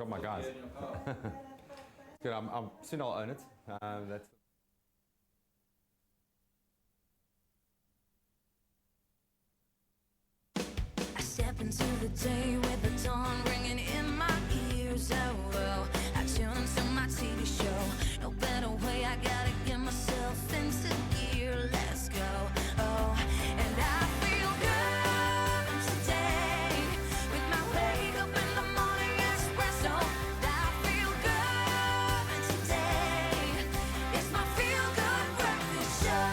got my guys. Good, soon I'll own it. That's I step into the day with the dawn ringing in my ears. Oh, well, I tune into my TV show. No better way, I gotta get myself into gear. Let's go. Oh, and I feel good today with my wake up in the morning espresso. I feel good today. It's my feel good breakfast show.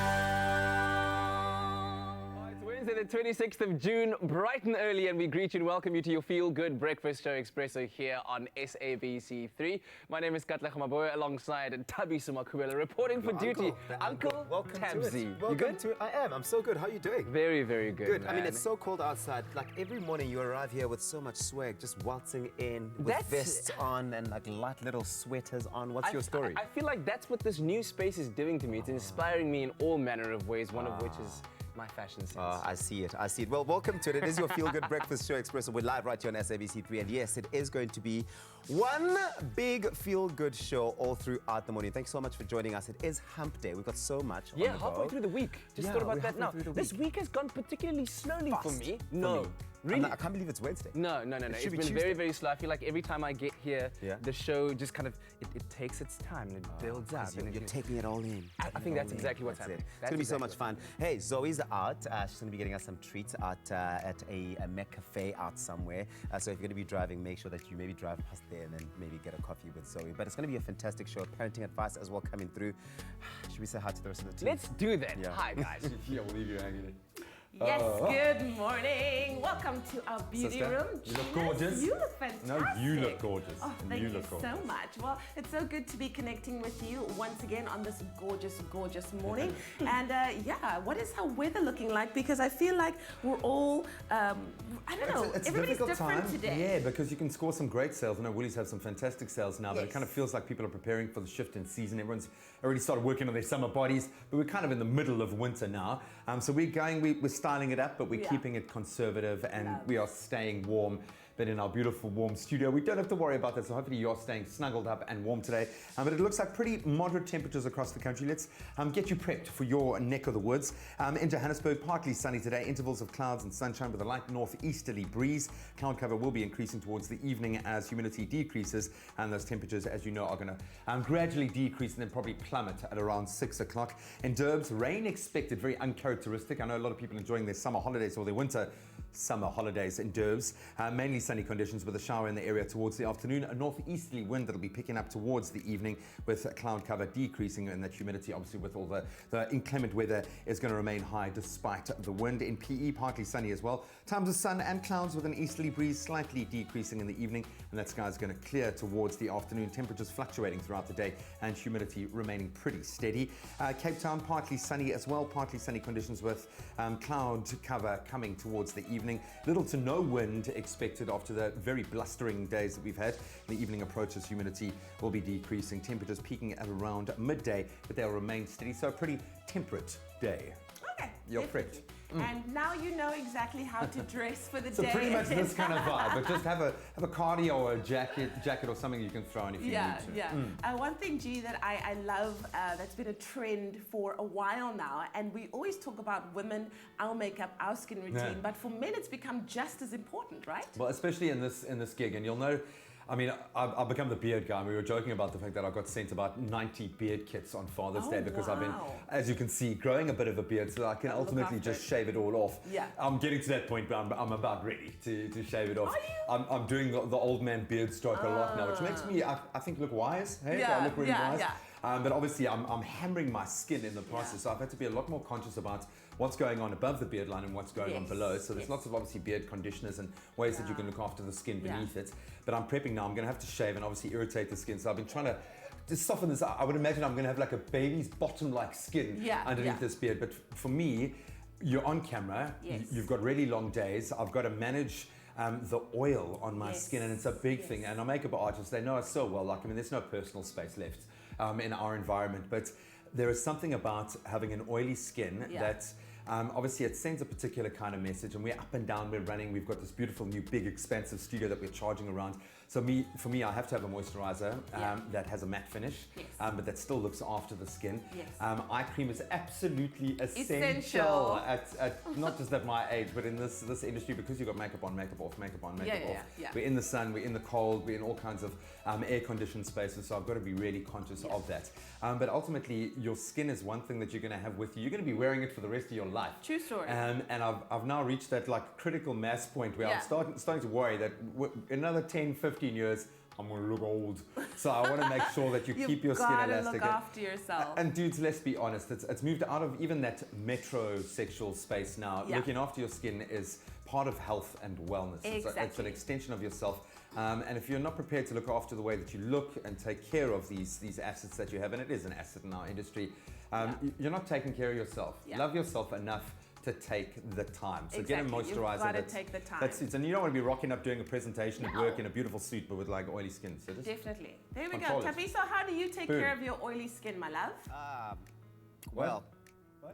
It's Wednesday, the 26th of June, bright and early, and we greet you and welcome you to your Feel Good Breakfast Show Expresso here on SABC3. My name is Katlego Maboe alongside Tabi Sumakubela, reporting for duty. Uncle welcome Tabsy. to it. You Welcome good? to it. I am. I'm so good. How are you doing? Very, very good. Good. Man. I mean, it's so cold outside. Like every morning you arrive here with so much swag, just waltzing in with vests on and like light little sweaters on. What's your story? I feel like that's what this new space is doing to me. It's inspiring me in all manner of ways, one of which is my fashion sense. I see it. I see it. Well, welcome to it. It is your Feel Good Breakfast Show Expresso. We're live right here on SABC3. And yes, it is going to be one big Feel Good show all throughout the morning. Thanks so much for joining us. It is hump day. We've got so much on the halfway go. through the week. Just thought about that now. This week has gone particularly slowly for me. No. Really? I can't believe it's Wednesday. No. It's been very, very slow. I feel like every time I get here, the show just kind of, it takes its time and it builds up. You're taking it all in. I think that's exactly what's happening. It's going to be so much fun. Hey, Zoe's out. She's going to be getting us some treats out at a Café out somewhere. So if you're going to be driving, make sure that you maybe drive past there and then maybe get a coffee with Zoe. But it's going to be a fantastic show. Parenting advice as well coming through. Should we say hi to the rest of the team? Let's do that. Hi, guys. yeah, we'll leave you hanging. Yes, good morning. Welcome to our beauty Sister, room. you look gorgeous. You look fantastic. No, you look gorgeous. Oh, thank you look gorgeous. so much. Well, it's so good to be connecting with you once again on this gorgeous, gorgeous morning. And yeah, what is our weather looking like? Because I feel like we're all, I don't know, it's everybody's difficult different time. today. Yeah, because you can score some great sales. I know Woolies have some fantastic sales now, but it Yes. kind of feels like people are preparing for the shift in season. Everyone's already started working on their summer bodies, but we're kind of in the middle of winter now. So we're styling it up, but we're keeping it conservative and we are staying warm. But in our beautiful warm studio, we don't have to worry about that. So hopefully you're staying snuggled up and warm today. But it looks like pretty moderate temperatures across the country. Let's get you prepped for your neck of the woods. In Johannesburg, partly sunny today. Intervals of clouds and sunshine with a light northeasterly breeze. Cloud cover will be increasing towards the evening as humidity decreases. And those temperatures, as you know, are going to gradually decrease and then probably plummet at around 6 o'clock. In Durbs, rain expected, very uncharacteristic. I know a lot of people enjoying their summer holidays or their winter summer holidays in Durbs. Mainly sunny conditions with a shower in the area towards the afternoon. A northeasterly wind that'll be picking up towards the evening with cloud cover decreasing, and that humidity, obviously with all the inclement weather, is going to remain high despite the wind. In PE, partly sunny as well. Times of sun and clouds with an easterly breeze slightly decreasing in the evening, and that sky is going to clear towards the afternoon. Temperatures fluctuating throughout the day and humidity remaining pretty steady. Cape Town, partly sunny as well. Partly sunny conditions with cloud cover coming towards the evening. Little to no wind expected after the very blustering days that we've had. The evening approaches, humidity will be decreasing. Temperatures peaking at around midday, but they'll remain steady. So a pretty temperate day. Okay. You're prepped. And now you know exactly how to dress for the So day. pretty much this kind of vibe, but just have a cardio or a jacket or something you can throw on if you need to. Yeah. One thing, G, that I love that's been a trend for a while now, and we always talk about women, our makeup, our skin routine, but for men it's become just as important, right? Well, especially in this gig, and you'll know. I mean, I've become the beard guy. We were joking about the fact that I got sent about 90 beard kits on Father's Day because I've been, as you can see, growing a bit of a beard so I can ultimately just shave it all off. Yeah. I'm getting to that point, but I'm about ready to shave it off. Are you? I'm doing the old man beard stroke a lot now, which makes me, I think, look wise. Hey, I look really wise. But obviously, I'm hammering my skin in the process, so I've had to be a lot more conscious about what's going on above the beard line and what's going on below. So there's lots of obviously beard conditioners and ways that you can look after the skin beneath it. But I'm prepping now. I'm going to have to shave and obviously irritate the skin. So I've been trying to soften this. I would imagine I'm going to have like a baby's bottom-like skin underneath this beard. But for me, you're on camera. You've got really long days. I've got to manage the oil on my skin, and it's a big thing. And our makeup artists, they know us so well. Like, I mean, there's no personal space left in our environment, but there is something about having an oily skin that obviously it sends a particular kind of message, and we're up and down, we're running, we've got this beautiful new big expansive studio that we're charging around. So for me, I have to have a moisturizer that has a matte finish, but that still looks after the skin. Yes. Eye cream is absolutely essential. At not just at my age, but in this industry, because you've got makeup on, makeup off, makeup on, makeup off. Yeah. We're in the sun, we're in the cold, we're in all kinds of air-conditioned spaces, so I've got to be really conscious of that. But ultimately, your skin is one thing that you're going to have with you. You're going to be wearing it for the rest of your life. True story. And I've now reached that like critical mass point where I'm starting to worry that in another 10, 15 years, I'm going to look old. So I want to make sure that you keep your skin elastic. You've got to look after yourself. And dudes, let's be honest, it's moved out of even that metrosexual space now. Looking after your skin is part of health and wellness. Exactly. It's an extension of yourself. And if you're not prepared to look after the way that you look and take care of these assets that you have, and it is an asset in our industry, you're not taking care of yourself. Love yourself enough to take the time. So get a moisturizer. You've got to take the time. That's it. And you don't want to be rocking up doing a presentation at work in a beautiful suit, but with like oily skin. So just Definitely. There we go. control it. Tabi, so how do you take care of your oily skin, my love? Well,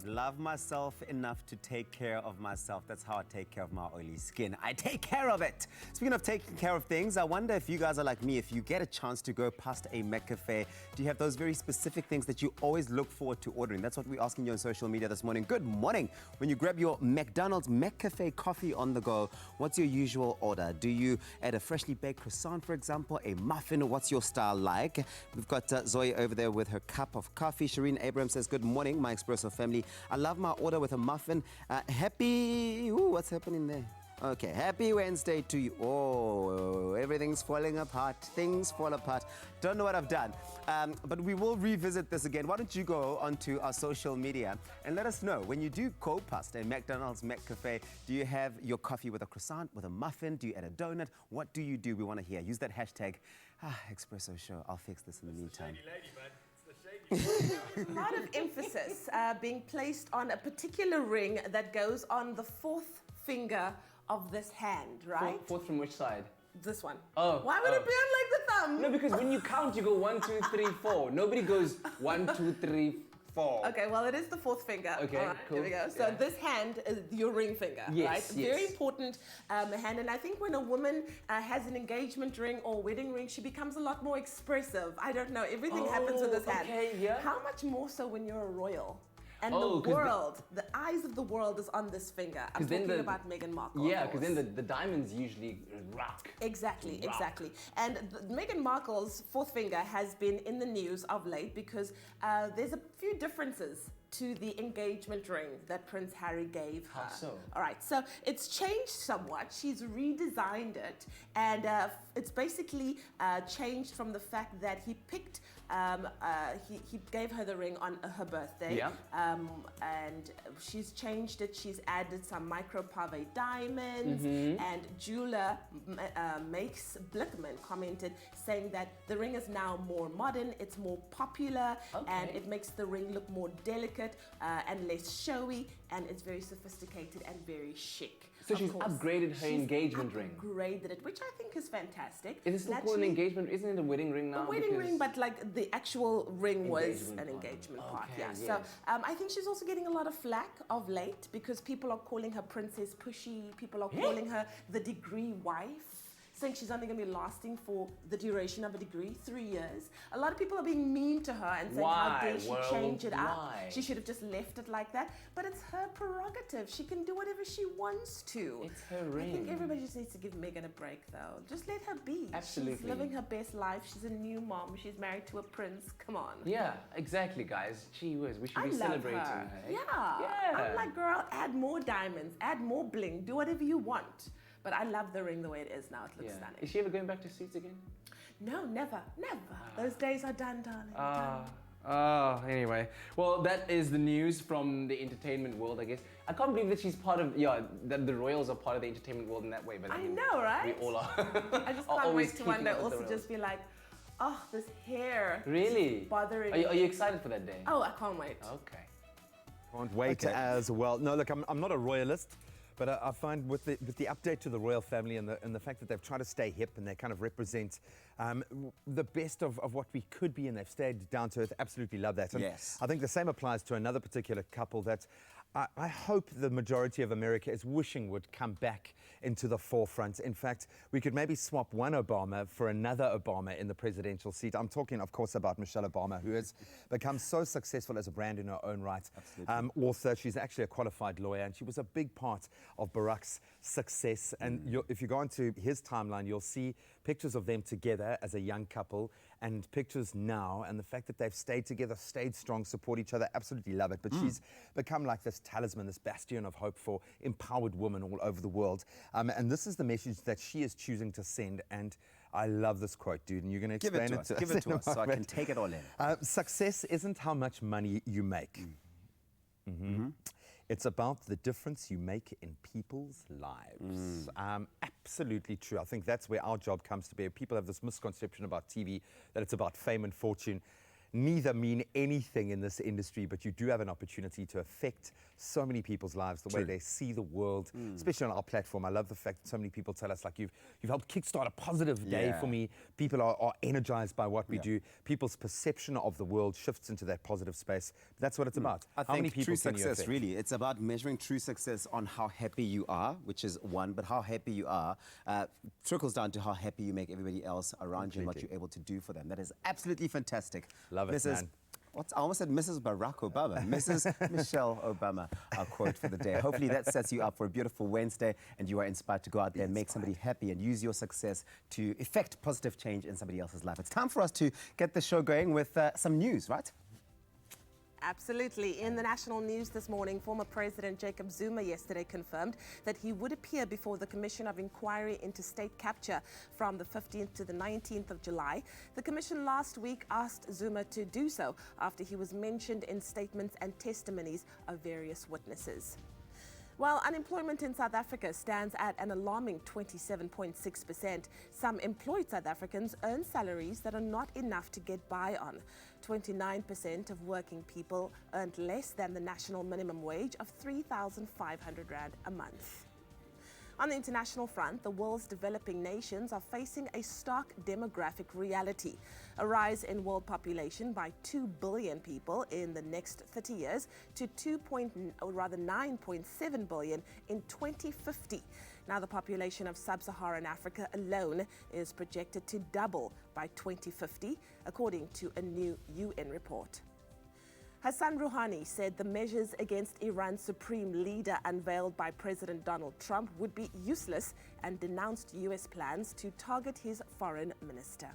love myself enough to take care of myself. That's how I take care of my oily skin. I take care of it. Speaking of taking care of things, I wonder if you guys are like me. If you get a chance to go past a Café, do you have those very specific things that you always look forward to ordering? That's what we're asking you on social media this morning. Good morning. When you grab your McDonald's Café coffee on the go, what's your usual order? Do you add a freshly baked croissant, for example, a muffin? What's your style like? We've got Zoe over there with her cup of coffee. Shireen Abraham says, good morning, my Expresso family. I love my order with a muffin. What's happening there? Okay, happy Wednesday to you. Oh, everything's falling apart. Things fall apart. Don't know what I've done. But we will revisit this again. Why don't you go onto our social media and let us know, when you do go past a McDonald's Café, do you have your coffee with a croissant, with a muffin? Do you add a donut? What do you do? We want to hear. Use that hashtag, Expresso Show. I'll fix this in the meantime. A lot of emphasis being placed on a particular ring that goes on the fourth finger of this hand, right? Fourth from which side? This one. Oh. Why would it be on like the thumb? No, because when you count, you go 1, 2, 3, 4. Nobody goes 1, 2, 3, 4. Okay, well, it is the fourth finger. Okay, all right, cool. Here we go. So this hand is your ring finger, Yes, right? yes. Very important hand. And I think when a woman has an engagement ring or wedding ring, she becomes a lot more expressive. I don't know. Everything happens with this hand. Okay, yeah. How much more so when you're a royal? And Oh, the 'cause world, the eyes of the world is on this finger. I'm then talking about Meghan Markle. Yeah, of because then course. the diamonds usually rock. Exactly, Rock. exactly. And Meghan Markle's fourth finger has been in the news of late because there's a few differences to the engagement ring that Prince Harry gave her. How so? All right, so it's changed somewhat. She's redesigned it, and it's basically changed from the fact that he picked, he gave her the ring on her birthday, and she's changed it. She's added some micro pave diamonds, and jeweler Max Blickman commented saying that the ring is now more modern, it's more popular, and it makes the ring look more delicate and less showy, and it's very sophisticated and very chic. So Of she's course, upgraded her she's engagement ring. Upgraded it, which I think is fantastic. Is it still called an engagement? Isn't it a wedding ring now? A wedding Because- ring, but like the actual ring was Engagement an part. engagement part. Okay, Yeah. yes. So I think she's also getting a lot of flack of late because people are calling her Princess Pushy. People are calling her the degree wife, saying she's only going to be lasting for the duration of a degree, 3 years. A lot of people are being mean to her and saying, how dare she change it up? Why? She should have just left it like that. But it's her prerogative. She can do whatever she wants to. It's her I think ring. everybody just needs to give Meghan a break, though. Just let her be. She's Absolutely. living her best life. She's a new mom. She's married to a prince. Come on. Yeah, exactly, guys. Gee whiz, we should I be love celebrating her. her. eh? Yeah. I'm like, girl, add more diamonds, add more bling, do whatever you want. But I love the ring the way it is now. It looks Yeah. stunning. Is she ever going back to suits again? No, never. Those days are done, darling. done. Anyway. Well, that is the news from the entertainment world, I guess. I can't believe that she's part of, that the royals are part of the entertainment world in that way. But I mean, know, right? We all are. I just Are can't always wait to keeping one day up with the also royals. just be like, oh, this hair. Really? Is bothering Are you me. excited for that day? Oh, I can't wait. Okay. Can't wait Okay. as well. No, look, I'm not a royalist, but I find with the update to the royal family and the fact that they've tried to stay hip and they kind of represent the best of what we could be, and they've stayed down to earth. Absolutely love that. And Yes. I think the same applies to another particular couple that I hope the majority of America is wishing would come back into the forefront. In fact, we could maybe swap one Obama for another Obama in the presidential seat. I'm talking, of course, about Michelle Obama, who has become so successful as a brand in her own right. Author, she's actually a qualified lawyer, and she was a big part of Barack's success. And if you go onto his timeline, you'll see pictures of them together as a young couple and pictures now, and the fact that they've stayed together, stayed strong, support each other, absolutely love it. But she's become like this talisman, this bastion of hope for empowered women all over the world. And this is the message that she is choosing to send. And I love this quote, dude, and you're going to explain it to us. Give it to us so I can take it all in. Success isn't how much money you make. It's about the difference you make in people's lives. Absolutely true. I think that's where our job comes to bear. People have this misconception about TV, that it's about fame and fortune. Neither mean anything in this industry, but you do have an opportunity to affect so many people's lives, the way they see the world, especially on our platform. I love the fact that so many people tell us, like, you've helped kickstart a positive day for me. People are energized by what we do. People's perception of the world shifts into that positive space. That's what it's about. I think true success, really, it's about measuring true success on how happy you are, which is one, but how happy you are trickles down to how happy you make everybody else around you and what you're able to do for them. That is absolutely fantastic. Love it, man. I almost said Mrs. Barack Obama, Mrs. Michelle Obama, our quote for the day. Hopefully that sets you up for a beautiful Wednesday and you are inspired to go out there and make somebody happy and use your success to effect positive change in somebody else's life. It's time for us to get the show going with some news, right? Absolutely. In the national news this morning, former President Jacob Zuma yesterday confirmed that he would appear before the Commission of Inquiry into State Capture from the 15th to the 19th of July. The Commission last week asked Zuma to do so after he was mentioned in statements and testimonies of various witnesses. While unemployment in South Africa stands at an alarming 27.6%, some employed South Africans earn salaries that are not enough to get by on. 29% of working people earned less than the national minimum wage of 3,500 Rand a month. On the international front, the world's developing nations are facing a stark demographic reality. A rise in world population by 2 billion people in the next 30 years to 9.7 billion in 2050. Now, the population of sub-Saharan Africa alone is projected to double by 2050, according to a new UN report. Hassan Rouhani said the measures against Iran's supreme leader unveiled by President Donald Trump would be useless and denounced US plans to target his foreign minister.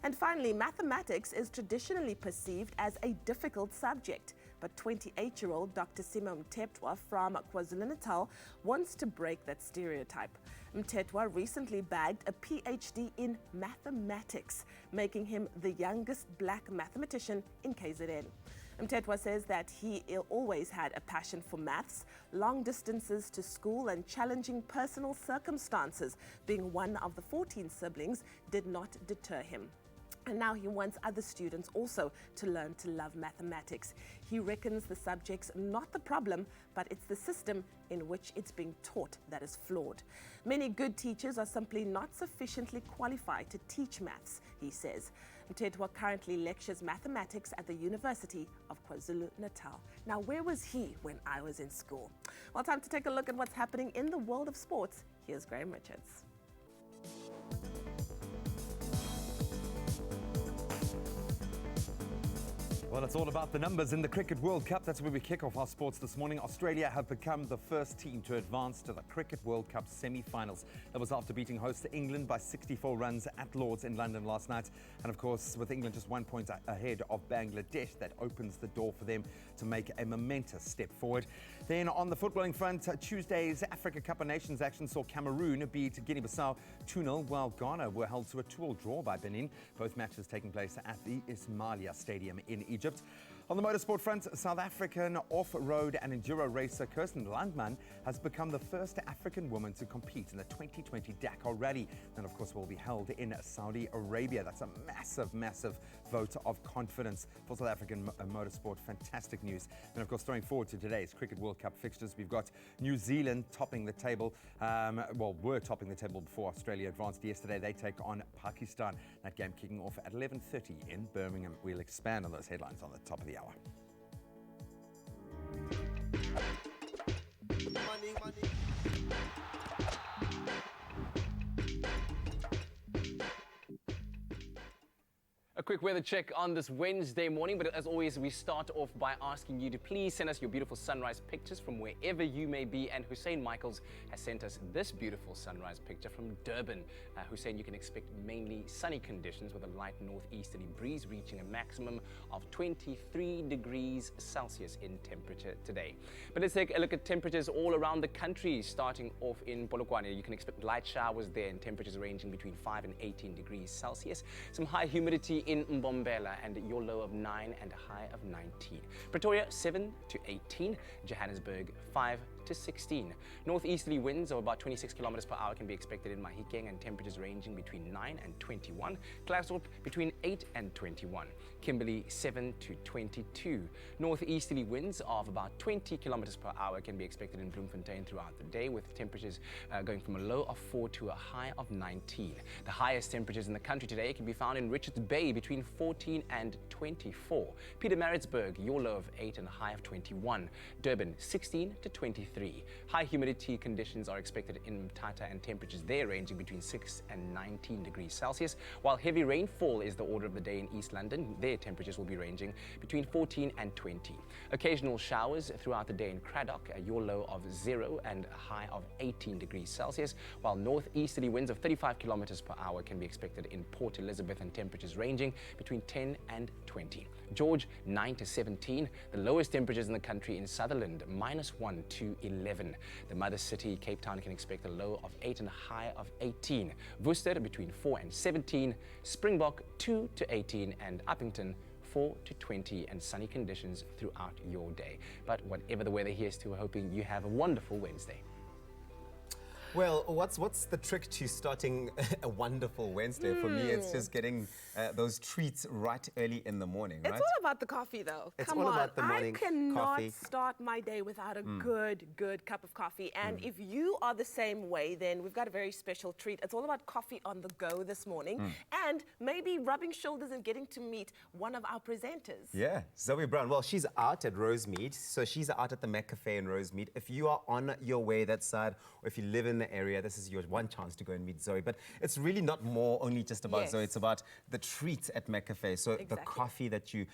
And finally, mathematics is traditionally perceived as a difficult subject, but 28-year-old Dr. Simo Mthethwa from KwaZulu-Natal wants to break that stereotype. Mthethwa recently bagged a PhD in mathematics, making him the youngest black mathematician in KZN. Mthethwa says that he always had a passion for maths, long distances to school and challenging personal circumstances, being one of the 14 siblings, did not deter him. And now he wants other students also to learn to love mathematics. He reckons the subject's not the problem, but it's the system in which it's being taught that is flawed. Many good teachers are simply not sufficiently qualified to teach maths, he says. Mthethwa currently lectures mathematics at the University of KwaZulu-Natal. Now, where was he when I was in school? Well, time to take a look at what's happening in the world of sports. Here's Graham Richards. Well, it's all about the numbers in the Cricket World Cup. That's where we kick off our sports this morning. Australia have become the first team to advance to the Cricket World Cup semi-finals. That was after beating host England by 64 runs at Lord's in London last night. And of course, with England just 1 point ahead of Bangladesh, that opens the door for them to make a momentous step forward. Then on the footballing front, Tuesday's Africa Cup of Nations action saw Cameroon beat Guinea-Bissau 2-0, while Ghana were held to a 2-2 draw by Benin. Both matches taking place at the Ismailia Stadium in Egypt. On the motorsport front, South African off-road and enduro racer Kirsten Landman has become the first African woman to compete in the 2020 Dakar Rally. And of course, will be held in Saudi Arabia. That's a massive, massive vote of confidence for South African motorsport. Fantastic news. And of course, throwing forward to today's Cricket World Cup fixtures, we've got New Zealand topping the table. Were topping the table before Australia advanced yesterday. They take on Pakistan. That game kicking off at 11:30 in Birmingham. We'll expand on those headlines on the top of the hour. A quick weather check on this Wednesday morning, but as always, we start off by asking you to please send us your beautiful sunrise pictures from wherever you may be. And Hussein Michaels has sent us this beautiful sunrise picture from Durban. Hussein, you can expect mainly sunny conditions with a light northeasterly breeze reaching a maximum of 23 degrees Celsius in temperature today. But let's take a look at temperatures all around the country, starting off in Polokwane. You can expect light showers there and temperatures ranging between 5 and 18 degrees Celsius. Some high humidity in Mbombela and your low of 9 and a high of 19. Pretoria 7 to 18. Johannesburg 5 to 16. Northeasterly winds of about 26 kilometers per hour can be expected in Mahikeng and temperatures ranging between 9 and 21. Klerksdorp between 8 and 21. Kimberley 7 to 22. Northeasterly winds of about 20 kilometers per hour can be expected in Bloemfontein throughout the day, with temperatures going from a low of 4 to a high of 19. The highest temperatures in the country today can be found in Richards Bay between 14 and 24. Pietermaritzburg, your low of 8 and a high of 21. Durban 16 to 23. High humidity conditions are expected in Mthatha and temperatures there ranging between 6 and 19 degrees Celsius, while heavy rainfall is the order of the day in East London. Their temperatures will be ranging between 14 and 20. Occasional showers throughout the day in Cradock, your low of 0 and a high of 18 degrees Celsius, while northeasterly winds of 35 kilometers per hour can be expected in Port Elizabeth and temperatures ranging between 10 and 20. George 9 to 17. The lowest temperatures in the country in Sutherland -1 to 11. The mother city Cape Town can expect a low of 8 and a high of 18. Worcester between 4 and 17. Springbok 2 to 18 and Uppington 4 to 20, and sunny conditions throughout your day. But whatever the weather here is, we're hoping you have a wonderful Wednesday. Well, what's the trick to starting a wonderful Wednesday? For me, it's just getting those treats right early in the morning, right? It's all about the coffee, though. It's Come all on. about the morning I cannot coffee. start my day without a good cup of coffee. And if you are the same way, then we've got a very special treat. It's all about coffee on the go this morning, and maybe rubbing shoulders and getting to meet one of our presenters. Yeah, Zoe Brown. Well, she's out at Rosemead. So she's out at the Mac Café in Rosemead. If you are on your way that side, or if you live in the area, this is your one chance to go and meet Zoe. But it's really not only just about Zoe. It's about the treats at Mac Café. So the coffee that you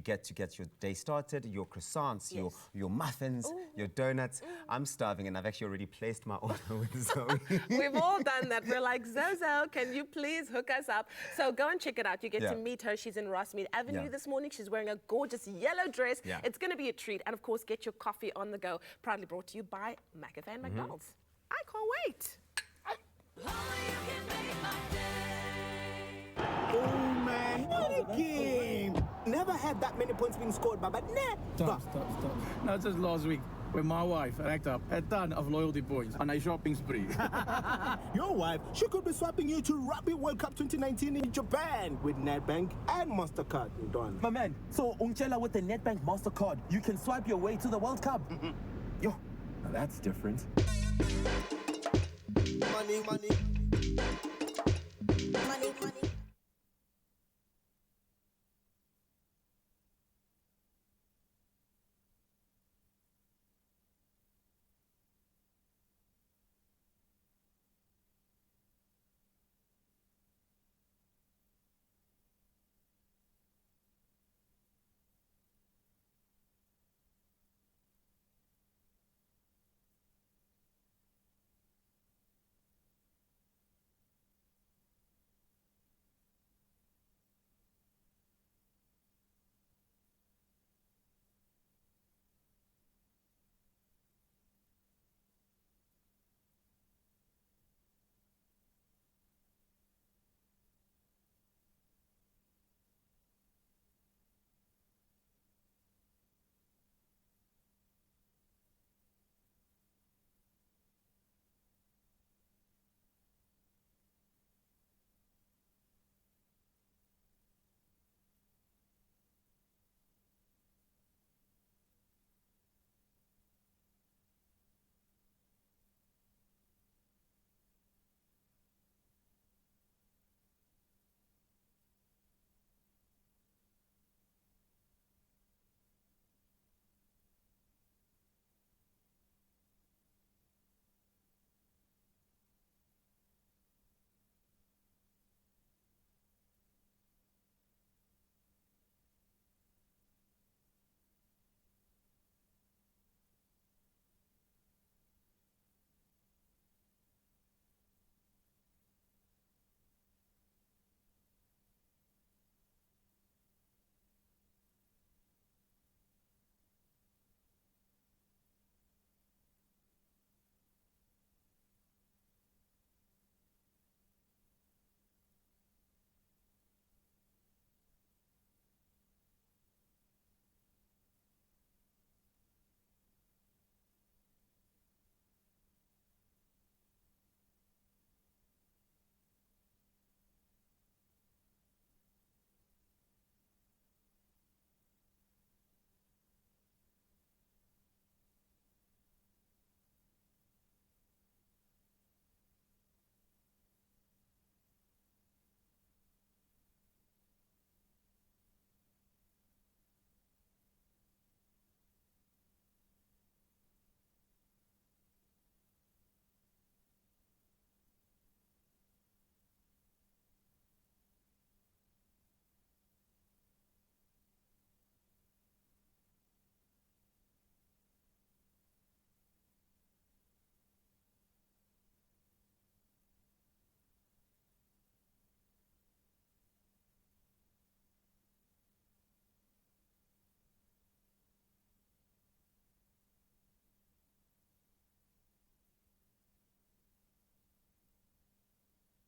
get to get your day started, your croissants, your muffins, your donuts. I'm starving, and I've actually already placed my order with Zoe. We've all done that. We're like, Zozo, can you please hook us up? So go and check it out. You get to meet her. She's in Rossmead Avenue this morning. She's wearing a gorgeous yellow dress. It's going to be a treat. And of course, get your coffee on the go. Proudly brought to you by Mac Café and McDonald's. I can't wait. Oh man, what a game! Never had that many points being scored, but Stop. No, just last week when my wife racked up a ton of loyalty points on a shopping spree. Your wife, she could be swapping you to Rugby World Cup 2019 in Japan with Nedbank and MasterCard. Done. My man, so Ungchela with the Nedbank MasterCard, you can swipe your way to the World Cup. Yo, now that's different. Money.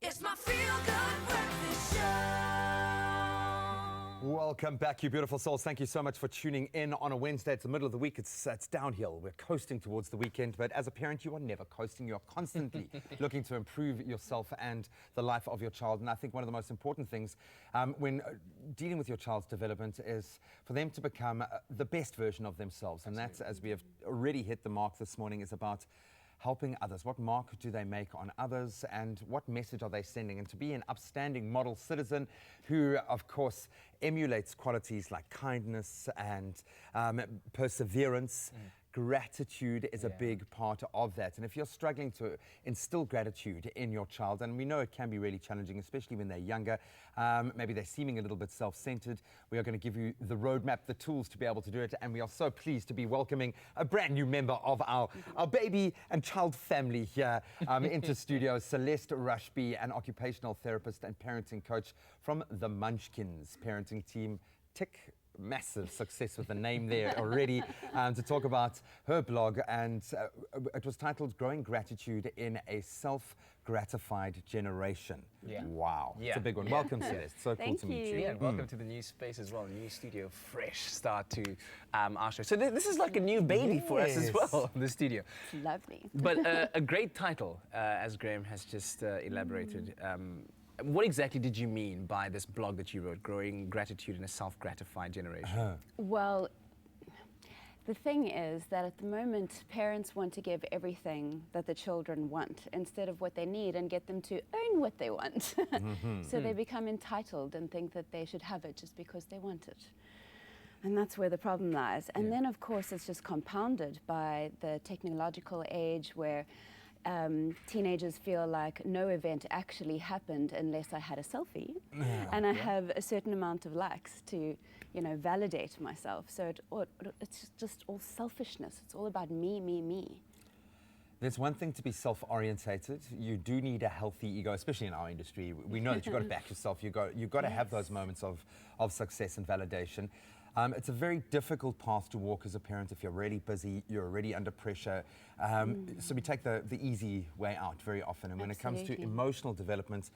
It's my feel-good breakfast show. Welcome back, you beautiful souls. Thank you so much for tuning in on a Wednesday. It's the middle of the week. It's downhill. We're coasting towards the weekend. But as a parent, you are never coasting. You are constantly looking to improve yourself and the life of your child. And I think one of the most important things when dealing with your child's development is for them to become the best version of themselves. And that's, as we have already hit the mark this morning, is about helping others. What mark do they make on others, and what message are they sending? And to be an upstanding model citizen who, of course, emulates qualities like kindness and perseverance. Gratitude is a big part of that. And if you're struggling to instill gratitude in your child, and we know it can be really challenging, especially when they're younger, maybe they're seeming a little bit self-centered, we are going to give you the roadmap, the tools to be able to do it. And we are so pleased to be welcoming a brand new member of our baby and child family here into studio, Celeste Rushby, an occupational therapist and parenting coach from the Munchkins parenting team. Tick. Massive success with the name there already, to talk about her blog, and it was titled Growing Gratitude in a Self-Gratified Generation. Wow, it's a big one. Welcome, Celeste. So cool to meet you. Yeah, welcome to the new space as well, new studio, fresh start to our show. So this is like a new baby for us as well, the studio. Lovely. But a great title, as Graham has just elaborated. What exactly did you mean by this blog that you wrote, Growing Gratitude in a Self-Gratified Generation? Well, the thing is that at the moment, parents want to give everything that the children want instead of what they need, and get them to earn what they want. So they become entitled and think that they should have it just because they want it. And that's where the problem lies. And then, of course, it's just compounded by the technological age where teenagers feel like no event actually happened unless I had a selfie, and I have a certain amount of likes to, validate myself. So it's just all selfishness. It's all about me, me, me. There's one thing to be self-orientated. You do need a healthy ego, especially in our industry. We know that you've got to back yourself. You've got to have those moments of success and validation. It's a very difficult path to walk as a parent if you're really busy, you're already under pressure. So we take the easy way out very often. And when it comes to emotional development,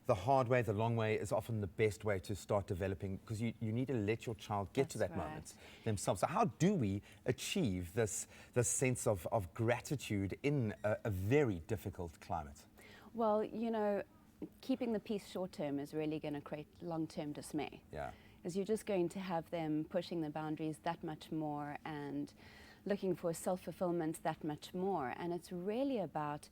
the hard way, the long way is often the best way to start developing, because you need to let your child get to that moment themselves. So how do we achieve this sense of gratitude in a very difficult climate? Well, keeping the peace short term is really going to create long-term dismay. Yeah. Because you're just going to have them pushing the boundaries that much more and looking for self-fulfillment that much more. And it's really about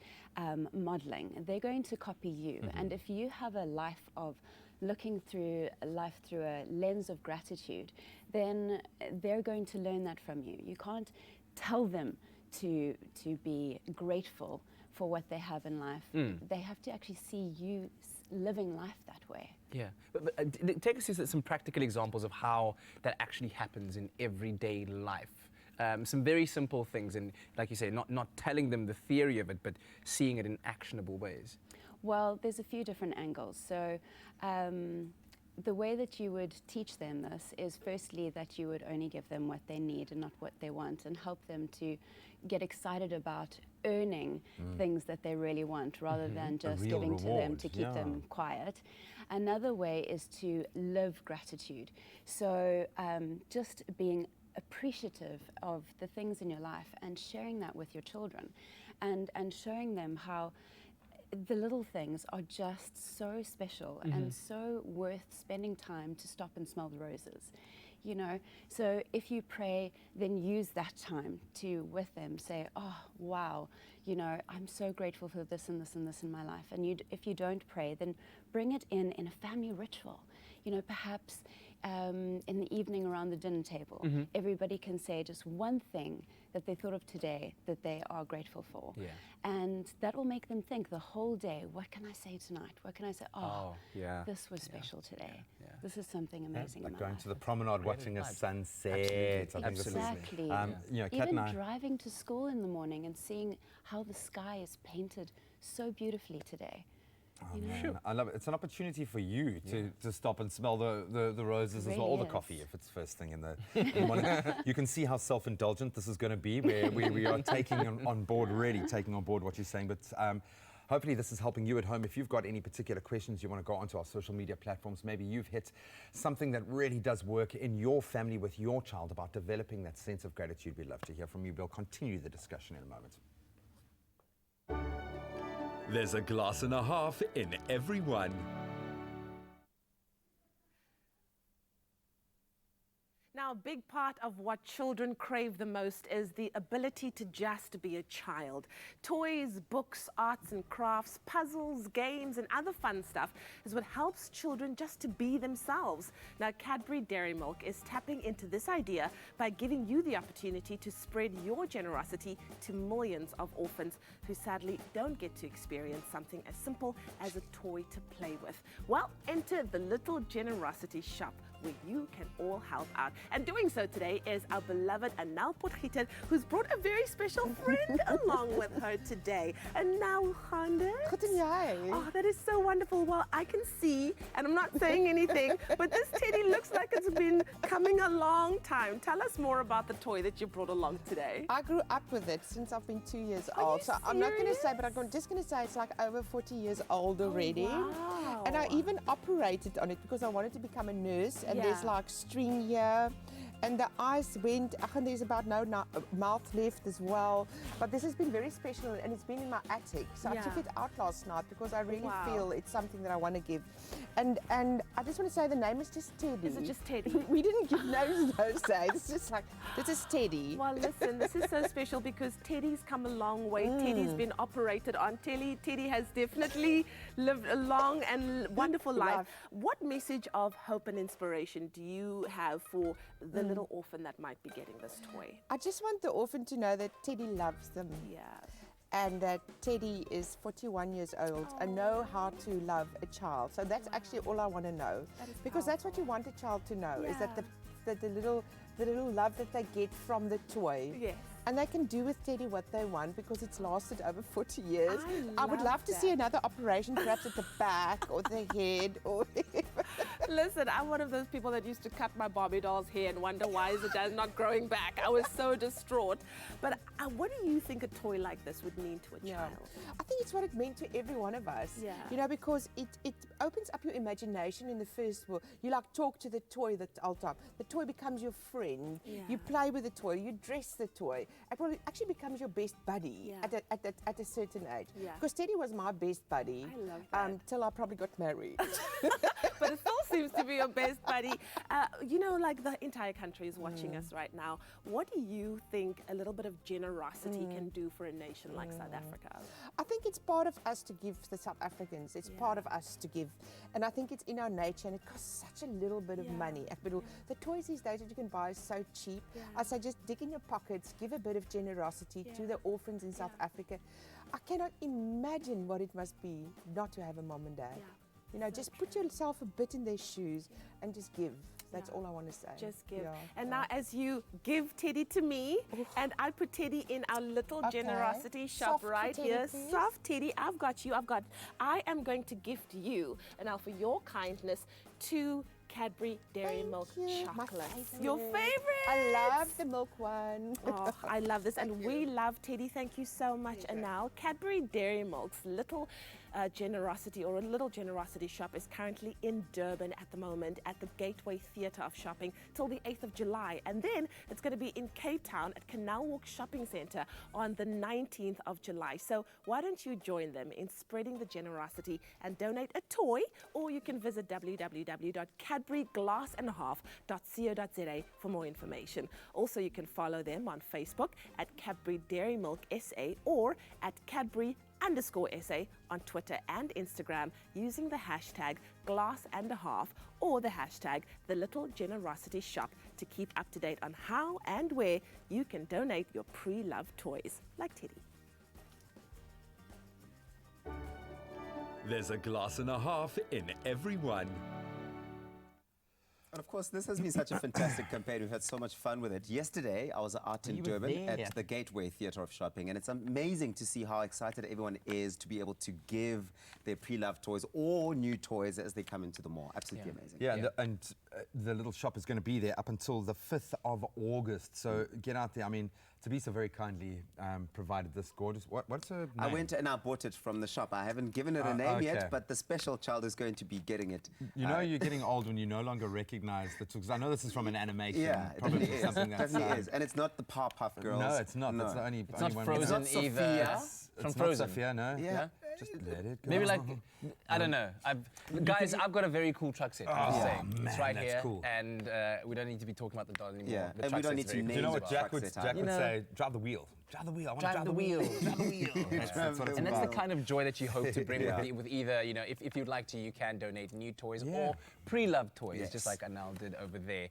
modeling. They're going to copy you. And if you have a life of looking through life through a lens of gratitude, then they're going to learn that from you. You can't tell them to be grateful for what they have in life. They have to actually see you living life that way. Yeah, but take us through some practical examples of how that actually happens in everyday life. Some very simple things, and like you say, not telling them the theory of it, but seeing it in actionable ways. Well, there's a few different angles. So the way that you would teach them this is firstly that you would only give them what they need and not what they want, and help them to get excited about earning things that they really want, rather than just giving to them to keep them quiet. Another way is to live gratitude. So just being appreciative of the things in your life and sharing that with your children, and showing them how the little things are just so special and so worth spending time to stop and smell the roses. So if you pray, then use that time to, with them, say, oh, wow, I'm so grateful for this and this and this in my life. And if you don't pray, then bring it in a family ritual. Perhaps in the evening around the dinner table, everybody can say just one thing that they thought of today that they are grateful for. Yeah. And that will make them think the whole day, what can I say tonight? What can I say? Oh, this was special today. Yeah. This is something amazing like in my going life. to the promenade, watching a sunset. Exactly. Kat Even and I, driving to school in the morning and seeing how the sky is painted so beautifully today. Oh, man, I love it. It's an opportunity for you to stop and smell the roses as well, or the coffee if it's first thing in the morning. You can see how self-indulgent this is going to be, where we are taking on board, really taking on board what you're saying. But hopefully this is helping you at home. If you've got any particular questions you want to go onto our social media platforms, maybe you've hit something that really does work in your family with your child about developing that sense of gratitude, we'd love to hear from you. We'll continue the discussion in a moment. There's a glass and a half in everyone. Now, a big part of what children crave the most is the ability to just be a child. Toys, books, arts and crafts, puzzles, games and other fun stuff is what helps children just to be themselves. Now, Cadbury Dairy Milk is tapping into this idea by giving you the opportunity to spread your generosity to millions of orphans who sadly don't get to experience something as simple as a toy to play with. Well, enter the Little Generosity Shop, where you can all help out. And doing so today is our beloved Anel Potgieter, who's brought a very special friend along with her today. Anel, oh, that is so wonderful. Well, I can see, and I'm not saying anything, but this teddy looks like it's been coming a long time. Tell us more about the toy that you brought along today. I grew up with it since I've been 2 years old. So I'm not going to say, but I'm just going to say it's like over 40 years old already. Oh, wow. And I even operated on it because I wanted to become a nurse. And there's like string here. And the eyes went, and there's about no mouth left as well. But this has been very special, and it's been in my attic. So I took it out last night because I really feel it's something that I want to give. And I just want to say the name is just Teddy. Is it just Teddy? We didn't give names those days. It's just like, this is Teddy. Well, listen, this is so special because Teddy's come a long way. Teddy's been operated on. Teddy has definitely lived a long and wonderful life. What message of hope and inspiration do you have for the little orphan that might be getting this toy? I just want the orphan to know that Teddy loves them. Yeah. And that Teddy is 41 years old and know how to love a child. So that's actually all I want to know. Because that's what you want a child to know, is that the little love that they get from the toy. Yes. And they can do with Teddy what they want because it's lasted over 40 years. I would love to see another operation, perhaps at the back or the head or Listen, I'm one of those people that used to cut my Barbie doll's hair and wonder why is it not growing back. I was so distraught. But what do you think a toy like this would mean to a child? I think it's what it meant to every one of us. Yeah. You know, because it opens up your imagination in the first world. You like talk to the toy the whole time. The toy becomes your friend. Yeah. You play with the toy. You dress the toy. It actually becomes your best buddy at a certain age. Yeah. Because Teddy was my best buddy. I love that. Till I probably got married. But it still seems to be your best buddy. You know, like the entire country is watching us right now. What do you think a little bit of generosity can do for a nation like South Africa? I think it's part of us to give the South Africans. It's part of us to give. And I think it's in our nature, and it costs such a little bit of money. The toys these days that you can buy is so cheap. I say just dig in your pockets, give a bit of generosity to the orphans in South Africa. I cannot imagine what it must be not to have a mom and dad. You know, just put yourself a bit in their shoes and just give. That's all I want to say. Just give. And now as you give Teddy to me, and I put Teddy in our little generosity shop right here. Please. Soft Teddy, I've got you. I am going to gift you, and now for your kindness, 2 Cadbury Dairy Milk chocolates. Your favorite? I love the milk one. Oh, I love this, and we love Teddy. Thank you so much. And now Cadbury Dairy Milk's little generosity shop is currently in Durban at the moment at the Gateway Theatre of Shopping till the 8th of July. And then it's going to be in Cape Town at Canal Walk Shopping Centre on the 19th of July. So why don't you join them in spreading the generosity and donate a toy, or you can visit www.cadburyglassandhalf.co.za for more information. Also, you can follow them on Facebook at Cadbury Dairy Milk SA or at Cadbury_SA on Twitter and Instagram using the hashtag #glassandhalf or the hashtag #TheLittleGenerosityShop to keep up to date on how and where you can donate your pre-loved toys like Teddy. There's a glass and a half in everyone. And of course, this has been such a fantastic campaign. We've had so much fun with it. Yesterday, I was out in Durban at the Gateway Theatre of Shopping, and it's amazing to see how excited everyone is to be able to give their pre-loved toys or new toys as they come into the mall. Absolutely amazing. Yeah, and the little shop is going to be there up until the 5th of August. So get out there. I mean, Tabisa very kindly provided this gorgeous. What's her name? I went and I bought it from the shop. I haven't given it a name yet, but the special child is going to be getting it. You know, you're getting old when you no longer recognize the tools. I know this is from an animation. Yeah, it probably definitely something is. that's Definitely is. And it's not the Powerpuff Girls. No, it's not. No. That's the only. It's only not one. Frozen It's not either. Sophia. From It's Frozen. Not Sophia, no. Yeah. Just let it go. Maybe like, I don't know. Guys, I've got a very cool truck set. I'm just saying. man, it's right that's here. cool. And we don't need to be talking about the doll anymore. Yeah, The and we truck don't set's need to very name Do you know cool what as well. Jack would, Truck set, Jack would know. say? Drive the wheel. Drive the wheel. I want to Drive the wheel. Drive the wheel. That's what it's And that's the about. kind of joy that you hope to bring Yeah. with either, you know, if you'd like to, you can donate new toys or pre-loved toys, Yes. just like Anal did over there.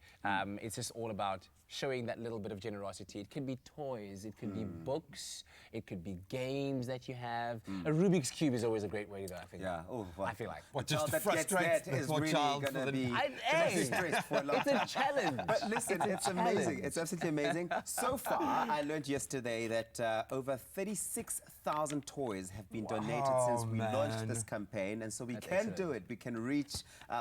It's just all about showing that little bit of generosity. It can be toys, it could be books, it could be games that you have. A Rubik's Cube is always a great way to go, I think. Yeah. Oh, well. I feel like. What, just to Child that gets frustrate that the is poor really child gonna for the- be Hey, stressed for a long it's a challenge. But listen, it's amazing. It's absolutely amazing. So far, I learned yesterday that over 36,000 toys have been donated since we launched man. this campaign. And so we That's can excellent. do it. We can reach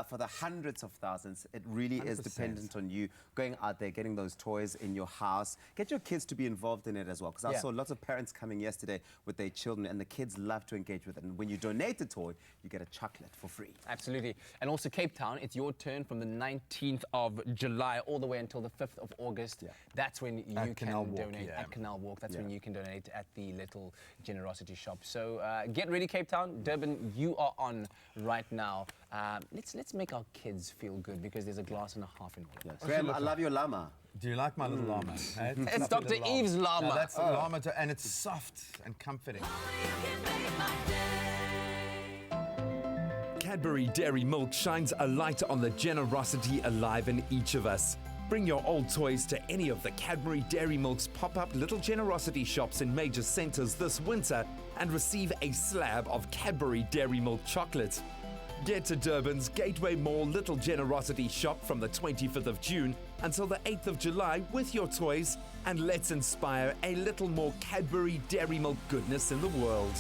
for the hundreds of thousands. It really is 100%. dependent on you going out there, getting those toys in your house. Get your kids to be involved in it as well. Because I Yeah. saw lots of parents coming yesterday with their children, and the kids love to engage with it. And when you donate a toy, you get a chocolate for free. Absolutely. And also Cape Town, it's your turn from the 19th of July all the way until the 5th of August. Yeah. That's when you At can Canal Walk, donate yeah. at Canal Walk. That's when Yeah. you can donate at the little generosity shop. So get ready, Cape Town. Durban, you are on right now. Let's make our kids feel good because there's a glass and a half in all of us. Graham, I love your llama. Do you like my little llama? Hey, It's fluffy Dr. little Eve's llama. No, that's a llama, and it's soft and comforting. Cadbury Dairy Milk shines a light on the generosity alive in each of us. Bring your old toys to any of the Cadbury Dairy Milk's pop-up little generosity shops in major centres this winter and receive a slab of Cadbury Dairy Milk chocolate. Get to Durban's Gateway Mall Little Generosity Shop from the 25th of June until the 8th of July with your toys, and let's inspire a little more Cadbury Dairy Milk goodness in the world.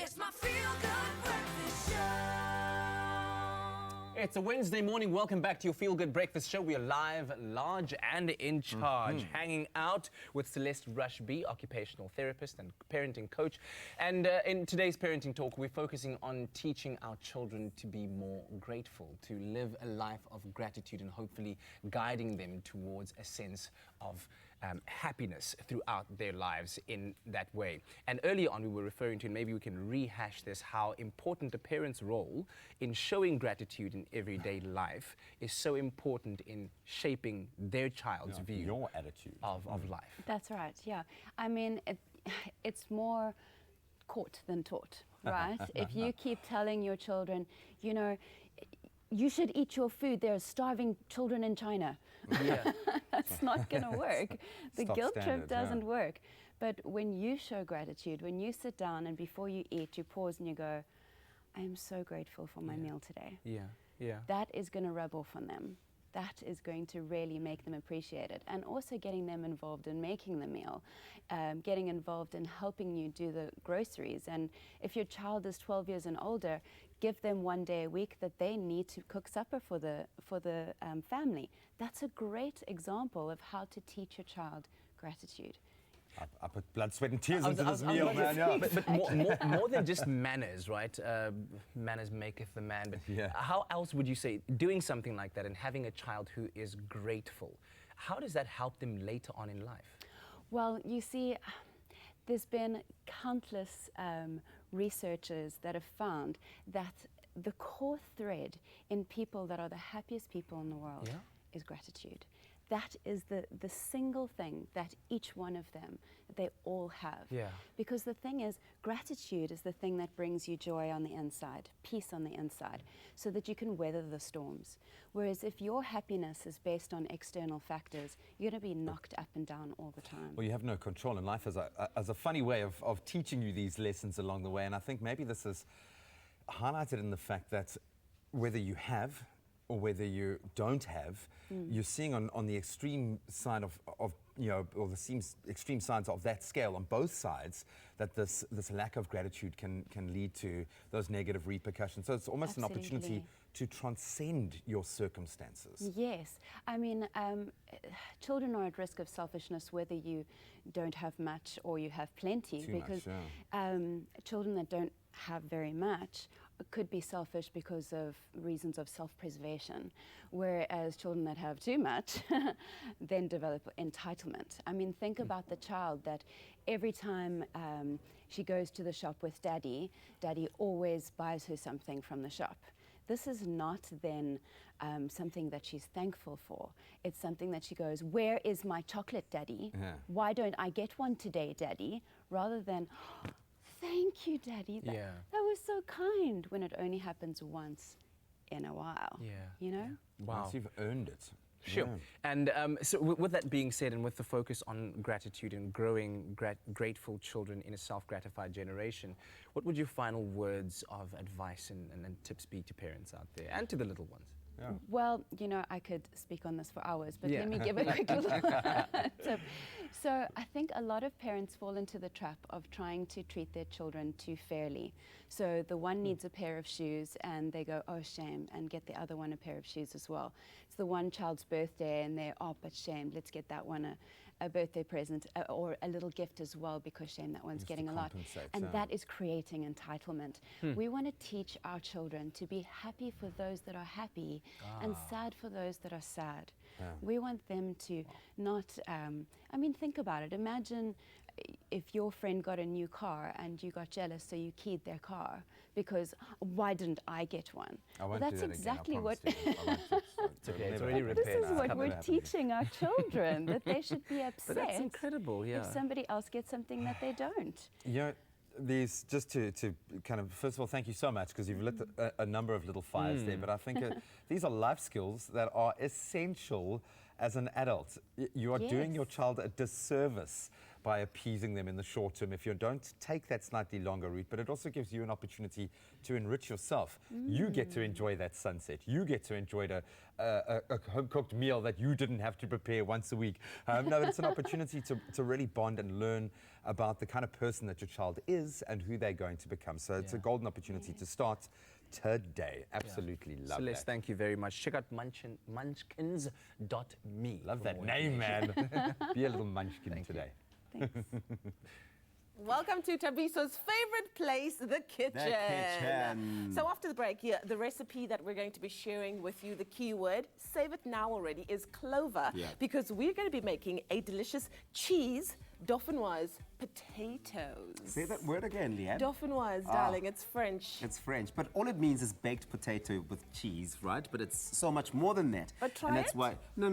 It's my feel-good breakfast show. It's a Wednesday morning. Welcome back to your Feel Good Breakfast Show. We are live, large, and in charge. Hanging out with Celeste Rushby, occupational therapist and parenting coach. And in today's parenting talk, we're focusing on teaching our children to be more grateful, to live a life of gratitude, and hopefully guiding them towards a sense of happiness throughout their lives in that way. And earlier on we were referring to, and maybe we can rehash this, how important a parent's role in showing gratitude in everyday life is so important in shaping their child's view your attitude of life. That's right, yeah. I mean, it's more caught than taught, right? If you keep telling your children, you know, you should eat your food, there's starving children in China. Yeah. That's not going to work. The Stock guilt trip standard, doesn't work. But when you show gratitude, when you sit down and before you eat, you pause and you go, I am so grateful for my meal today. Yeah. That is going to rub off on them. That is going to really make them appreciate it. And also getting them involved in making the meal, getting involved in helping you do the groceries. And if your child is 12 years and older, give them one day a week that they need to cook supper for the family. That's a great example of how to teach your child gratitude. I put blood, sweat, and tears into this meal, man. But more than just manners, right? Manners maketh the man. But how else would you say doing something like that and having a child who is grateful? How does that help them later on in life? Well, you see, there's been countless researchers that have found that the core thread in people that are the happiest people in the world is gratitude. That is the single thing that each one of them, they all have. Yeah. Because the thing is, gratitude is the thing that brings you joy on the inside, peace on the inside, so that you can weather the storms. Whereas if your happiness is based on external factors, you're going to be knocked up and down all the time. Well, you have no control, and life as a funny way of teaching you these lessons along the way. And I think maybe this is highlighted in the fact that whether you have or whether you don't have, you're seeing on the extreme side of you know, or the extreme sides of that scale on both sides, that this lack of gratitude can lead to those negative repercussions. So it's almost an opportunity to transcend your circumstances. Yes. I mean, children are at risk of selfishness whether you don't have much or you have plenty. Because children that don't have very much could be selfish because of reasons of self-preservation, whereas children that have too much then develop entitlement. I mean, think about the child that every time she goes to the shop with Daddy, Daddy always buys her something from the shop. This is not then something that she's thankful for. It's something that she goes, where is my chocolate, Daddy? Why don't I get one today, Daddy? Rather than, thank you, Daddy. That was so kind, when it only happens once in a while. You know? Wow. Once you've earned it. Sure. And so with that being said, and with the focus on gratitude and growing grateful children in a self-gratified generation, what would your final words of advice and tips be to parents out there and to the little ones? Well, you know, I could speak on this for hours, but let me give a quick little tip. So I think a lot of parents fall into the trap of trying to treat their children too fairly. So the one needs a pair of shoes and they go, oh, shame, and get the other one a pair of shoes as well. It's the one child's birthday and they're, oh, but shame, let's get that one a birthday present or a little gift as well, because shame, that one's getting a lot. And that is creating entitlement. We want to teach our children to be happy for those that are happy and sad for those that are sad. We want them to not, I mean, think about it. Imagine if your friend got a new car and you got jealous, so you keyed their car because why didn't I get one? Well, that's exactly what. It's okay, it's already repaired. This is what we're teaching our children, that they should be upset. But that's incredible, if somebody else gets something that they don't. You know, there's just to kind of, first of all, thank you so much, because you've lit a number of little fires there, but I think these are life skills that are essential as an adult. You are doing your child a disservice by appeasing them in the short term if you don't take that slightly longer route, but it also gives you an opportunity to enrich yourself. You get to enjoy that sunset. You get to enjoy a home-cooked meal that you didn't have to prepare once a week. No, it's an opportunity to really bond and learn about the kind of person that your child is and who they're going to become. So it's a golden opportunity to start today. Absolutely love Celeste, that. thank you very much. Check out munchkins.me. Love that name, man. Be a little munchkin today. Thanks. Welcome to Tabiso's favorite place, the kitchen. So after the break, the recipe that we're going to be sharing with you, the keyword, save it now already, is clover. Because we're going to be making a delicious cheese dauphinoise potatoes. Say that word again, Leanne. Dauphinoise, darling, it's French. It's French, but all it means is baked potato with cheese, right? But it's so much more than that. But try and that's it. why, no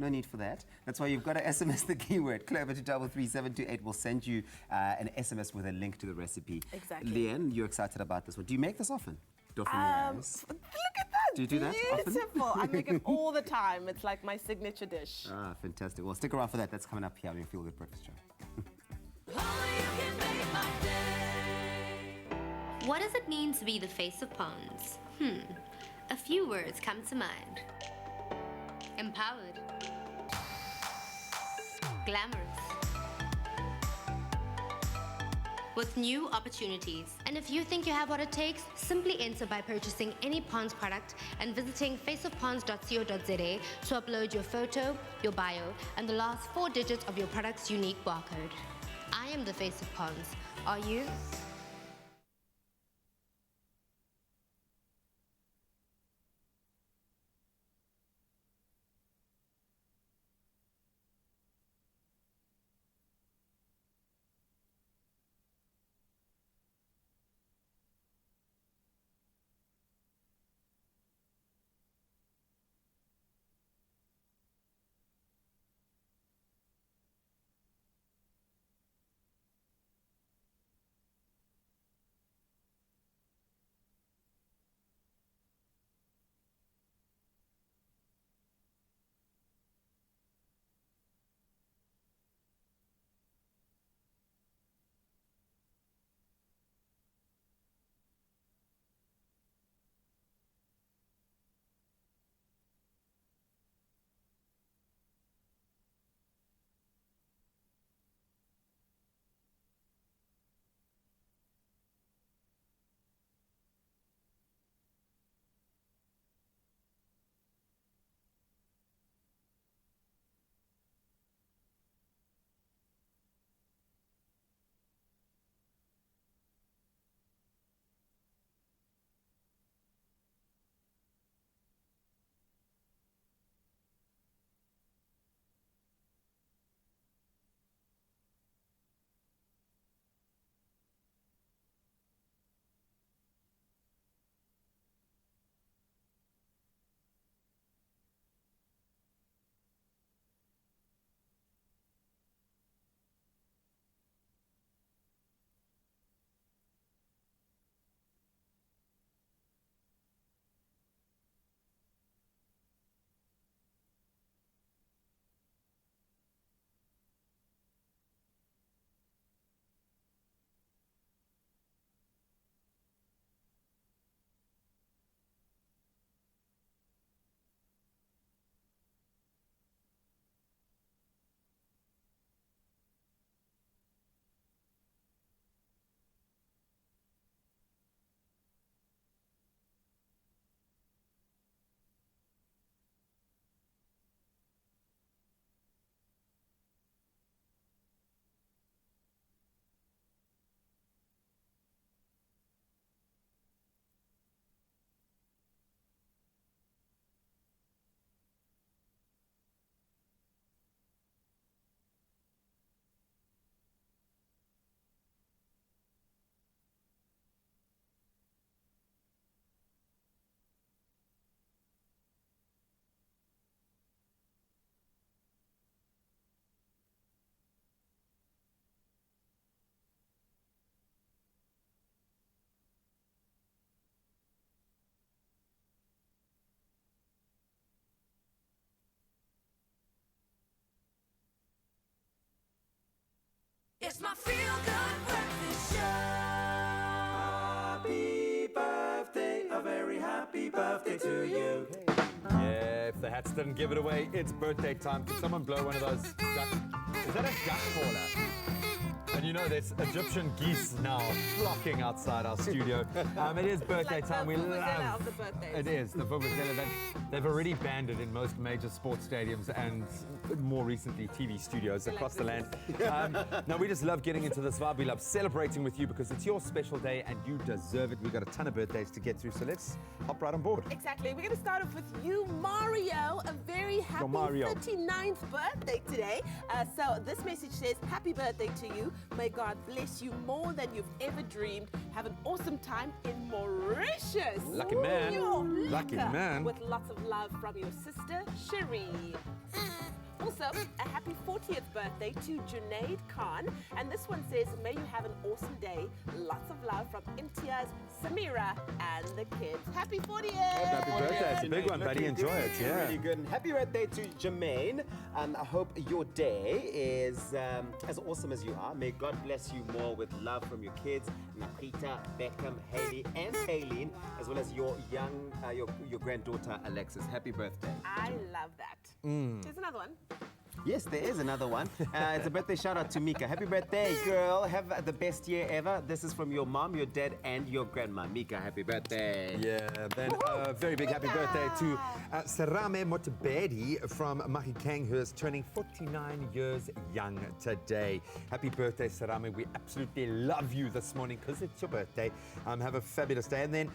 need for that. That's why you've got to SMS the keyword, clover to 33728. We'll send you an SMS with a link to the recipe. Exactly. Leanne, you're excited about this one. Do you make this often? Dauphinoise. Look at that. Do you do that often? Beautiful. I make it all the time. It's like my signature dish. Ah, fantastic. Well, stick around for that. That's coming up here on your Feel Good Breakfast Show. What does it mean to be the face of ponds? A few words come to mind. Empowered. Glamorous. With new opportunities. And if you think you have what it takes, simply enter by purchasing any Ponds product and visiting faceofponds.co.za to upload your photo, your bio, and the last 4 digits of your product's unique barcode. I am the face of Ponds. Are you? It's my feel-good breakfast show. Happy birthday, a very happy birthday to you. Yeah, if the hats didn't give it away, it's birthday time. Can someone blow one of those duck? Is that a duck caller? And you know, there's Egyptian geese now flocking outside our studio. It is birthday time. We love of the birthdays. It is the vuvuzela. They've already banned it in most major sports stadiums and more recently TV studios across the land. Now we just love getting into this vibe. We love celebrating with you because it's your special day and you deserve it. We've got a ton of birthdays to get through, so let's hop right on board. Exactly. We're going to start off with you, Mario. A very happy 39th birthday today. So this message says, happy birthday to you. May God bless you more than you've ever dreamed. Have an awesome time in Mauritius. Lucky man. Ooh, Lucky man. With lots of love from your sister, Cherie. Also, a happy 40th birthday to Junaid Khan. And this one says, may you have an awesome day. Lots of love from Imtiaz, Samira, and the kids. Happy 40th! Happy birthday. It's a big one, buddy. Enjoy it. Yeah. Really good. And happy birthday to Jermaine. I hope your day is as awesome as you are. May God bless you more with love from your kids, Nakita, Beckham, Haley, and Haylene, as well as your young, your granddaughter, Alexis. Happy birthday. I love that. Here's another one. Yes, there is another one. It's a birthday shout out to Mika. Happy birthday, girl. Have the best year ever. This is from your mom, your dad, and your grandma. Mika, happy birthday. Yeah, then a very big happy birthday to Sarame Motebedi from Mahikeng, who is turning 49 years young today. Happy birthday, Sarame. We absolutely love you this morning because it's your birthday. Have a fabulous day. And then,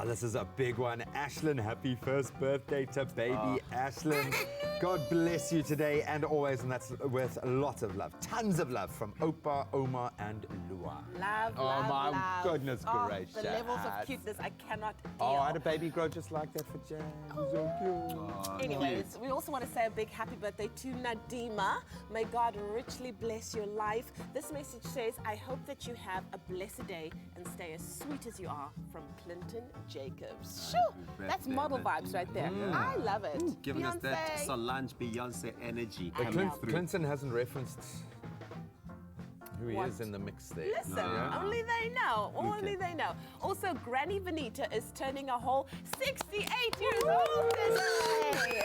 this is a big one. Ashlyn, happy first birthday to baby Ashlyn. God bless you today and always, and that's with lots of love. Tons of love from Opa, Oma, and Lua. Love, my love. goodness gracious. The levels of cuteness I cannot deal. Oh, I had a baby grow just like that for Jan. So cute. Anyways, we also want to say a big happy birthday to Nadima. May God richly bless your life. This message says, I hope that you have a blessed day and stay as sweet as you are, from Clinton Jacobs. Shoo! That's model vibes right there. I love it. Giving us that Beyonce. Solange Beyonce energy. Clinton hasn't referenced who he is in the mix there. Listen, only they know. Only they know. Also, Granny Benita is turning a whole 68 years old today.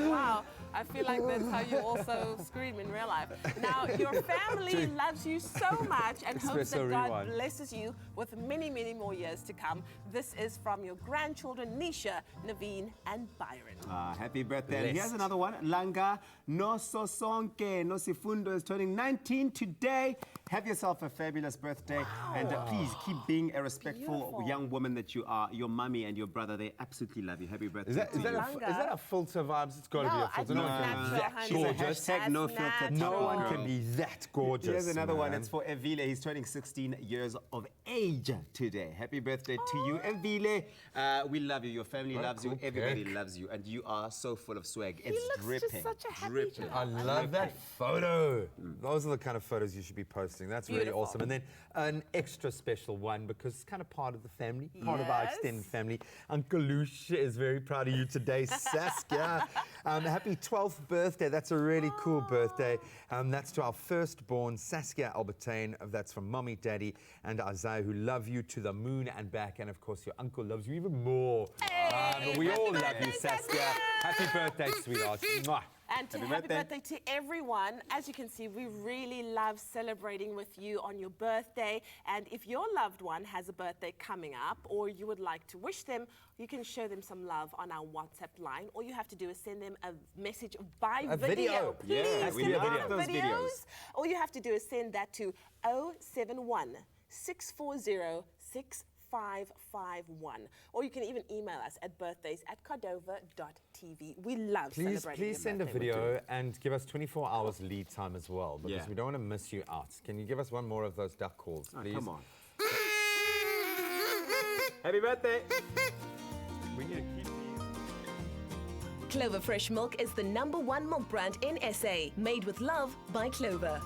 Wow. I feel like that's how you also scream in real life. Now, your family loves you so much and hopes that God blesses you with many, many more years to come. This is from your grandchildren, Nisha, Naveen, and Byron. Happy birthday. And here's another one. Langa Nososonke Nosifundo is turning 19 today. Have yourself a fabulous birthday. And please keep being a respectful young woman that you are. Your mummy and your brother, they absolutely love you. Happy birthday. Is that a filter vibes? It's got to be a filter. She's a hashtag no filter. No one can be that gorgeous. Here's another one. It's for Evile. He's turning 16 years of age today. Happy birthday to you, Evile. We love you. Your family loves you. Everybody loves you. And you are so full of swag. It's dripping. Just such a happy child. I love that photo. Those are the kind of photos you should be posting. That's really awesome. And then an extra special one because it's kind of part of the family, part of our extended family. Uncle Lucia is very proud of you today, Saskia. Happy 12th birthday. That's a really cool birthday. That's to our firstborn, Saskia Albertine. That's from Mommy, Daddy, and Isaiah, who love you to the moon and back. And of course, your uncle loves you even more. But we all love you, Saskia. Happy birthday, sweetheart. Mwah. And happy birthday to everyone. As you can see, we really love celebrating with you on your birthday. And if your loved one has a birthday coming up or you would like to wish them, you can show them some love on our WhatsApp line. All you have to do is send them a message by video. Please send them those videos. All you have to do is send that to 071 640 6551. Or you can even email us at birthdays@cordova.tv. We love celebrating Please send a video and give us 24 hours lead time as well, because we don't want to miss you out. Can you give us one more of those duck calls, please? Come on. Happy birthday. We need to keep Clover Fresh Milk is the #1 milk brand in SA, made with love by Clover.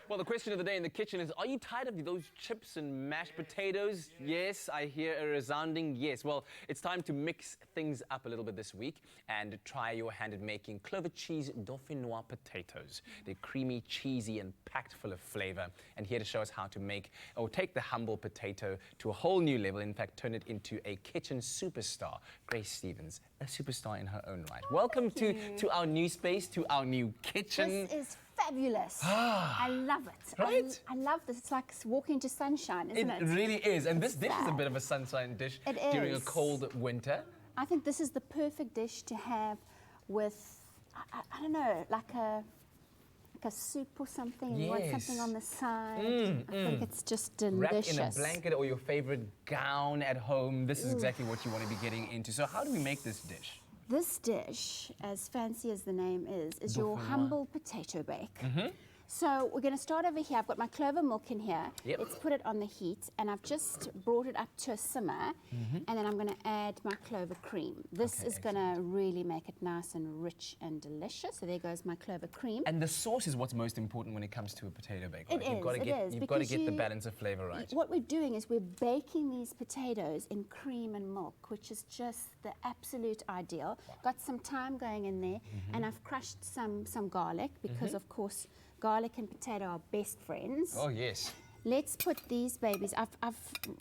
Well, the question of the day in the kitchen is, are you tired of those chips and mashed potatoes? Yes, I hear a resounding yes. Well, it's time to mix things up a little bit this week and try your hand at making clover cheese dauphinoise potatoes. They're creamy, cheesy, and packed full of flavor. And here to show us how to make or take the humble potato to a whole new level, in fact, turn it into a kitchen superstar, Grace Stevens, a superstar in her own right. Welcome to our new space, to our new kitchen. This is fabulous. I love it. Right? I love this. It's like walking into sunshine, isn't it? It really is. And this dish is a bit of a sunshine dish during a cold winter. I think this is the perfect dish to have with, I don't know, like a soup or something. And you want something on the side. I think it's just delicious. Wrapped in a blanket or your favorite gown at home. This is exactly what you want to be getting into. So how do we make this dish? This dish, as fancy as the name is your humble potato bake. So we're going to start over here. I've got my clover milk in here. Let's put it on the heat, and I've just brought it up to a simmer, and then I'm going to add my clover cream. This is going to really make it nice and rich and delicious. So there goes my clover cream. And the sauce is what's most important when it comes to a potato bake, right? It is. You've got to get the balance of flavor right. What we're doing is we're baking these potatoes in cream and milk, which is just the absolute ideal. Got some thyme going in there, and I've crushed some garlic because, of course, garlic and potato are best friends. Oh, yes. Let's put these babies, I've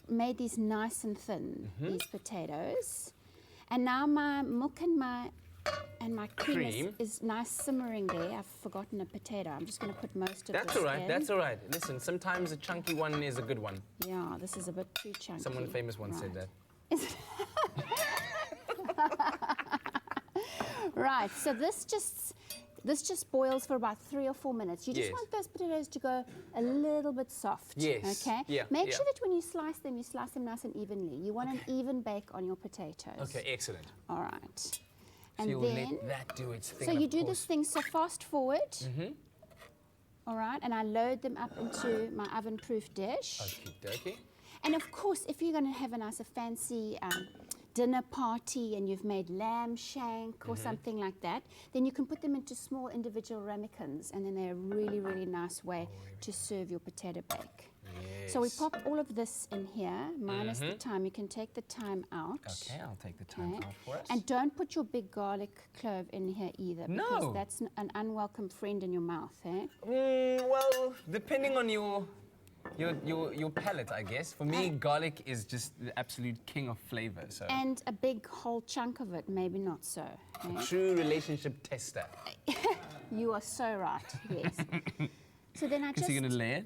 made these nice and thin, these potatoes. And now my milk and my cream is nice simmering there. I've forgotten a potato. I'm just going to put most of this in. That's all right. Listen, sometimes a chunky one is a good one. Yeah, this is a bit too chunky. Someone famous once said that. Right, so this just boils for about 3 or 4 minutes. You just want those potatoes to go a little bit soft. Yes. Okay? Yeah. Make sure that when you slice them nice and evenly. You want an even bake on your potatoes. Okay, excellent. All right. So And you'll then, let that do its thing. so you do this thing, so fast forward. All right, and I load them up into my oven-proof dish. Okie And of course, if you're going to have a fancy dinner party and you've made lamb shank or something like that, then you can put them into small individual ramekins, and then they're a really, really nice way to serve your potato bake. So we pop all of this in here, minus the thyme. You can take the thyme out. Okay, I'll take the thyme out for us. And don't put your big garlic clove in here either, because that's an unwelcome friend in your mouth, eh? Well, depending on your palate, I guess. For me, garlic is just the absolute king of flavor. So. And a big whole chunk of it, maybe not so. A true relationship tester. You are so right, yes. So then I just... So you're going to layer?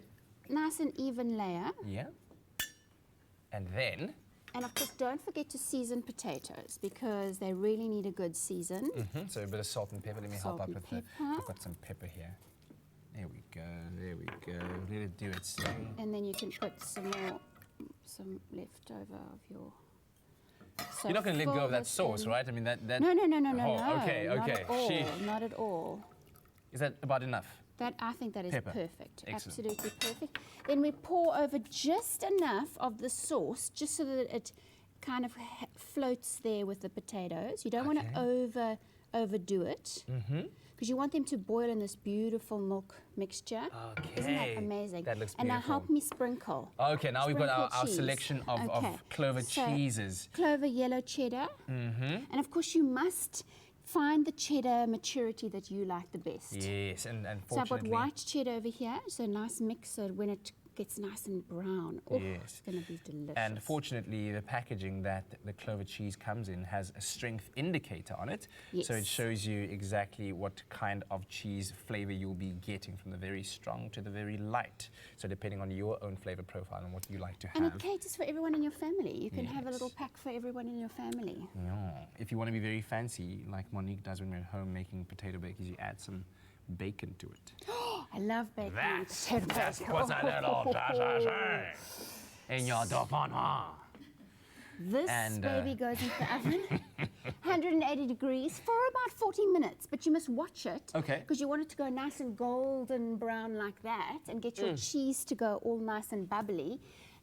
Nice and even layer. Yeah. And then? And of course, don't forget to season potatoes, because they really need a good season. So a bit of salt and pepper. Let me help up with the... I've got some pepper here. There we go. Let it do its thing. And then you can put some leftover of your... So you're not going to let go of that sauce, right? I mean, that... No. Okay. Not at all. Is that about enough? I think that is perfect. Excellent. Absolutely perfect. Then we pour over just enough of the sauce, just so that it kind of floats there with the potatoes. You don't want to overdo it. Because you want them to boil in this beautiful milk mixture. Isn't that amazing? That looks beautiful. And now help me sprinkle. Okay, now we've got our selection of clover cheeses. Clover yellow cheddar. And of course you must find the cheddar maturity that you like the best. Yes, and so I've got white cheddar over here, so a nice mix, so when it gets nice and brown, it's going to be delicious. And fortunately, the packaging that the clover cheese comes in has a strength indicator on it. So it shows you exactly what kind of cheese flavor you'll be getting, from the very strong to the very light. So depending on your own flavor profile and what you like to have. And it caters for everyone in your family. You can have a little pack for everyone in your family. Yeah. If you want to be very fancy, like Monique does when we're at home making potato bakers, you add some bacon to it. I love bacon. That's what's a little in your dauphinoise. This baby goes into the oven, 180 degrees for about 40 minutes, but you must watch it. Because you want it to go nice and golden brown like that, and get your cheese to go all nice and bubbly,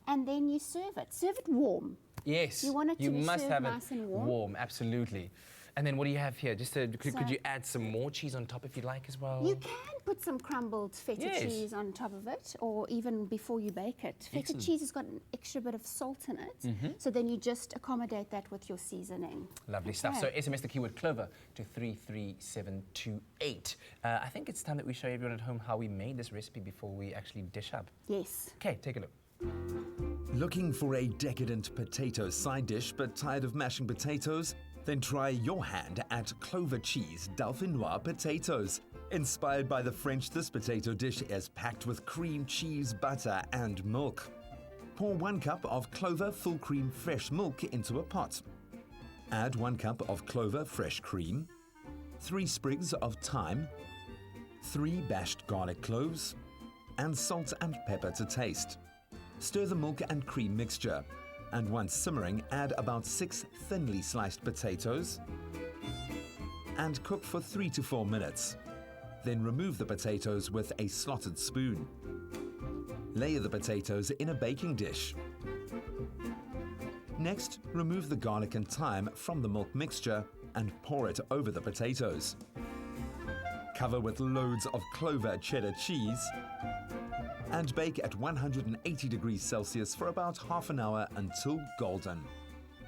and then you serve it. Serve it warm. Yes. You want it to be served nice and warm. Absolutely. And then what do you have here? Just could So- you add some more cheese on top if you'd like as well? You can put some crumbled feta Yes. cheese on top of it, or even before you bake it. Feta Excellent. cheese has got an extra bit of salt in it, so then you just accommodate that with your seasoning. Lovely stuff. So Okay. SMS the keyword clover to 33728. I think it's time that we show everyone at home how we made this recipe before we actually dish up. Yes. Okay, take a look. Looking for a decadent potato side dish but tired of mashing potatoes? Then try your hand at clover cheese dauphinoise potatoes. Inspired by the French, this potato dish is packed with cream, cheese, butter and milk. Pour 1 cup of clover full cream fresh milk into a pot. Add 1 cup of clover fresh cream, 3 sprigs of thyme, 3 bashed garlic cloves, and salt and pepper to taste. Stir the milk and cream mixture, and once simmering, add about 6 thinly sliced potatoes and cook for 3 to 4 minutes. Then remove the potatoes with a slotted spoon. Layer the potatoes in a baking dish. Next, remove the garlic and thyme from the milk mixture and pour it over the potatoes. Cover with loads of clover cheddar cheese and bake at 180 degrees Celsius for about half an hour until golden.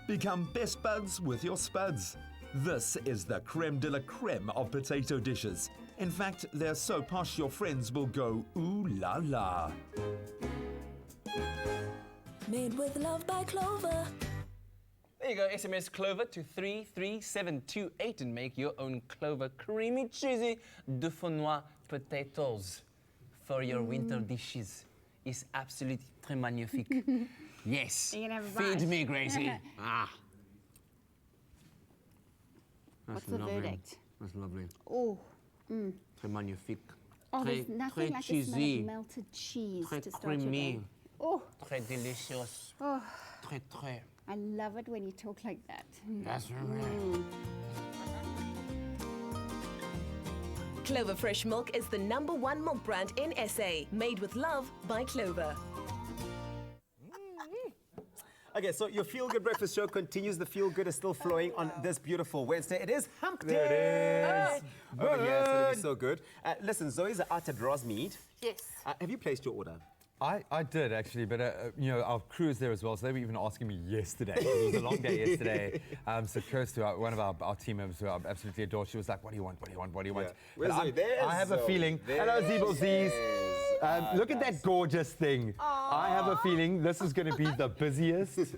Become best buds with your spuds. This is the creme de la creme of potato dishes. In fact, they're so posh your friends will go ooh la la. Made with love by Clover. There you go, SMS Clover to 33728 and make your own Clover creamy cheesy dauphinoise potatoes for your winter dishes. It's absolutely très magnifique. Yes. You're gonna have a Feed bite. me, Gracie. Ah. What's the verdict? That's lovely. Oh, Très magnifique. oh, Très, there's nothing très like the smell cheesy. of melted cheese Très to start your creamy. day. Oh, Très delicious. oh, Très, très. I love it when you talk like that. That's right. Clover Fresh Milk is the #1 milk brand in SA. Made with love by Clover. Okay, so your Feel Good Breakfast Show continues. The Feel Good is still flowing on this beautiful Wednesday. It is hump day. There it is. Over here, it's going to be so good. Listen, Zoe's out at Rosmead. Yes. Have you placed your order? I did actually, but you know, our crew is there as well, so they were even asking me yesterday. It was a long day yesterday. So Kirsty, one of our team members who I absolutely adore, she was like, "What do you want? What do you want? What do you want?" Yeah. Where's Zoe? There's I have a Zoe. feeling. There Hello, Zeeble Z's. Look at nice. that gorgeous thing. I have a feeling this is going to be the busiest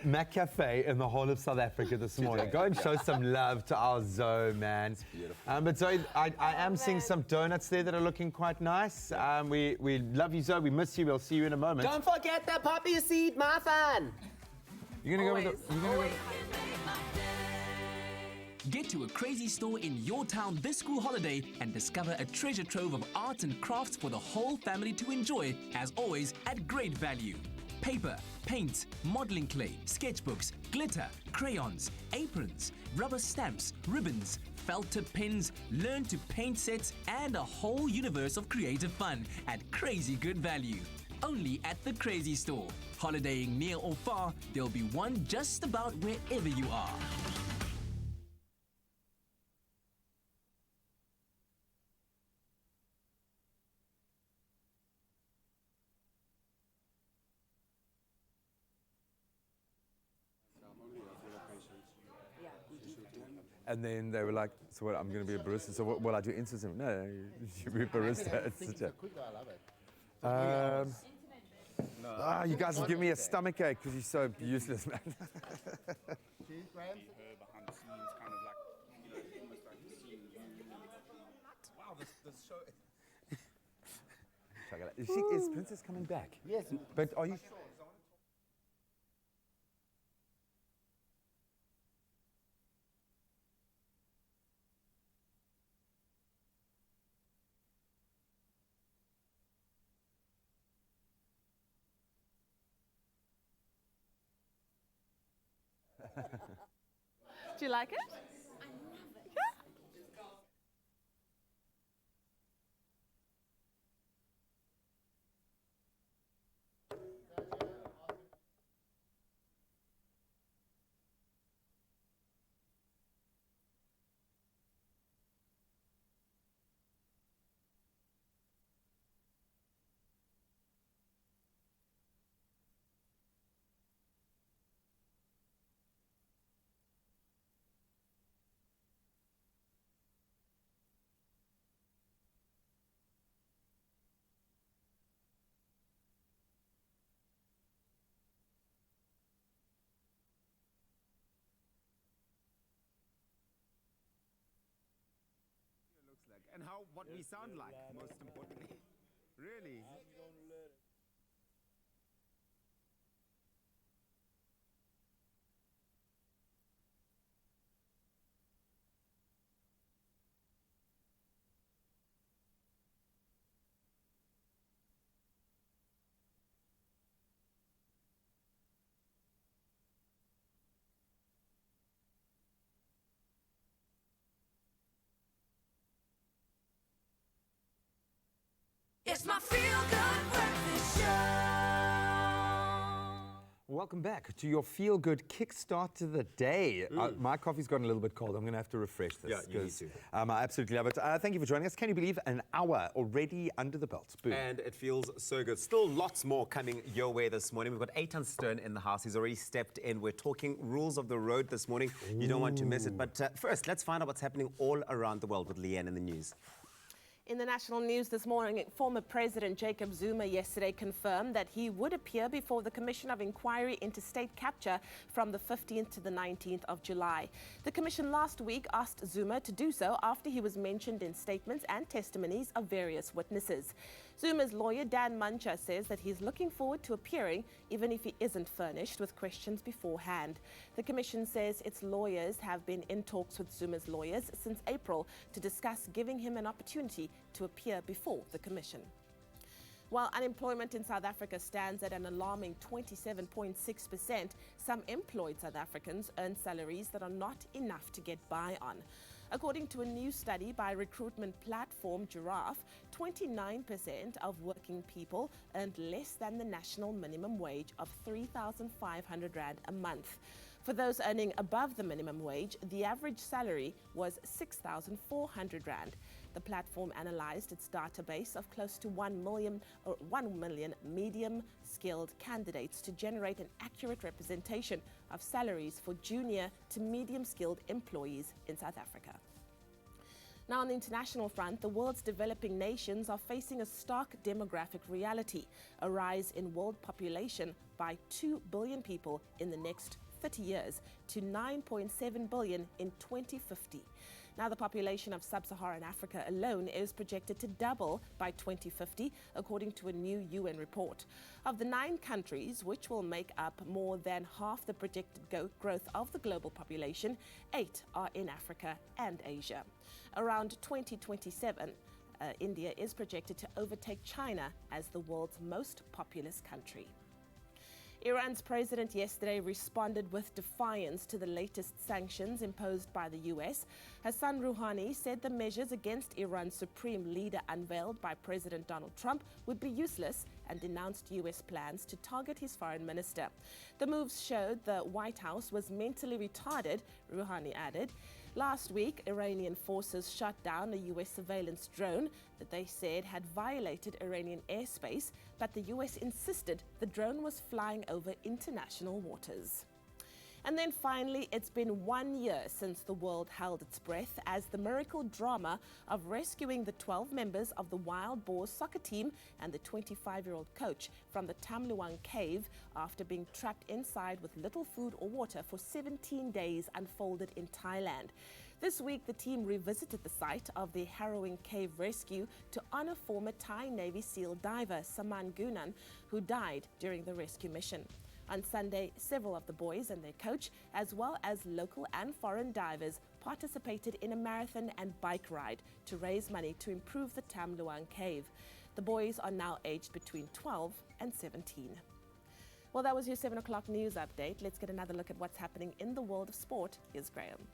Mac Cafe in the whole of South Africa this morning. Go and show some love to our Zoe, man. It's beautiful. But Zoe, I am seeing some donuts there that are looking quite nice. We love you, Zoe. We miss you. We'll see you in a moment. Don't forget the poppy seed muffin. You're going to go with the... You're gonna go with Get to a crazy store in your town this school holiday and discover a treasure trove of arts and crafts for the whole family to enjoy, as always, at great value. Paper, paints, modeling clay, sketchbooks, glitter, crayons, aprons, rubber stamps, ribbons, felt tip pens, learn to paint sets, and a whole universe of creative fun at crazy good value. Only at the Crazy Store. Holidaying near or far, there'll be one just about wherever you are. And then they were like, so what, I'm going to be a barista. So what will I do? Instant? No, you should be a barista. It's such a... you guys will give me a stomach ache because you're so useless, man. Wow, this show... Is Princess coming back? Yes. But are you sure? Do you like it? and what we sound like, most importantly. Really? It's my feel-good breakfast show. Welcome back to your feel-good kickstart to the day. My coffee's gotten a little bit cold. I'm going to have to refresh this. Yeah, you need to. I absolutely love it. Thank you for joining us. Can you believe an hour already under the belt? Boom. And it feels so good. Still lots more coming your way this morning. We've got Eitan Stern in the house. He's already stepped in. We're talking rules of the road this morning. You don't want to miss it. But first, let's find out what's happening all around the world with Leanne in the news. In the national news this morning, former President Jacob Zuma yesterday confirmed that he would appear before the Commission of Inquiry into State Capture from the 15th to the 19th of July. The Commission last week asked Zuma to do so after he was mentioned in statements and testimonies of various witnesses. Zuma's lawyer, Dan Mancha, says that he's looking forward to appearing, even if he isn't furnished with questions beforehand. The Commission says its lawyers have been in talks with Zuma's lawyers since April to discuss giving him an opportunity to appear before the Commission. While unemployment in South Africa stands at an alarming 27.6%, some employed South Africans earn salaries that are not enough to get by on. According to a new study by recruitment platform Giraffe, 29% of working people earned less than the national minimum wage of 3,500 Rand a month. For those earning above the minimum wage, the average salary was 6,400 Rand. The platform analyzed its database of close to 1 million medium-skilled candidates to generate an accurate representation of salaries for junior to medium-skilled employees in South Africa. Now, on the international front, the world's developing nations are facing a stark demographic reality, a rise in world population by 2 billion people in the next 30 years to 9.7 billion in 2050. Now, the population of sub-Saharan Africa alone is projected to double by 2050, according to a new UN report. Of the 9 countries, which will make up more than half the projected growth of the global population, 8 are in Africa and Asia. Around 2027, India is projected to overtake China as the world's most populous country. Iran's president yesterday responded with defiance to the latest sanctions imposed by the US. Hassan Rouhani said the measures against Iran's supreme leader unveiled by President Donald Trump would be useless and denounced US plans to target his foreign minister. The moves showed the White House was mentally retarded, Rouhani added. Last week, Iranian forces shot down a US surveillance drone that they said had violated Iranian airspace, but the US insisted the drone was flying over international waters. And then finally, it's been 1 year since the world held its breath as the miracle drama of rescuing the 12 members of the Wild Boars soccer team and the 25-year-old coach from the Tamluang cave after being trapped inside with little food or water for 17 days unfolded in Thailand. This week, the team revisited the site of the harrowing cave rescue to honor former Thai Navy SEAL diver Saman Gunan, who died during the rescue mission. On Sunday, several of the boys and their coach, as well as local and foreign divers, participated in a marathon and bike ride to raise money to improve the Tamluang cave. The boys are now aged between 12 and 17. Well, that was your 7 o'clock news update. Let's get another look at what's happening in the world of sport. Here's Graham.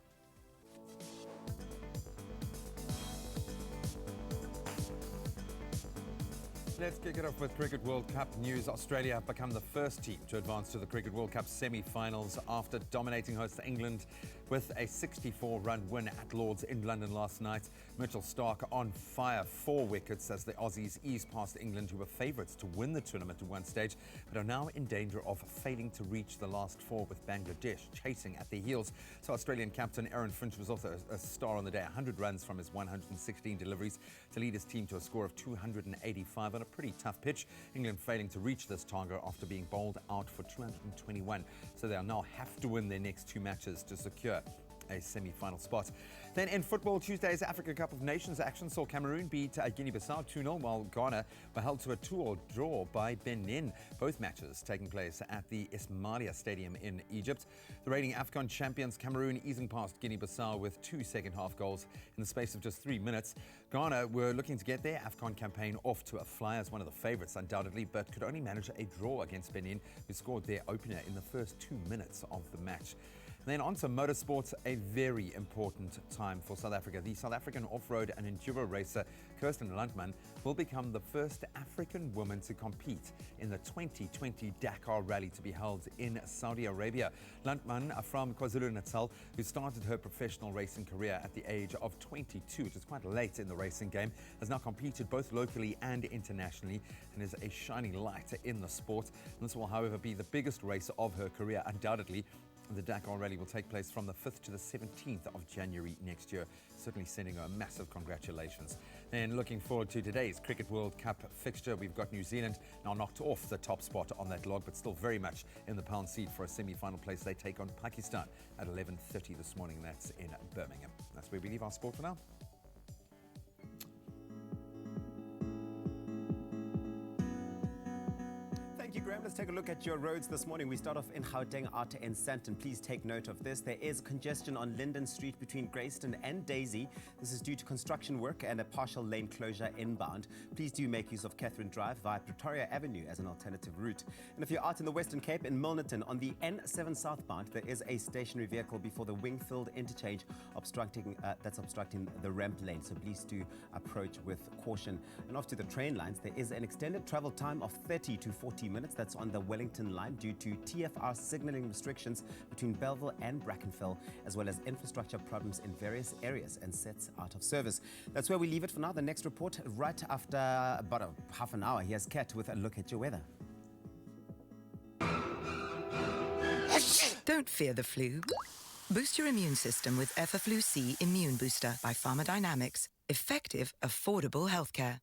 Let's kick it off with Cricket World Cup news. Australia have become the first team to advance to the Cricket World Cup semi-finals after dominating hosts England with a 64-run win at Lord's in London last night. Mitchell Starc on fire, 4 wickets as the Aussies eased past England, who were favourites to win the tournament at one stage, but are now in danger of failing to reach the last 4 with Bangladesh chasing at their heels. So Australian captain Aaron Finch was also a star on the day, 100 runs from his 116 deliveries to lead his team to a score of 285 on a pretty tough pitch. England failing to reach this target after being bowled out for 221. So they'll now have to win their next 2 matches to secure a semi-final spot. Then in football, Tuesday's Africa Cup of Nations action saw Cameroon beat Guinea-Bissau 2-0, while Ghana were held to a 2-2 draw by Benin. Both matches taking place at the Ismailia Stadium in Egypt. The reigning AFCON champions Cameroon easing past Guinea-Bissau with 2 second-half goals in the space of just 3 minutes. Ghana were looking to get their AFCON campaign off to a flyer as one of the favourites, undoubtedly, but could only manage a draw against Benin, who scored their opener in the first 2 minutes of the match. Then on to motorsports, a very important time for South Africa. The South African off-road and enduro racer Kirsten Landman will become the first African woman to compete in the 2020 Dakar Rally to be held in Saudi Arabia. Landman, from KwaZulu-Natal, who started her professional racing career at the age of 22, which is quite late in the racing game, has now competed both locally and internationally and is a shining light in the sport. And this will, however, be the biggest race of her career, undoubtedly. The Dakar Rally will take place from the 5th to the 17th of January next year. Certainly sending her a massive congratulations. Then looking forward to today's Cricket World Cup fixture. We've got New Zealand now knocked off the top spot on that log, but still very much in the pound seat for a semi-final place. They take on Pakistan at 11:30 this morning. That's in Birmingham. That's where we leave our sport for now. Thank you, Graham. Let's take a look at your roads this morning. We start off in Gauteng, out in Sandton. Please take note of this. There is congestion on Linden Street between Grayston and Daisy. This is due to construction work and a partial lane closure inbound. Please do make use of Catherine Drive via Pretoria Avenue as an alternative route. And if you're out in the Western Cape in Milnerton on the N7 southbound, there is a stationary vehicle before the Wingfield interchange that's obstructing the ramp lane. So please do approach with caution. And off to the train lines, there is an extended travel time of 30 to 40 minutes. That's on the Wellington line due to TFR signalling restrictions between Belleville and Brackenfell, as well as infrastructure problems in various areas and sets out of service. That's where we leave it for now. The next report right after about half an hour. Here's Kat with a look at your weather. Don't fear the flu. Boost your immune system with Effaflu C Immune Booster by Pharmadynamics. Effective, affordable healthcare.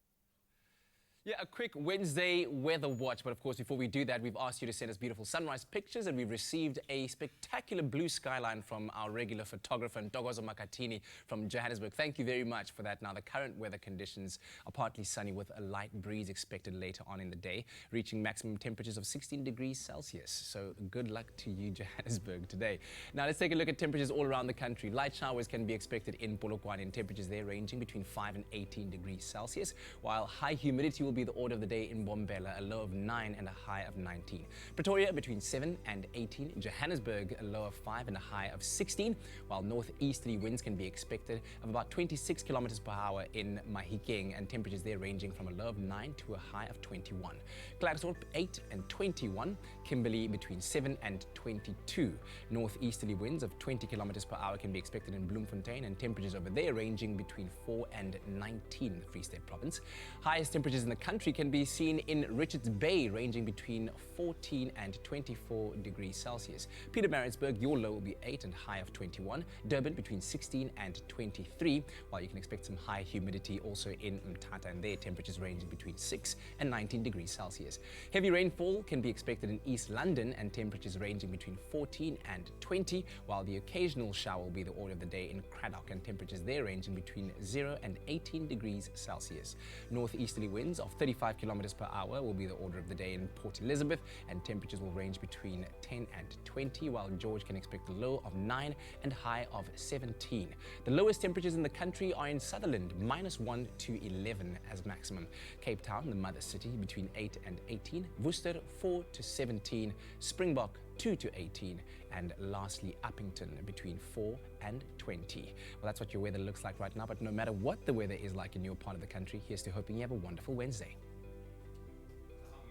Yeah, a quick Wednesday weather watch. But of course, before we do that, we've asked you to send us beautiful sunrise pictures, and we've received a spectacular blue skyline from our regular photographer, Ntokozo Makatini from Johannesburg. Thank you very much for that. Now, the current weather conditions are partly sunny with a light breeze expected later on in the day, reaching maximum temperatures of 16 degrees Celsius. So good luck to you, Johannesburg, today. Now, let's take a look at temperatures all around the country. Light showers can be expected in Polokwane, and temperatures there ranging between 5 and 18 degrees Celsius, while high humidity will be the order of the day in Bombela, a low of 9 and a high of 19. Pretoria between 7 and 18. Johannesburg, a low of 5 and a high of 16, while northeasterly winds can be expected of about 26 kilometers per hour in Mahikeng, and temperatures there ranging from a low of 9 to a high of 21. Klerksdorp 8 and 21. Kimberley between 7 and 22. Northeasterly winds of 20 kilometers per hour can be expected in Bloemfontein, and temperatures over there ranging between 4 and 19 in the Free State Province. Highest temperatures in the country can be seen in Richards Bay, ranging between 14 and 24 degrees Celsius. Pietermaritzburg, your low will be 8 and high of 21. Durban between 16 and 23, while you can expect some high humidity also in Mthatha, and their temperatures ranging between 6 and 19 degrees Celsius. Heavy rainfall can be expected in East London, and temperatures ranging between 14 and 20, while the occasional shower will be the order of the day in Cradock, and temperatures there ranging between 0 and 18 degrees Celsius. Northeasterly winds of 35 kilometers per hour will be the order of the day in Port Elizabeth, and temperatures will range between 10 and 20, while George can expect a low of 9 and high of 17. The lowest temperatures in the country are in Sutherland, -1 to 11 as maximum. Cape Town, the mother city, between 8 and 18. Worcester, 4 to 17. Springbok, 2 to 18. And lastly, Uppington, between 4 and 20. Well, that's what your weather looks like right now, but no matter what the weather is like in your part of the country, here's to hoping you have a wonderful Wednesday.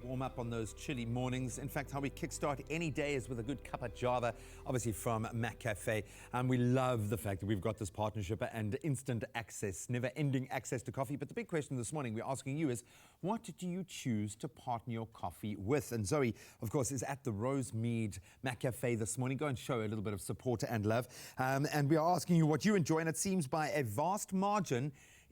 Warm up on those chilly mornings. In fact, how we kickstart any day is with a good cup of Java, obviously from Mac Café. And we love the fact that we've got this partnership and instant access, never-ending access to coffee. But the big question this morning we're asking you is, what do you choose to partner your coffee with? And Zoe, of course, is at the Rosemead Mac Café this morning. Go and show her a little bit of support and love. And we are asking you what you enjoy, and it seems by a vast margin,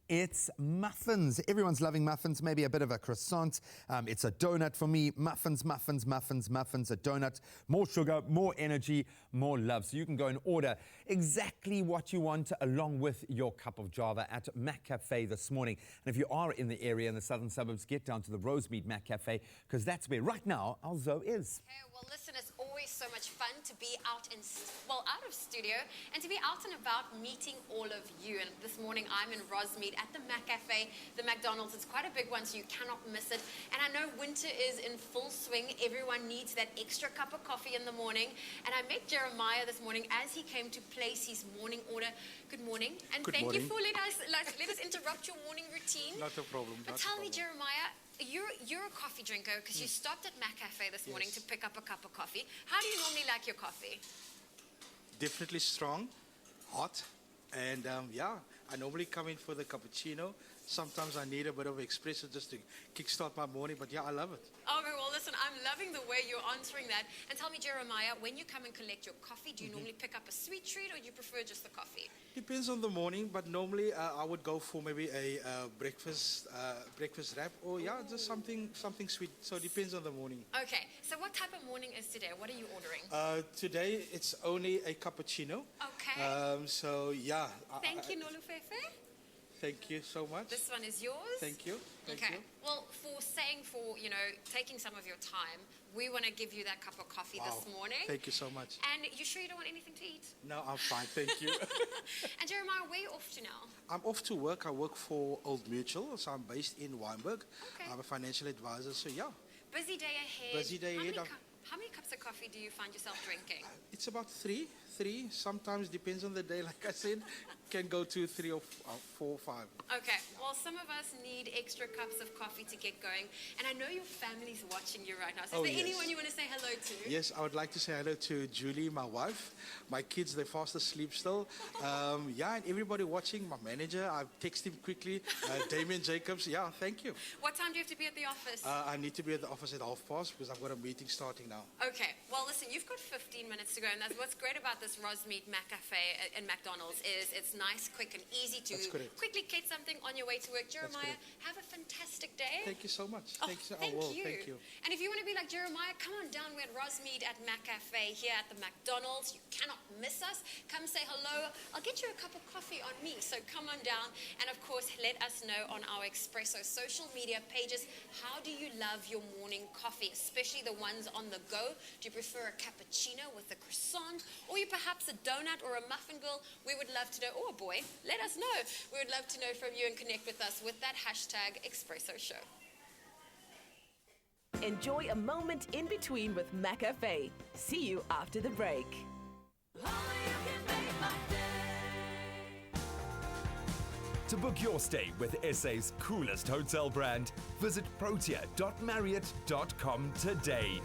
It's muffins. Everyone's loving muffins, maybe a bit of a croissant. It's a donut for me. Muffins, muffins, muffins, muffins, a donut. More sugar, more energy, more love. So you can go and order exactly what you want along with your cup of Java at Mac Café this morning. And if you are in the area in the southern suburbs, get down to the Rosemead Mac Café, because that's where right now our Zoe is. Okay, well, listen, it's always so much fun to be out out of studio and to be out and about meeting all of you. And this morning I'm in Rosemead at the Mac Café, the McDonald's. It's quite a big one, so you cannot miss it. And I know winter is in full swing. Everyone needs that extra cup of coffee in the morning. And I met Jeremiah this morning as he came to place his morning order. Good morning, and Good thank morning. you for let us interrupt your morning routine. Not a problem. But tell me, Jeremiah, you're a coffee drinker because you stopped at Mac Café this morning to pick up a cup of coffee. How do you normally like your coffee? Definitely strong, hot, and I normally come in for the cappuccino. Sometimes I need a bit of espresso just to kickstart my morning, but I love it. Okay, well, listen, I'm loving the way you're answering that. And tell me, Jeremiah, when you come and collect your coffee, do you normally pick up a sweet treat or do you prefer just the coffee? Depends on the morning, but normally I would go for maybe a breakfast wrap or just something sweet. So it depends on the morning. Okay, so what type of morning is today? What are you ordering? Today it's only a cappuccino. Okay. Thank you, Nolufefe. Thank you so much. This one is yours. Thank you. Thank you. Well, for taking some of your time, we want to give you that cup of coffee this morning. Thank you so much. And you sure you don't want anything to eat? No, I'm fine. Thank you. And Jeremiah, where are you off to now? I'm off to work. I work for Old Mutual, so I'm based in Wynberg. Okay. I'm a financial advisor, so Busy day ahead. Busy day ahead. How many cups of coffee do you find yourself drinking? It's about three. Sometimes depends on the day. Like I said, can go to 3 or 4 or 5. Okay, well, some of us need extra cups of coffee to get going. And I know your family's watching you right now. So is there anyone you want to say hello to? Yes, I would like to say hello to Julie, my wife. My kids, they're fast asleep still. And everybody watching, my manager, I text him quickly. Damien Jacobs, thank you. What time do you have to be at the office? I need to be at the office at 12:30 because I've got a meeting starting now. Okay, well, listen, you've got 15 minutes to go. And that's what's great about this Rosemead Mac Café and McDonald's is it's nice, quick, and easy to quickly get something on your way to work. Jeremiah, have a fantastic day. Thank you so much. Thank you. Thank you. And if you want to be like Jeremiah, come on down. We're at Rosemead at Mac Café here at the McDonald's. You cannot miss us. Come say hello. I'll get you a cup of coffee on me. So come on down. And of course, let us know on our Expresso social media pages, how do you love your morning coffee, especially the ones on the go? Do you prefer a cappuccino with a croissant, or you perhaps a donut or a muffin girl? We would love to know, or a boy, let us know. We would love to know from you and connect with us with that hashtag Expresso Show. Enjoy a moment in between with Mac Café. See you after the break. To book your stay with SA's coolest hotel brand, visit protea.marriott.com today.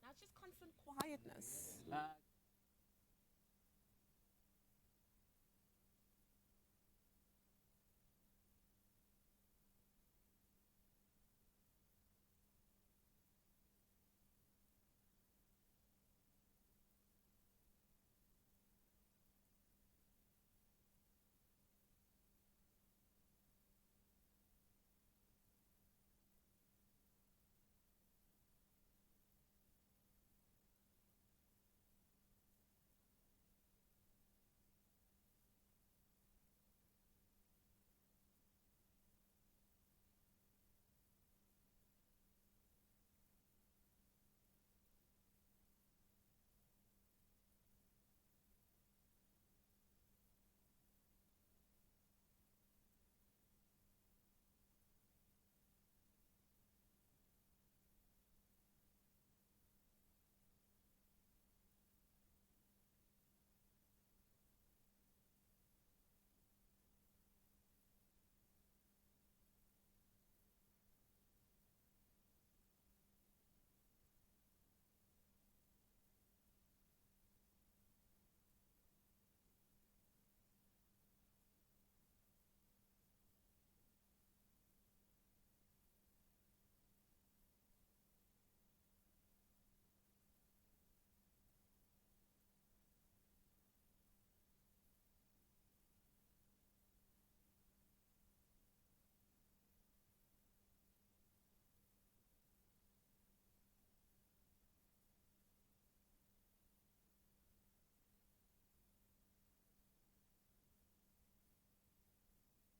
Now it's just constant quietness.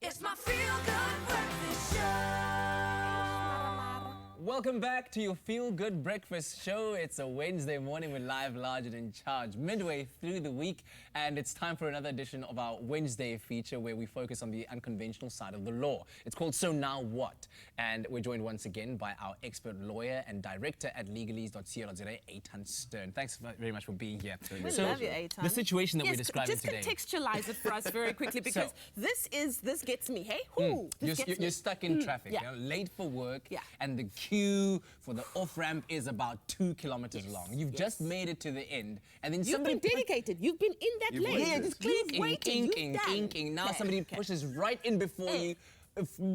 It's my feel-good breakfast show. Welcome back to your Feel Good Breakfast Show. It's a Wednesday morning. We're live, large and in charge, midway through the week, and it's time for another edition of our Wednesday feature where we focus on the unconventional side of the law. It's called So Now What? And we're joined once again by our expert lawyer and director at legalese.co.za, Eitan Stern. Thanks very much for being here. We love you, Eitan. The situation that we're describing today. Just contextualize it for us very quickly, because this gets me, hey? You're stuck in traffic, Yeah. you know, late for work, Yeah. and the queue for the off-ramp is about 2 kilometers long. You've just made it to the end, and then You've been dedicated. You've been in that lane. Yeah, just inking. Now somebody pushes right in before you,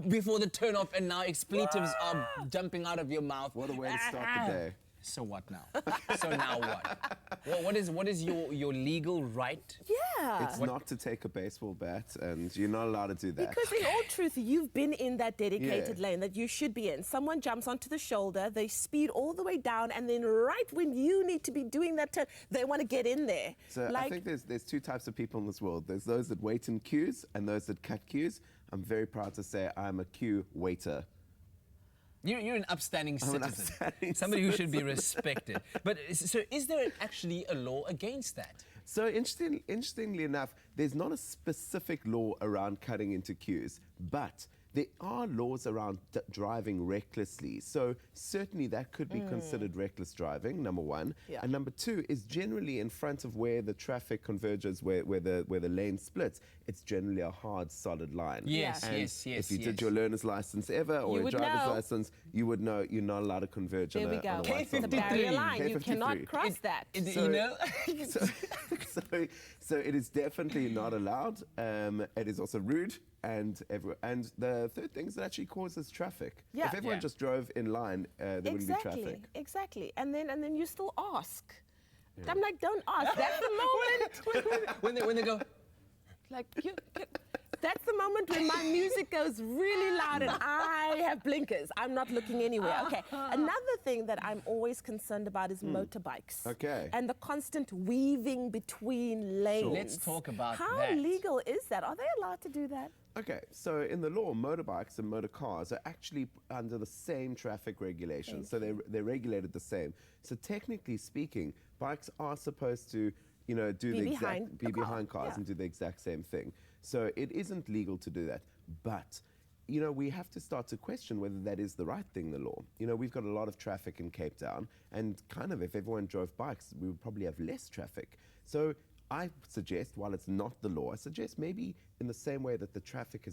before the turn-off, and now expletives are jumping out of your mouth. What a way to start the day. So what now? So now what? What is your legal right? Yeah. It's not to take a baseball bat, and you're not allowed to do that. Because in all truth, you've been in that dedicated lane that you should be in. Someone jumps onto the shoulder, they speed all the way down, and then right when you need to be doing that turn, they want to get in there. So I think there's two types of people in this world. There's those that wait in queues and those that cut queues. I'm very proud to say I'm a queue waiter. You're an upstanding citizen, somebody who should be respected. But so is there actually a law against that? So interestingly enough, there's not a specific law around cutting into queues, but there are laws around driving recklessly. So certainly that could be considered reckless driving, number one. Yeah. And number two is generally in front of where the traffic converges, where the lane splits, it's generally a hard, solid line. Yes, and yes. if you did your learner's license ever or a driver's license, you would know you're not allowed to converge on a white It's a barrier line. You cannot cross that. You know? So it is definitely not allowed. It is also rude. And the third thing is it actually causes traffic. Yeah. If everyone just drove in line, there wouldn't be traffic. Exactly. And then you still ask. Yeah. I'm like, don't ask. That's the moment when they go, like that's the moment when my music goes really loud and I have blinkers. I'm not looking anywhere. Okay. Another thing that I'm always concerned about is motorbikes. Okay. And the constant weaving between lanes. Sure. Let's talk about How that. legal is that? Are they allowed to do that? Okay, so in the law, motorbikes and motor cars are actually under the same traffic regulations. So they're regulated the same. So technically speaking, bikes are supposed to, be behind cars and do the exact same thing. So it isn't legal to do that. But, we have to start to question whether that is the right thing, the law. We've got a lot of traffic in Cape Town, and kind of if everyone drove bikes, we would probably have less traffic. So I suggest, while it's not the law, I suggest maybe in the same way that the traffic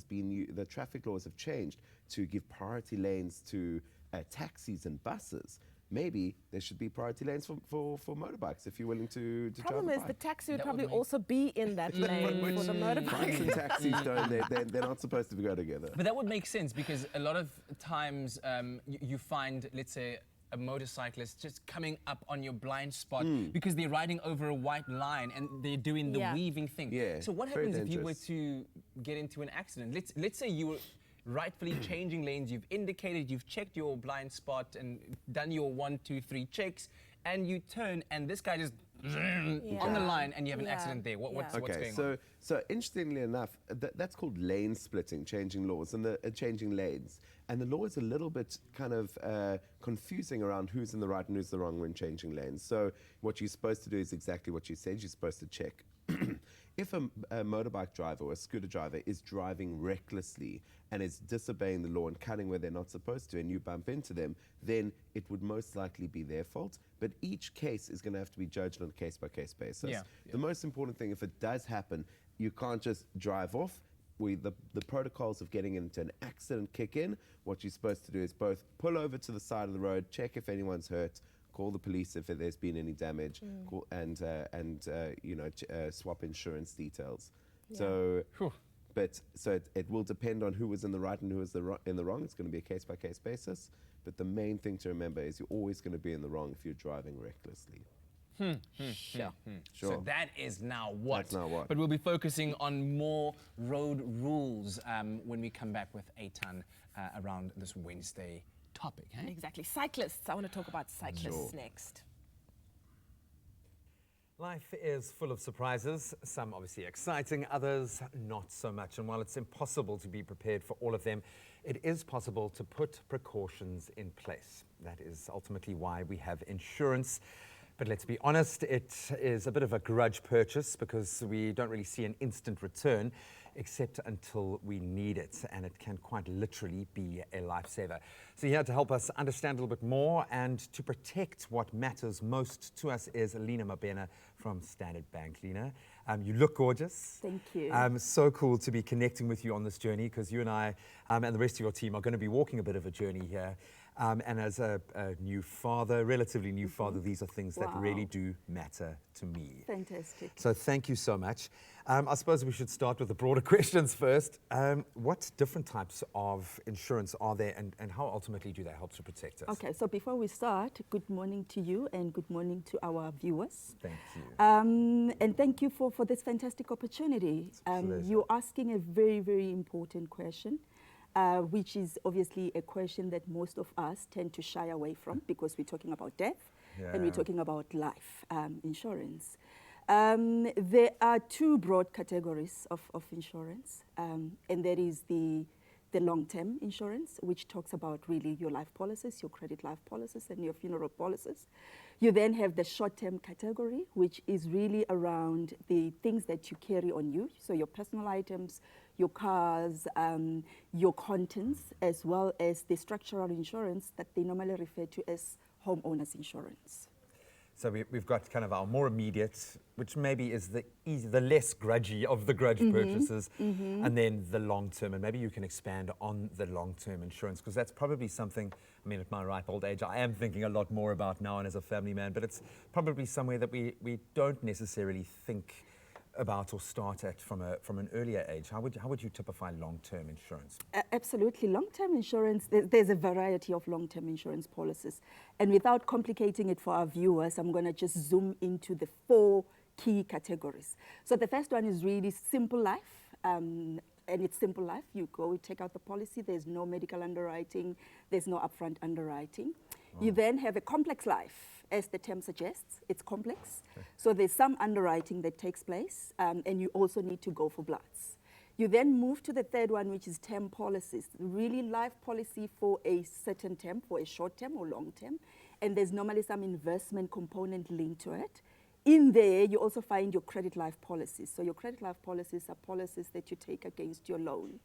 laws have changed to give priority lanes to taxis and buses, maybe there should be priority lanes for motorbikes if you're willing to drive a bike. Problem is the taxi would probably also be in that lane for the motorbike. Bikes and taxis they're not supposed to go together. But that would make sense because a lot of times you find, let's say, a motorcyclist just coming up on your blind spot because they're riding over a white line and they're doing the weaving thing. Yeah, so what happens if you were to get into an accident? Let's say you were rightfully changing lanes, you've indicated, you've checked your blind spot and done your 1, 2, 3 checks, and you turn and this guy just on the line and you have an accident there. What's going on? So interestingly enough, that's called lane splitting, changing laws and changing lanes. And the law is a little bit kind of confusing around who's in the right and who's the wrong when changing lanes. So what you're supposed to do is exactly what you said. You're supposed to check. If a motorbike driver or a scooter driver is driving recklessly and is disobeying the law and cutting where they're not supposed to and you bump into them, then it would most likely be their fault. But each case is going to have to be judged on a case-by-case basis. Yeah. The most important thing, if it does happen, you can't just drive off. The protocols of getting into an accident kick in. What you're supposed to do is both pull over to the side of the road, check if anyone's hurt, call the police if there's been any damage, swap insurance details. Yeah. So it will depend on who was in the right and who was in the wrong. It's going to be a case-by-case basis. But the main thing to remember is you're always going to be in the wrong if you're driving recklessly. Sure. Sure. So that is now what. That's now what. But we'll be focusing on more road rules when we come back with Eitan around this Wednesday topic. Eh? Exactly. Cyclists. I want to talk about cyclists next. Life is full of surprises, some obviously exciting, others not so much. And while it's impossible to be prepared for all of them, it is possible to put precautions in place. That is ultimately why we have insurance. But let's be honest, it is a bit of a grudge purchase because we don't really see an instant return except until we need it, and it can quite literally be a lifesaver. So here to help us understand a little bit more and to protect what matters most to us is Lena Mabena from Standard Bank. Lena, you look gorgeous. Thank you. So cool to be connecting with you on this journey because you and I and the rest of your team are going to be walking a bit of a journey here. And as a new father, relatively new father, these are things that really do matter to me. Fantastic. So thank you so much. I suppose we should start with the broader questions first. What different types of insurance are there and how ultimately do they help to protect us? Okay, so before we start, good morning to you and good morning to our viewers. Thank you. And thank you for this fantastic opportunity. You're asking a very, very important question. Which is obviously a question that most of us tend to shy away from because we're talking about death and we're talking about life insurance. There are two broad categories of insurance, and that is the long-term insurance, which talks about really your life policies, your credit life policies, and your funeral policies. You then have the short-term category, which is really around the things that you carry on you, so your personal items, your cars, your contents, as well as the structural insurance that they normally refer to as homeowners insurance. So we've got kind of our more immediate, which maybe is the less grudgy of the grudge purchases, and then the long term. And maybe you can expand on the long term insurance because that's probably something, I mean, at my ripe old age, I am thinking a lot more about now and as a family man, but it's probably somewhere that we don't necessarily think about or start at from an earlier age. How would you typify long-term insurance? Absolutely. Long-term insurance, there's a variety of long-term insurance policies. And without complicating it for our viewers, I'm going to just zoom into the four key categories. So the first one is really simple life. And it's simple life. You go take out the policy. There's no medical underwriting. There's no upfront underwriting. You then have a complex life. As the term suggests, it's complex. So there's some underwriting that takes place, and you also need to go for bloods. You then move to the third one, which is term policies, really life policy for a certain term, for a short term or long term, and there's normally some investment component linked to it. In there, you also find your credit life policies. So your credit life policies are policies that you take against your loan.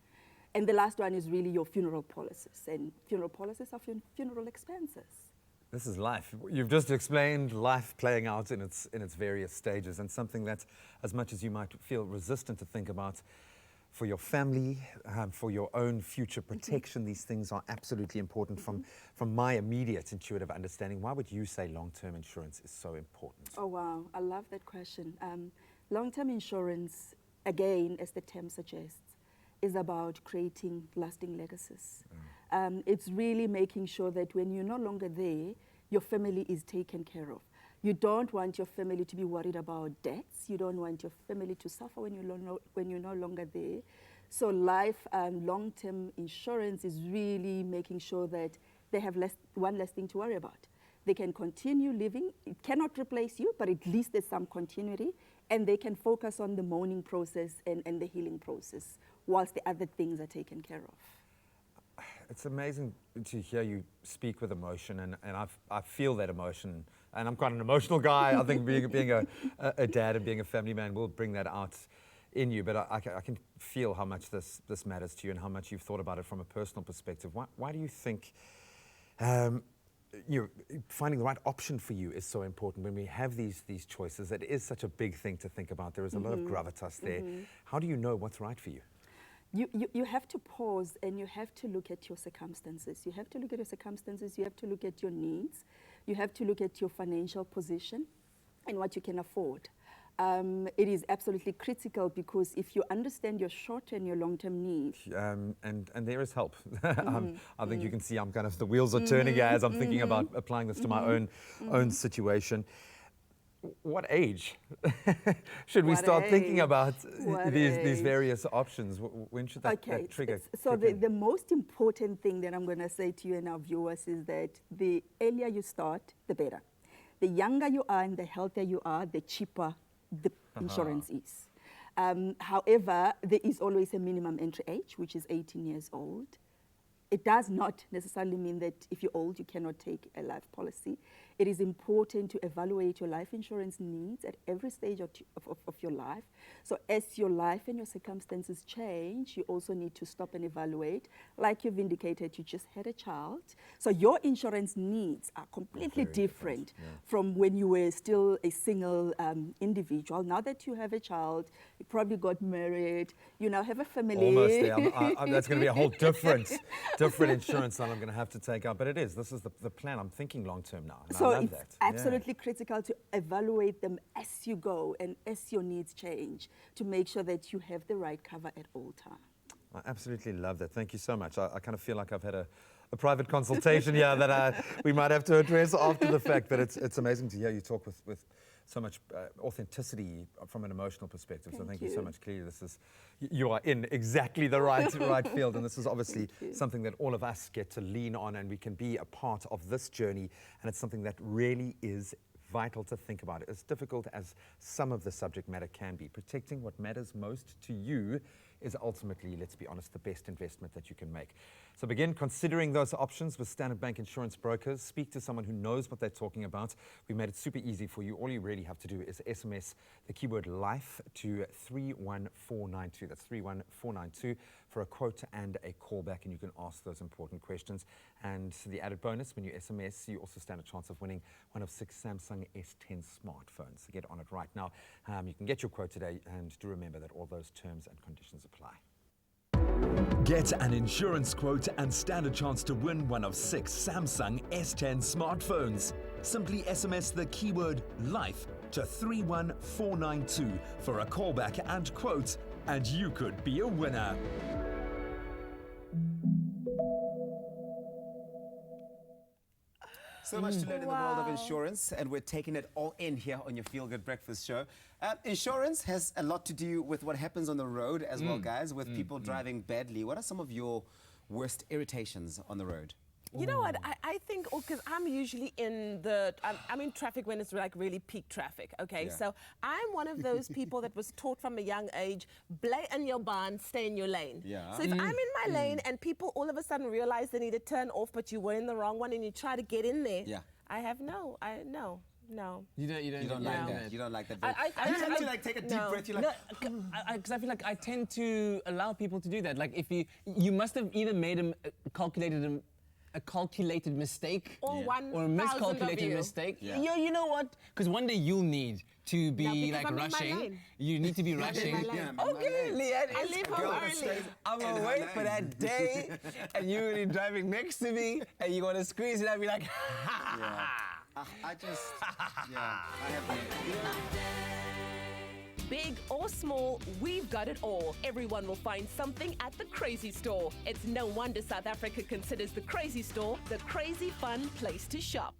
And the last one is really your funeral policies, and funeral policies are funeral expenses. This is life. You've just explained life playing out in its various stages, and something that, as much as you might feel resistant to think about, for your family, for your own future protection, these things are absolutely important. From my immediate intuitive understanding, why would you say long-term insurance is so important? Oh wow, I love that question. Long-term insurance, again, as the term suggests, is about creating lasting legacies. It's really making sure that when you're no longer there, your family is taken care of. You don't want your family to be worried about debts. You don't want your family to suffer when you're no longer there. So life and long-term insurance is really making sure that they have one less thing to worry about. They can continue living. It cannot replace you, but at least there's some continuity, and they can focus on the mourning process and the healing process whilst the other things are taken care of. It's amazing to hear you speak with emotion, and I feel that emotion. And I'm quite an emotional guy. I think being a dad and being a family man will bring that out in you. But I can feel how much this matters to you and how much you've thought about it from a personal perspective. Why do you think finding the right option for you is so important when we have these choices? It is such a big thing to think about. There is a lot of gravitas there. How do you know what's right for you? You have to pause and you have to look at your circumstances. You have to look at your circumstances. You have to look at your needs. You have to look at your financial position and what you can afford. It is absolutely critical because if you understand your short and your long-term needs. And there is help. I think you can see I'm kind of, the wheels are turning as I'm thinking about applying this to my own situation. What age should we start thinking about these various options? When should that trigger? So the most important thing that I'm going to say to you and our viewers is that the earlier you start, the better. the younger you are and the healthier you are, the cheaper the insurance is. However, there is always a minimum entry age, which is 18 years old. It does not necessarily mean that if you're old, you cannot take a life policy. It is important to evaluate your life insurance needs at every stage of your life. So as your life and your circumstances change, you also need to stop and evaluate. Like you've indicated, you just had a child. So your insurance needs are completely different from when you were still a single individual. Now that you have a child, you probably got married, you now have a family. Almost there. That's going to be a whole different insurance that I'm going to have to take out. But it is. This is the plan. I'm thinking long term now. And so I love it's that. absolutely critical to evaluate them as you go and as your needs change to make sure that you have the right cover at all times. I absolutely love that. Thank you so much. I kind of feel like I've had a private consultation here that we might have to address after the fact. But it's amazing to hear you talk with so much authenticity from an emotional perspective. So thank you so much. Clearly, you are in exactly the right field, and this is obviously something that all of us get to lean on, and we can be a part of this journey. And it's something that really is vital to think about. As difficult as some of the subject matter can be, protecting what matters most to you is ultimately, let's be honest, the best investment that you can make. So begin considering those options with Standard Bank Insurance Brokers. Speak to someone who knows what they're talking about. We made it super easy for you. All you really have to do is SMS the keyword LIFE to 31492. That's 31492 for a quote and a callback, and you can ask those important questions. And the added bonus, when you SMS, you also stand a chance of winning one of 6 Samsung S10 smartphones. So get on it right now. You can get your quote today, and do remember that all those terms and conditions apply. Get an insurance quote and stand a chance to win one of 6 Samsung S10 smartphones. Simply SMS the keyword LIFE to 31492 for a callback and quote, and you could be a winner. So much to learn in the world of insurance, and we're taking it all in here on your Feel Good Breakfast Show. Insurance has a lot to do with what happens on the road as well, guys, with people driving badly. What are some of your worst irritations on the road? You know what? I think, because I'm usually I'm in traffic when it's like really peak traffic, okay? Yeah. So I'm one of those people that was taught from a young age, play in your barn, stay in your lane. Yeah. So if I'm in my lane and people all of a sudden realize they need to turn off, but you were in the wrong one and you try to get in there, no. You don't like that. You don't like that. I tend to like take a deep breath. You're like, because I feel like I tend to allow people to do that. Like if you must have either made a calculated mistake or a miscalculated mistake. Yeah. You know what? Because one day you'll need to be like I'm rushing. You need to be rushing. Okay, Leanne, I leave home early. I'm gonna wait for that day, and you're really driving next to me, and you're gonna squeeze it. I'll be like, I have Big or small, we've got it all. Everyone will find something at the Crazy Store. It's no wonder South Africa considers the Crazy Store the crazy fun place to shop.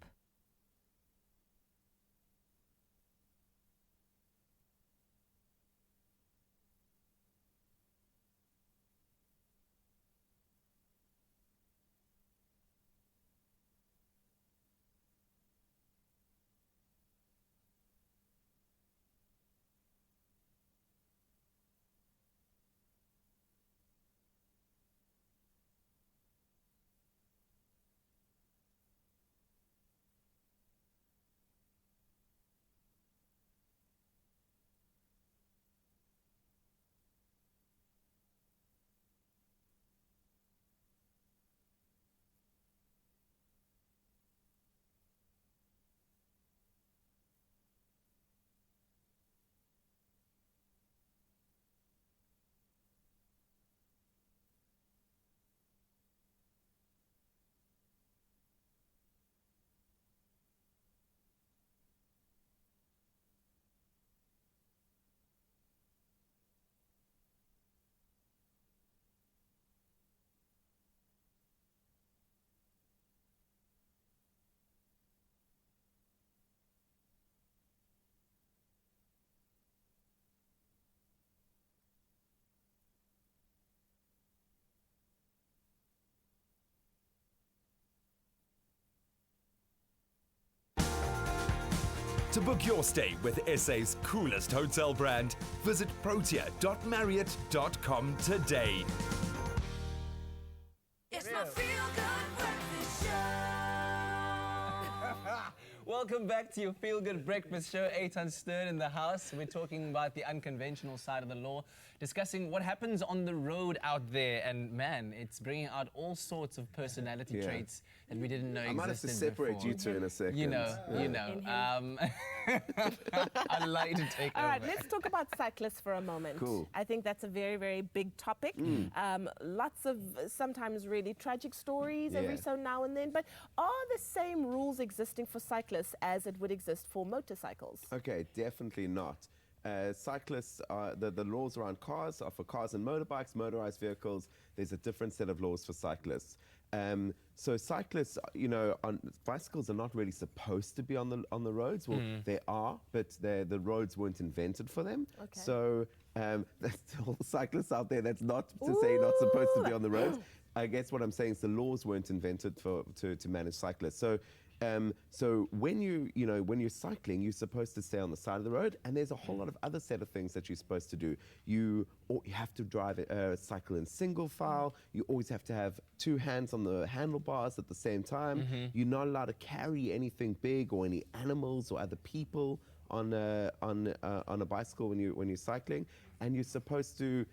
book your stay with SA's coolest hotel brand, visit protea.marriott.com today. It's my feel-good breakfast show. Welcome back to your Feel Good Breakfast Show. Eitan Stern in the house. We're talking about the unconventional side of the law, discussing what happens on the road out there. And man, it's bringing out all sorts of personality traits that we didn't know existed I might have to separate before. you two in a second. You know. I'd like to take All over. right, let's talk about cyclists for a moment. Cool. I think that's a very, very big topic. Lots of sometimes really tragic stories every so now and then. But are the same rules existing for cyclists as it would exist for motorcycles? Okay, definitely not. Cyclists, the laws around cars are for cars and motorbikes, motorized vehicles. There's a different set of laws for cyclists. So cyclists, bicycles are not really supposed to be on the roads. Well, they are, but the roads weren't invented for them. Okay. So there's still cyclists out there that's not to say not supposed to be on the roads. I guess what I'm saying is the laws weren't invented to manage cyclists. So when you're cycling, you're supposed to stay on the side of the road, and there's a whole lot of other set of things that you're supposed to do. You have to cycle in single file. You always have to have two hands on the handlebars at the same time. You're not allowed to carry anything big or any animals or other people on a bicycle when you're cycling, and you're supposed to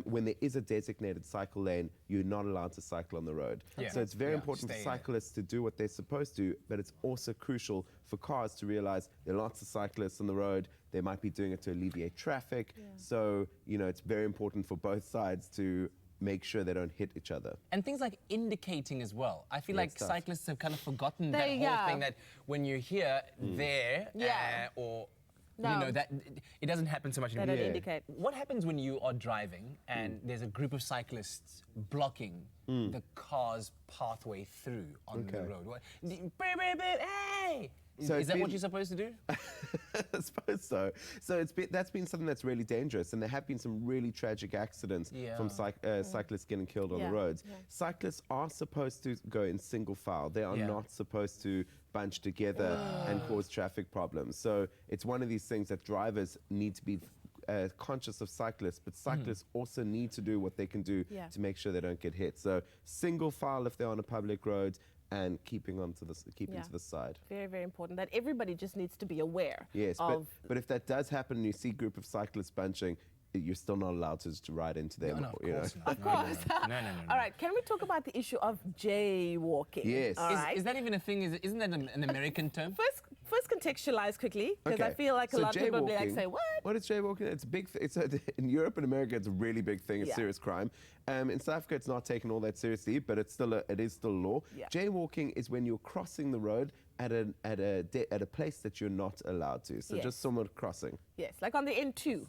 when there is a designated cycle lane, you're not allowed to cycle on the road. Yeah. So it's very important for cyclists to do what they're supposed to, but it's also crucial for cars to realize there are lots of cyclists on the road. They might be doing it to alleviate traffic. So, it's very important for both sides to make sure they don't hit each other. And things like indicating as well. I feel like cyclists have kind of forgotten that whole thing that when you're here, there, or... No. That it doesn't happen so much They anymore. don't indicate. What happens when you are driving and there's a group of cyclists blocking the car's pathway through on the road? Hey! Is that what you're supposed to do? I suppose so. So that's been something that's really dangerous, and there have been some really tragic accidents from cyclists getting killed on the roads. Cyclists are supposed to go in single file. They are not supposed to bunch together and cause traffic problems. So it's one of these things that drivers need to be conscious of cyclists, but cyclists also need to do what they can do to make sure they don't get hit. So single file if they're on a public road, and keeping to the side. Very, very important that everybody just needs to be aware. Yes, but if that does happen and you see a group of cyclists bunching, you're still not allowed to ride into them. No, of course not. Of course. No. All right, can we talk about the issue of jaywalking? Yes. Is that even a thing? Isn't that an American term? First contextualize quickly, because I feel like a lot of people will be like, say, what? What is jaywalking? It's a big in Europe and America, it's a really big thing. It's serious crime. In South Africa, it's not taken all that seriously, but it is still law. Jaywalking is when you're crossing the road at a place that you're not allowed to. So just someone crossing. Yes, like on the N2.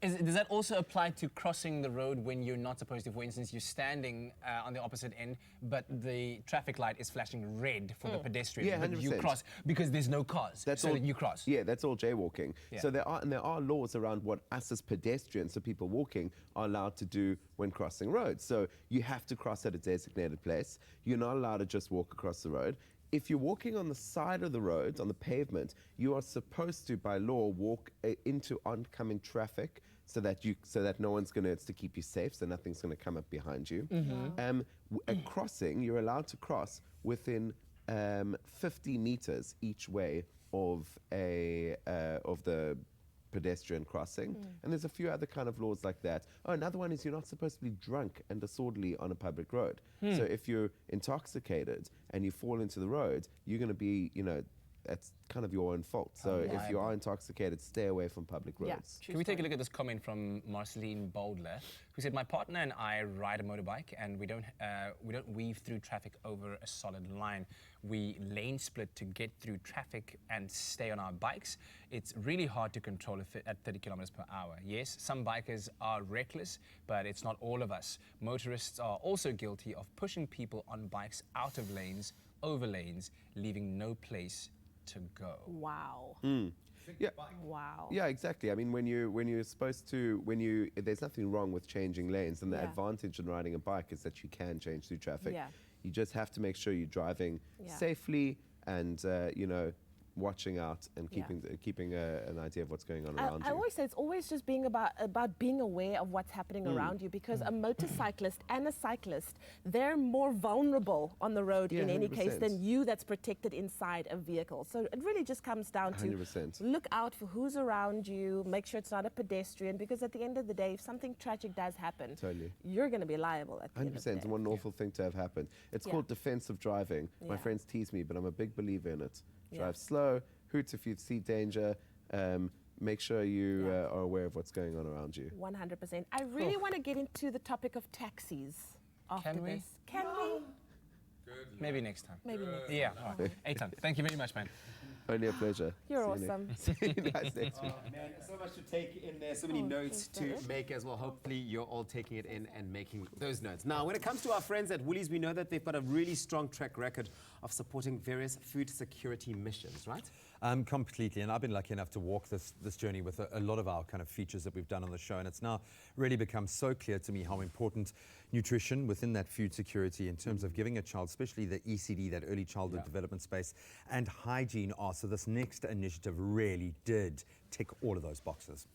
Does that also apply to crossing the road when you're not supposed to? For instance, you're standing on the opposite end, but the traffic light is flashing red for the pedestrian. Yeah, 100%. But you cross because there's no cars. That's so all, that you cross. Yeah, that's all jaywalking. Yeah. So there are laws around what us as pedestrians, so people walking, are allowed to do when crossing roads. So you have to cross at a designated place. You're not allowed to just walk across the road. If you're walking on the side of the road, on the pavement, you are supposed to, by law, walk into oncoming traffic so that no one's going to keep you safe, so nothing's going to come up behind you. A crossing, you're allowed to cross within 50 meters each way of the pedestrian crossing, and there's a few other kind of laws like that. Oh, another one is you're not supposed to be drunk and disorderly on a public road. So if you're intoxicated and you fall into the road, you're going to be, that's kind of your own fault. So if you are intoxicated, stay away from public roads. Can we take a look at this comment from Marceline Boldler, who said, "My partner and I ride a motorbike, and we don't weave through traffic over a solid line. We lane split to get through traffic and stay on our bikes. It's really hard to control at 30 kilometers per hour. Yes, some bikers are reckless, but it's not all of us. Motorists are also guilty of pushing people on bikes out of lanes, over lanes, leaving no place to go." Wow. Yeah. Wow. Yeah, exactly. I mean, there's nothing wrong with changing lanes, and the advantage in riding a bike is that you can change through traffic. Yeah. You just have to make sure you're driving safely and, watching out and keeping an idea of what's going on around I you. always say it's always just being about being aware of what's happening around you, because a motorcyclist and a cyclist, they're more vulnerable on the road in any case 100%. than you that's protected inside a vehicle. So it really just comes down to 100%. look out for who's around you, make sure it's not a pedestrian, because at the end of the day, if something tragic does happen, you're going to be liable at the end of the day. 100%. What an awful thing to have happen. It's called defensive driving. My friends tease me, but I'm a big believer in it. Drive slow, hoot if you see danger, make sure you are aware of what's going on around you. 100%. I really want to get into the topic of taxis after Can we? this. Can we? Maybe next time. Maybe next time. Yeah. All right. Eitan, thank you very much, man. Only a pleasure. You're See you awesome. See you guys next week. Man, so much to take in there, so many notes to make as well. Hopefully you're all taking it in and making those notes. Now, when it comes to our friends at Woolies, we know that they've got a really strong track record of supporting various food security missions, right? Completely, and I've been lucky enough to walk this journey with a lot of our kind of features that we've done on the show, and it's now really become so clear to me how important nutrition within that food security in terms of giving a child, especially the ECD, that early childhood development space, and hygiene are. So this next initiative really did tick all of those boxes.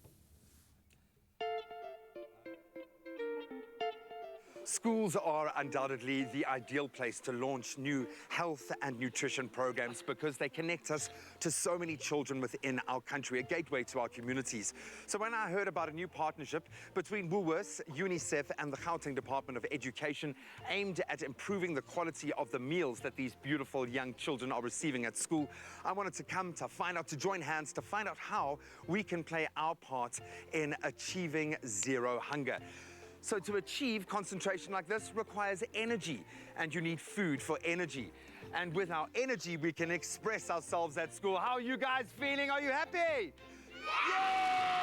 Schools are undoubtedly the ideal place to launch new health and nutrition programs because they connect us to so many children within our country, a gateway to our communities. So when I heard about a new partnership between Woolworths, UNICEF and the Gauteng Department of Education aimed at improving the quality of the meals that these beautiful young children are receiving at school, I wanted to come to find out, to join hands, to find out how we can play our part in achieving zero hunger. So to achieve concentration like this requires energy, and you need food for energy. And with our energy, we can express ourselves at school. How are you guys feeling? Are you happy? Yeah!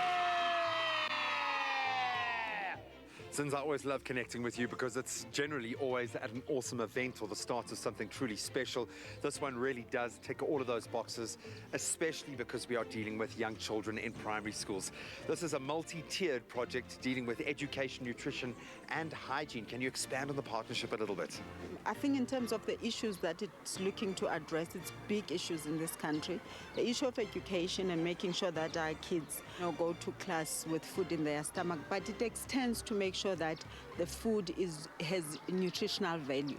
Since I always love connecting with you because it's generally always at an awesome event or the start of something truly special, this one really does tick all of those boxes, especially because we are dealing with young children in primary schools. This is a multi-tiered project dealing with education, nutrition, and hygiene. Can you expand on the partnership a little bit? I think in terms of the issues that it's looking to address, it's big issues in this country. The issue of education and making sure that our kids go to class with food in their stomach, but it extends to make sure that the food has nutritional value.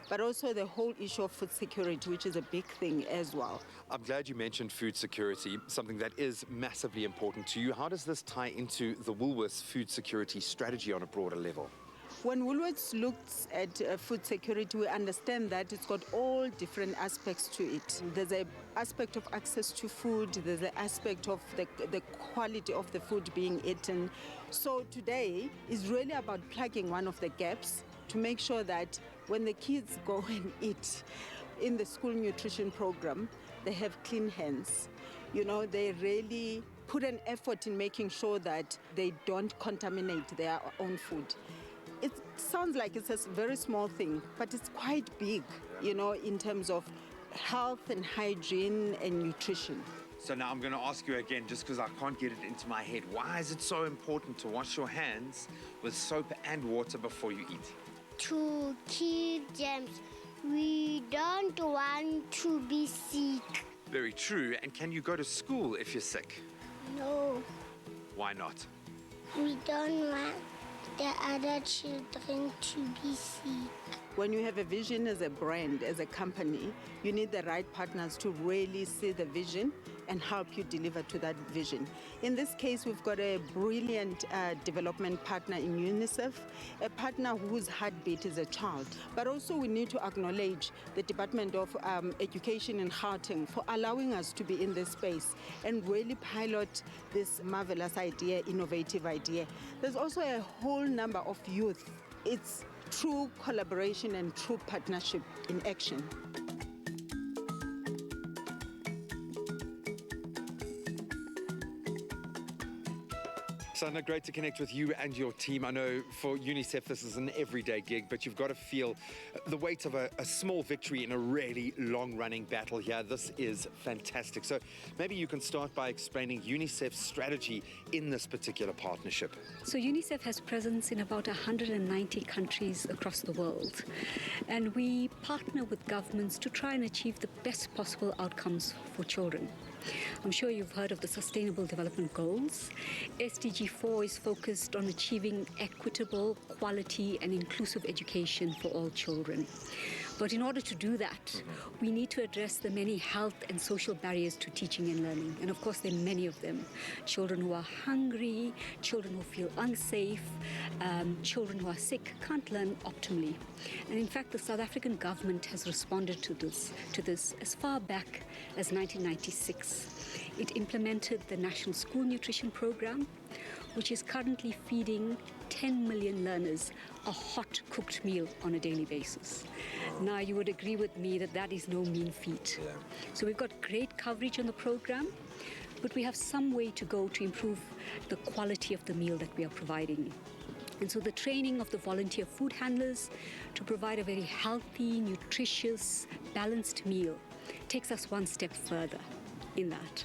But also the whole issue of food security, which is a big thing as well. I'm glad you mentioned food security, something that is massively important to you. How does this tie into the Woolworths food security strategy on a broader level? When Woolworths looks at food security, we understand that it's got all different aspects to it. There's an aspect of access to food, there's an aspect of the quality of the food being eaten. So today is really about plugging one of the gaps to make sure that when the kids go and eat in the school nutrition program, they have clean hands. You know, they really put an effort in making sure that they don't contaminate their own food. It sounds like it's a very small thing, but it's quite big, you know, in terms of health and hygiene and nutrition. So now I'm going to ask you again, just because I can't get it into my head. Why is it so important to wash your hands with soap and water before you eat? To keep germs. We don't want to be sick. Very true. And can you go to school if you're sick? No, Why not? we don't want the other children to be sick. When you have a vision as a brand, as a company, you need the right partners to really see the vision and help you deliver to that vision. In this case, we've got a brilliant development partner in UNICEF, a partner whose heartbeat is a child. But also we need to acknowledge the Department of Education in Gauteng for allowing us to be in this space and really pilot this marvelous idea, innovative idea. There's also a whole number of youth. It's true collaboration and true partnership in action. Sana, great to connect with you and your team. I know for UNICEF this is an everyday gig, but you've got to feel the weight of a small victory in a really long-running battle here. This is fantastic. So maybe you can start by explaining UNICEF's strategy in this particular partnership. So UNICEF has presence in about 190 countries across the world, and we partner with governments to try and achieve the best possible outcomes for children. I'm sure you've heard of the Sustainable Development Goals. SDG 4 is focused on achieving equitable, quality and inclusive education for all children. But in order to do that, we need to address the many health and social barriers to teaching and learning. And of course, there are many of them. Children who are hungry, children who feel unsafe, children who are sick can't learn optimally. And in fact, the South African government has responded to this as far back as 1996. It implemented the National School Nutrition Program, which is currently feeding 10 million learners a hot cooked meal on a daily basis. Now, you would agree with me that that is no mean feat. Yeah. So we've got great coverage on the program, but we have some way to go to improve the quality of the meal that we are providing. And so the training of the volunteer food handlers to provide a very healthy, nutritious, balanced meal takes us one step further in that.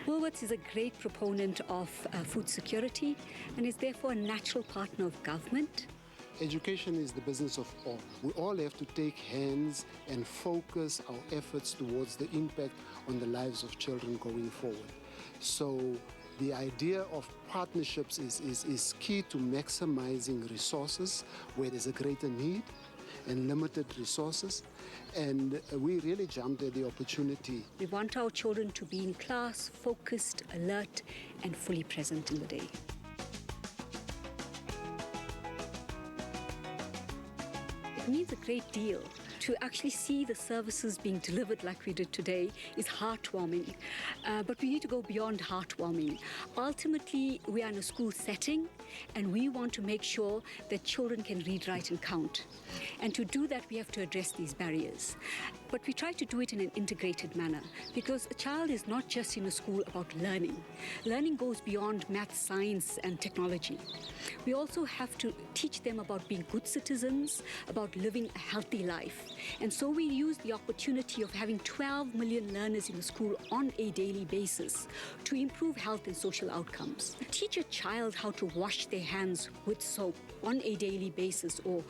Woolworths is a great proponent of food security and is therefore a natural partner of government. Education is the business of all. We all have to take hands and focus our efforts towards the impact on the lives of children going forward. So the idea of partnerships is key to maximizing resources where there's a greater need and limited resources. And we really jumped at the opportunity. We want our children to be in class, focused, alert, and fully present in the day. It means a great deal. To actually see the services being delivered like we did today is heartwarming. But we need to go beyond heartwarming. Ultimately, we are in a school setting, and we want to make sure that children can read, write, and count. And to do that, we have to address these barriers. But we try to do it in an integrated manner, because a child is not just in a school about learning. Learning goes beyond math, science, and technology. We also have to teach them about being good citizens, about living a healthy life. And so we use the opportunity of having 12 million learners in the school on a daily basis to improve health and social outcomes. Teach a child how to wash their hands with soap on a daily basis, or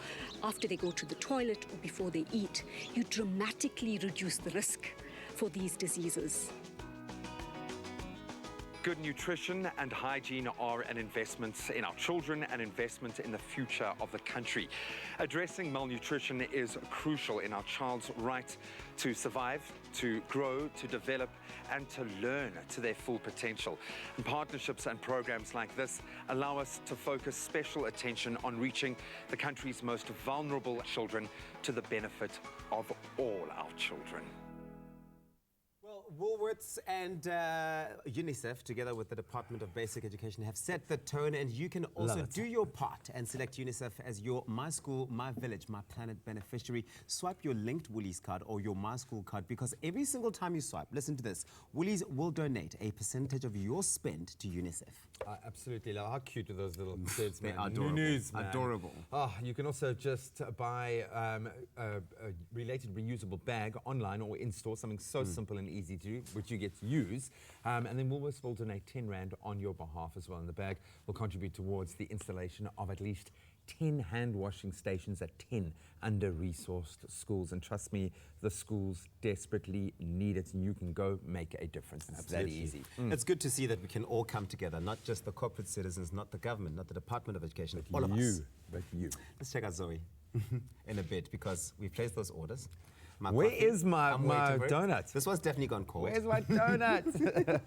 after they go to the toilet or before they eat. You dramatically reduce the risk for these diseases. Good nutrition and hygiene are an investment in our children, an investment in the future of the country. Addressing malnutrition is crucial in our child's right to survive, to grow, to develop, and to learn to their full potential. And partnerships and programs like this allow us to focus special attention on reaching the country's most vulnerable children to the benefit of all our children. Woolworths and UNICEF, together with the Department of Basic Education, have set the tone, and you can also do your part and select UNICEF as your My School, My Village, My Planet beneficiary. Swipe your linked Woolies card or your My School card, because every single time you swipe, listen to this, Woolies will donate a percentage of your spend to UNICEF. I absolutely love. How cute are those little kids, man? They're adorable. Nunus, man. Adorable. Oh, you can also just buy a related reusable bag online or in store, something so simple and easy to do, which you get to use. And then Woolworths will donate 10 Rand on your behalf as well. And the bag will contribute towards the installation of at least 10 hand washing stations at 10 under-resourced schools. And trust me, the schools desperately need it, and you can go make a difference. It's that easy. It's good to see that we can all come together, not just the corporate citizens, not the government, not the Department of Education, but all of us. But you. Let's check out Zoe in a bit, because we placed those orders. Where is my donut? This one's definitely gone cold. Where's my donut?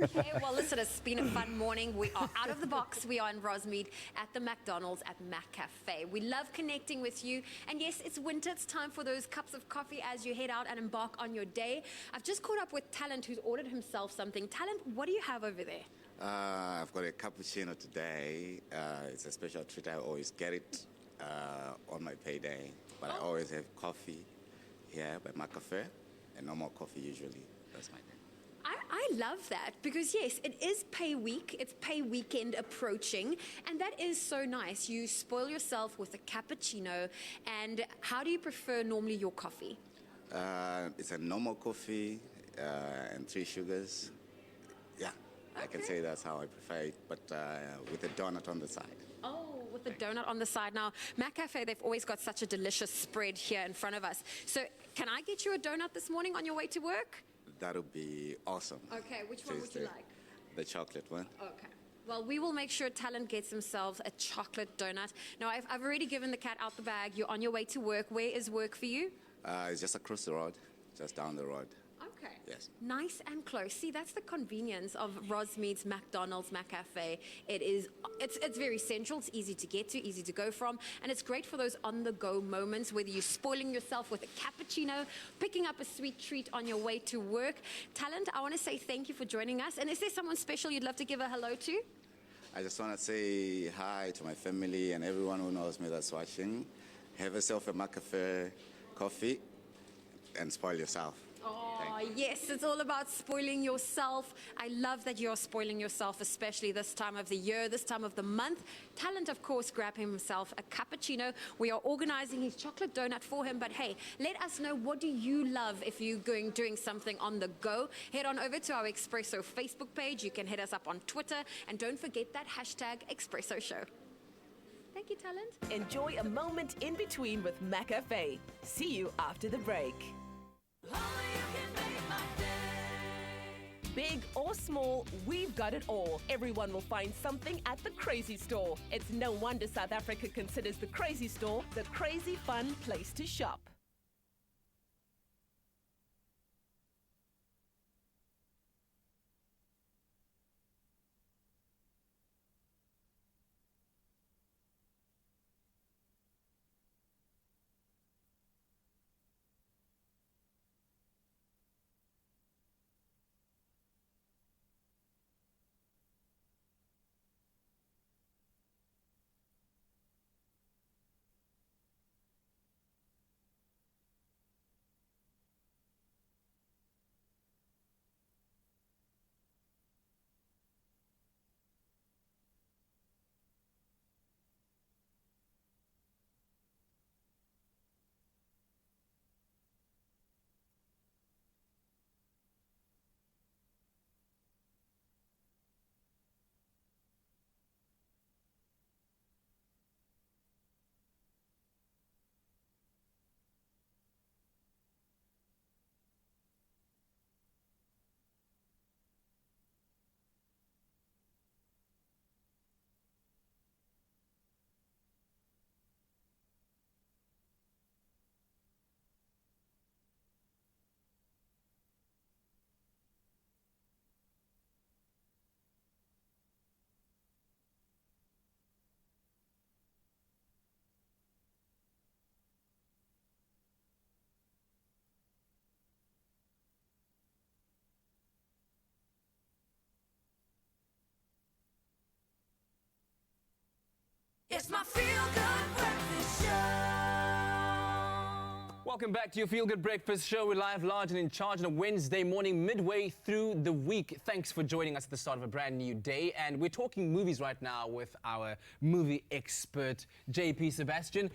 Okay, well, listen, it's been a fun morning. We are out of the box. We are in Rosmead at the McDonald's at Mac Café. We love connecting with you. And yes, it's winter. It's time for those cups of coffee as you head out and embark on your day. I've just caught up with Talent, who's ordered himself something. Talent, what do you have over there? I've got a cappuccino today. It's a special treat. I always get it on my payday. But I always have coffee here by my cafe, and no more coffee usually. That's my thing. I I love that because, yes, it is pay week. It's pay weekend approaching. And that is so nice. You spoil yourself with a cappuccino. And how do you prefer normally your coffee? It's a normal coffee and 3 sugars. Yeah, I can say that's how I prefer it, but with a donut on the side. Oh, with the donut on the side. Now, Café, they've always got such a delicious spread here in front of us. So can I get you a donut this morning on your way to work? That would be awesome. Okay, which one would you like? The chocolate one. Okay. Well, we will make sure Talent gets himself a chocolate donut. Now, I've already given the cat out the bag. You're on your way to work. Where is work for you? It's just across the road, just down the road. Okay. Yes. Nice and close. See, that's the convenience of Rosmead's McDonald's Café. It's very central. It's easy to get to, easy to go from, and it's great for those on-the-go moments, whether you're spoiling yourself with a cappuccino, picking up a sweet treat on your way to work. Talent, I want to say thank you for joining us. And is there someone special you'd love to give a hello to? I just want to say hi to my family and everyone who knows me that's watching. Have yourself a Café coffee and spoil yourself. Oh, yes, it's all about spoiling yourself. I love that you're spoiling yourself, especially this time of the year, this time of the month. Talent, of course, grabbed himself a cappuccino. We are organizing his chocolate donut for him. But hey, let us know, what do you love if you're doing something on the go? Head on over to our Expresso Facebook page. You can hit us up on Twitter. And don't forget that hashtag Expresso Show. Thank you, Talent. Enjoy a moment in between with Café. See you after the break. Big or small, we've got it all. Everyone will find something at the Crazy Store. It's no wonder South Africa considers the Crazy Store the crazy fun place to shop. It's my feel-good breakfast show. Welcome back to your Feel Good Breakfast Show. We're live, large and in charge on a Wednesday morning, midway through the week. Thanks for joining us at the start of a brand new day. And we're talking movies right now with our movie expert, JP Sebastian,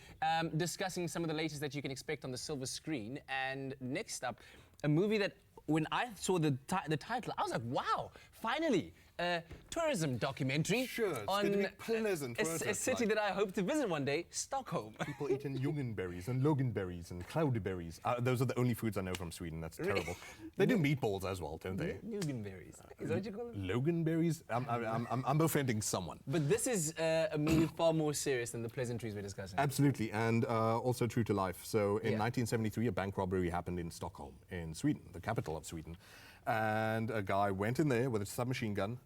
discussing some of the latest that you can expect on the silver screen. And next up, a movie that when I saw the title, I was like, wow, finally, a tourism documentary on pleasant a city that I hope to visit one day, Stockholm. People eating jungenberries and loganberries and cloudyberries. Those are the only foods I know from Sweden. That's terrible. They do meatballs as well, don't they? Loganberries. Is that what you call them? Loganberries? I'm offending someone. But this is a movie far more serious than the pleasantries we're discussing. Absolutely, and also true to life. So in 1973, a bank robbery happened in Stockholm, in Sweden, the capital of Sweden. And a guy went in there with a submachine gun.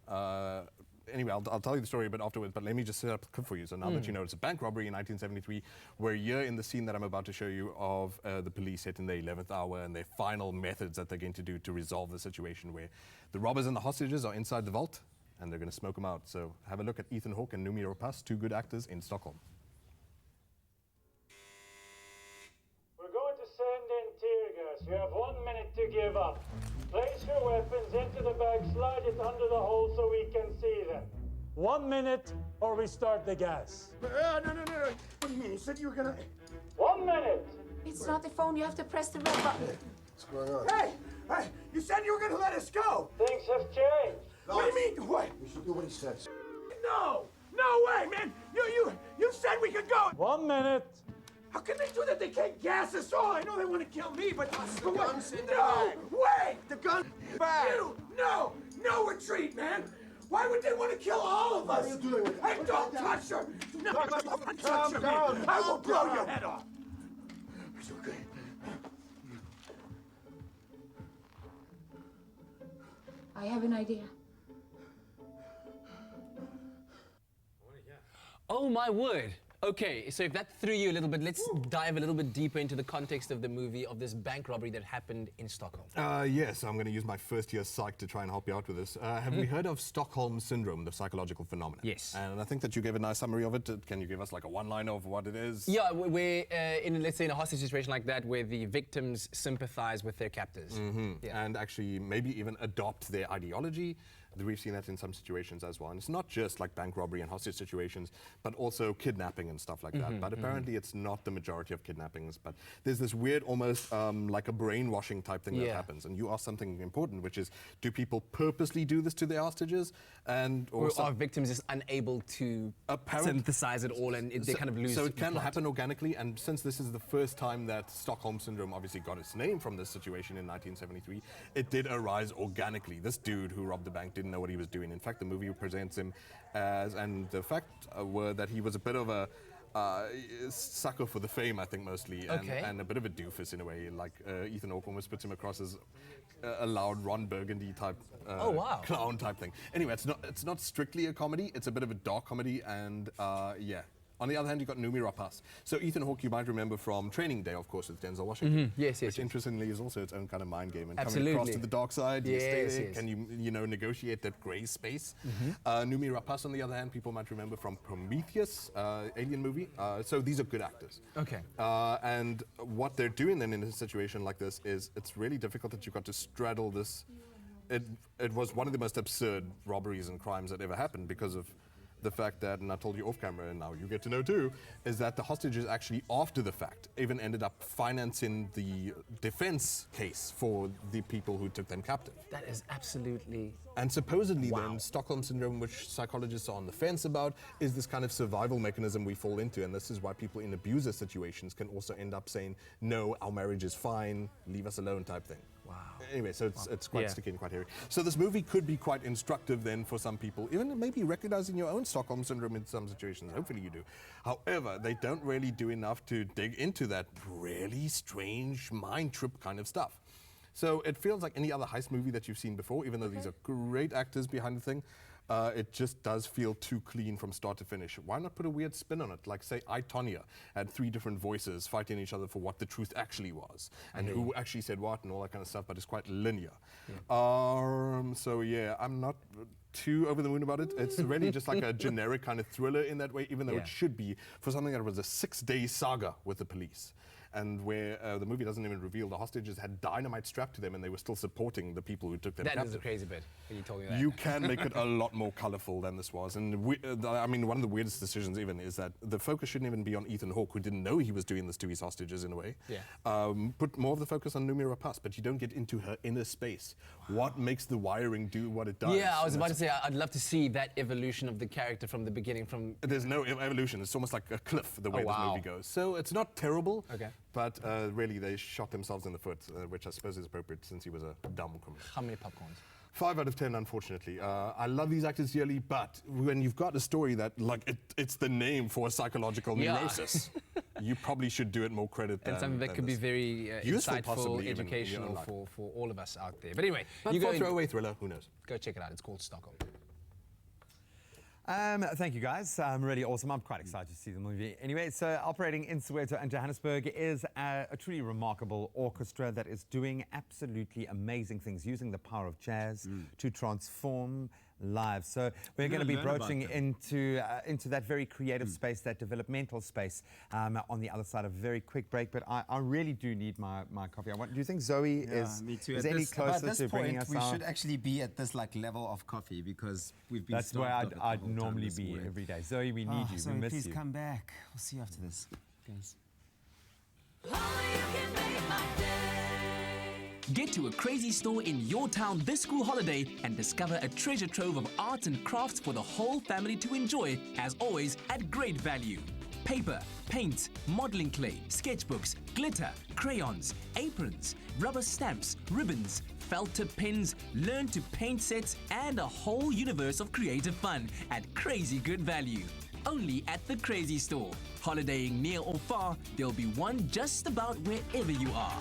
Anyway, I'll tell you the story a bit afterwards, but let me just set up the clip for you. So now that you know it's a bank robbery in 1973, we're here in the scene that I'm about to show you of the police hitting their 11th hour and their final methods that they're going to do to resolve the situation, where the robbers and the hostages are inside the vault and they're going to smoke them out. So have a look at Ethan Hawke and Noomi Rapace, two good actors in Stockholm. We're going to send in tear gas. You have 1 minute to give up. Place Place your weapons into the bag, slide it under the hole so we can see them. 1 minute or we start the gas. No. What do you mean? You said you were gonna... 1 minute. It's not the phone, you have to press the red button. What's going on? Hey! You said you were gonna let us go! Things have changed. What do you mean? What? We should do what he says. No! No way, man! You said we could go! 1 minute. How can they do that? They can't gas us all. I know they want to kill me, but the gun's in the no! bag. Wait! The gun bag! No retreat, man! Why would they want to kill all of us? What are you doing with it? Hey, don't touch her! No, don't touch her, man! I will blow your head off! It's okay. I have an idea. Oh my word. Okay, so if that threw you a little bit, let's dive a little bit deeper into the context of the movie, of this bank robbery that happened in Stockholm. Yes, I'm going to use my first year psych to try and help you out with this. Have we heard of Stockholm Syndrome, the psychological phenomenon? Yes. And I think that you gave a nice summary of it. Can you give us like a one-liner of what it is? Yeah, where, let's say in a hostage situation like that, where the victims sympathize with their captors. Yeah. And actually maybe even adopt their ideology. We've seen that in some situations as well. And it's not just like bank robbery and hostage situations, but also kidnapping and stuff like that. But apparently it's not the majority of kidnappings. But there's this weird, almost like a brainwashing type thing that happens. And you asked something important, which is, do people purposely do this to their hostages? Or are victims just unable to synthesize it all and they kind of lose? So it can happen organically. And since this is the first time that Stockholm Syndrome obviously got its name from this situation in 1973, it did arise organically. This dude who robbed the bank didn't know what he was doing. In fact, the movie presents him as, and the fact were that he was a bit of a sucker for the fame, I think, mostly, and a bit of a doofus in a way. Like Ethan Hawke almost puts him across as a loud Ron Burgundy type clown type thing. Anyway, it's not strictly a comedy. It's a bit of a dark comedy, and yeah. On the other hand, you've got Noomi Rapace. So Ethan Hawke, you might remember from Training Day, of course, with Denzel Washington. Yes. Which, interestingly, is also its own kind of mind game. And Absolutely. coming across to the dark side, you stay there. Yes. Can you negotiate that grey space? Noomi Rapace, on the other hand, people might remember from Prometheus, alien movie. So these are good actors. Okay. And what they're doing then in a situation like this is it's really difficult that you've got to straddle this. It was one of the most absurd robberies and crimes that ever happened because of the fact that, and I told you off camera, and now you get to know too, is that the hostages actually, after the fact, even ended up financing the defense case for the people who took them captive. That is absolutely... And supposedly then, Stockholm Syndrome, which psychologists are on the fence about, is this kind of survival mechanism we fall into, and this is why people in abuser situations can also end up saying, no, our marriage is fine, leave us alone type thing. Wow. Anyway, so it's quite sticky and quite hairy. So this movie could be quite instructive then for some people, even maybe recognizing your own Stockholm Syndrome in some situations. Hopefully you do. However, they don't really do enough to dig into that really strange mind trip kind of stuff. So it feels like any other heist movie that you've seen before, even though these are great actors behind the thing. It just does feel too clean from start to finish. Why not put a weird spin on it? Like, say, I, Tonya had 3 different voices fighting each other for what the truth actually was, and who actually said what and all that kind of stuff, but it's quite linear. So, yeah, I'm not too over the moon about it. It's really just like a generic kind of thriller in that way, even though it should be for something that was a 6-day saga with the police. And where the movie doesn't even reveal the hostages had dynamite strapped to them and they were still supporting the people who took them captive. That is the crazy bit, when you told me that. You can make it a lot more colorful than this was. And I mean, one of the weirdest decisions even is that the focus shouldn't even be on Ethan Hawke, who didn't know he was doing this to his hostages in a way. Put more of the focus on Noomi Rapace, but you don't get into her inner space. What makes the wiring do what it does? Yeah, I was about to say, I'd love to see that evolution of the character from the beginning. There's no evolution. It's almost like a cliff, the way this movie goes. So it's not terrible. But really, they shot themselves in the foot, which I suppose is appropriate since he was a dumb criminal. How many popcorns? 5 out of 10, unfortunately. I love these actors dearly, but when you've got a story that, like, it's the name for a psychological neurosis, you probably should do it more credit than... And something that could be very insightful, educational for all of us out there. But anyway... But for a throwaway thriller, who knows? Go check it out. It's called Stockholm. Thank you, guys. Really awesome. I'm quite excited to see the movie. Anyway, so operating in Soweto and Johannesburg is a truly remarkable orchestra that is doing absolutely amazing things, using the power of jazz to transform lives. So we're going to be broaching into that very creative space, that developmental space, on the other side of a very quick break. But I really do need my coffee. Do you think Zoe is any closer to bringing us we our... should actually be at this level of coffee because we've been... That's where I'd normally be every day. Zoe, we need you. Zoe, we miss please you. come back. We'll see you after this, guys. Get to a crazy store in your town this school holiday and discover a treasure trove of arts and crafts for the whole family to enjoy, as always, at great value. Paper, paints, modeling clay, sketchbooks, glitter, crayons, aprons, rubber stamps, ribbons, felt tip pens, learn to paint sets, and a whole universe of creative fun at crazy good value. Only at the Crazy Store. Holidaying near or far, there'll be one just about wherever you are.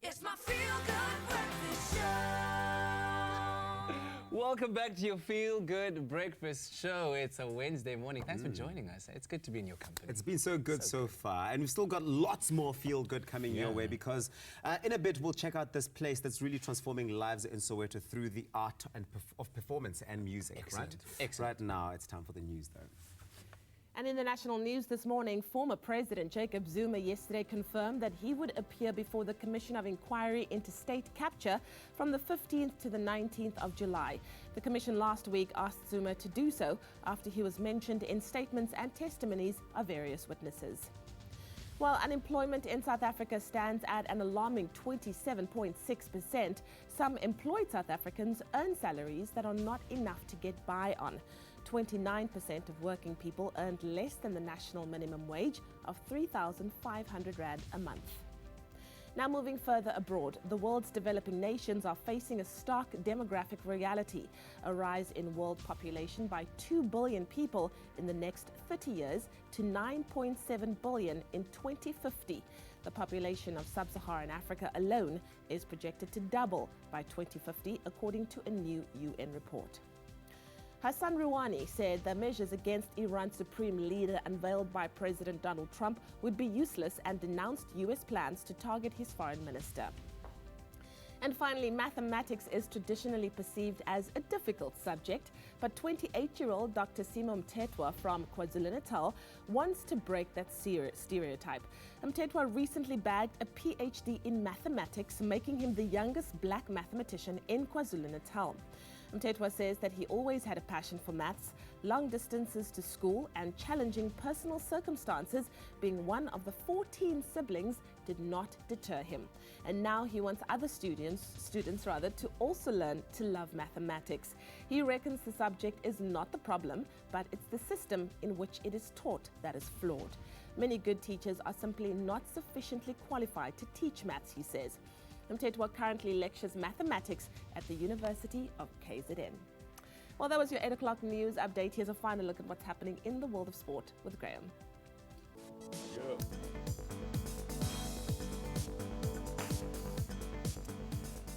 It's my feel-good breakfast show. Welcome back to your Feel Good Breakfast Show. It's a Wednesday morning. Thanks for joining us. It's good to be in your company. It's been so good so far. And we've still got lots more Feel Good coming your way because in a bit we'll check out this place that's really transforming lives in Soweto through the art and of performance and music. Excellent. Right? Excellent. Right now it's time for the news though. And in the national news this morning, former President Jacob Zuma yesterday confirmed that he would appear before the Commission of Inquiry into State Capture from the 15th to the 19th of July. The Commission last week asked Zuma to do so after he was mentioned in statements and testimonies of various witnesses. While unemployment in South Africa stands at an alarming 27.6%, some employed South Africans earn salaries that are not enough to get by on. 29% of working people earned less than the national minimum wage of 3,500 rand a month. Now moving further abroad, the world's developing nations are facing a stark demographic reality, a rise in world population by 2 billion people in the next 30 years to 9.7 billion in 2050. The population of sub-Saharan Africa alone is projected to double by 2050, according to a new UN report. Hassan Rouhani said the measures against Iran's supreme leader unveiled by President Donald Trump would be useless and denounced U.S. plans to target his foreign minister. And finally, mathematics is traditionally perceived as a difficult subject, but 28-year-old Dr. Simo Mthethwa from KwaZulu-Natal wants to break that stereotype. Mthethwa recently bagged a PhD in mathematics, making him the youngest black mathematician in KwaZulu-Natal. Mthethwa says that he always had a passion for maths, long distances to school and challenging personal circumstances, being one of the 14 siblings did not deter him. And now he wants other students to also learn to love mathematics. He reckons the subject is not the problem, but it's the system in which it is taught that is flawed. Many good teachers are simply not sufficiently qualified to teach maths, he says. Mtetwa currently lectures mathematics at the University of KZN. Well, that was your 8 o'clock news update. Here's a final look at what's happening in the world of sport with Graham.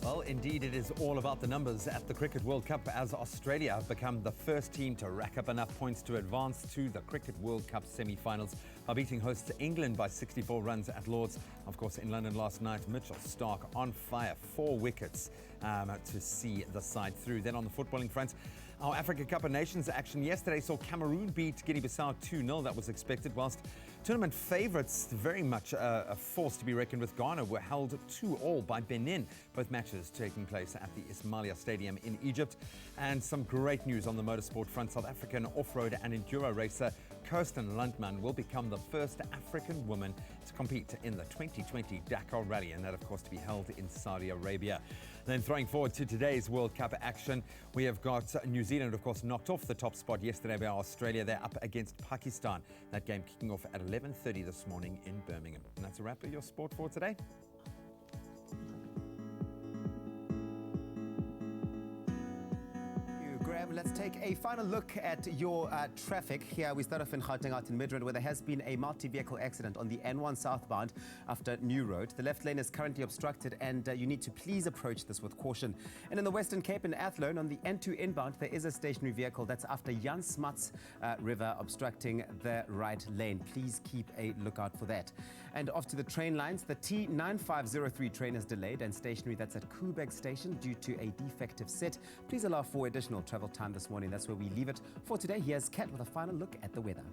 Well, indeed, it is all about the numbers at the Cricket World Cup as Australia have become the first team to rack up enough points to advance to the Cricket World Cup semi-finals by beating hosts England by 64 runs at Lord's. Of course, in London last night, Mitchell Starc on fire, 4 wickets to see the side through. Then on the footballing front, our Africa Cup of Nations action yesterday saw Cameroon beat Guinea-Bissau 2-0. That was expected, whilst tournament favourites, very much a force to be reckoned with, Ghana were held 2-2 by Benin. Both matches taking place at the Ismailia Stadium in Egypt. And some great news on the motorsport front. South African off-road and enduro racer Kirsten Lundman will become the first African woman to compete in the 2020 Dakar Rally, and that, of course, to be held in Saudi Arabia. Then throwing forward to today's World Cup action, we have got New Zealand, of course, knocked off the top spot yesterday by Australia. They're up against Pakistan. That game kicking off at 11:30 this morning in Birmingham. And that's a wrap of your sport for today. Graham, let's take a final look at your traffic. Here we start off in Gauteng out in Midrand, where there has been a multi-vehicle accident on the N1 southbound after New Road. The left lane is currently obstructed, and you need to please approach this with caution. And in the Western Cape in Athlone, on the N2 inbound, there is a stationary vehicle that's after Jan Smuts River obstructing the right lane. Please keep a lookout for that. And off to the train lines, the T9503 train is delayed and stationary. That's at Koeberg Station due to a defective set. Please allow for additional travel time this morning. That's where we leave it for today. Here's Kat with a final look at the weather.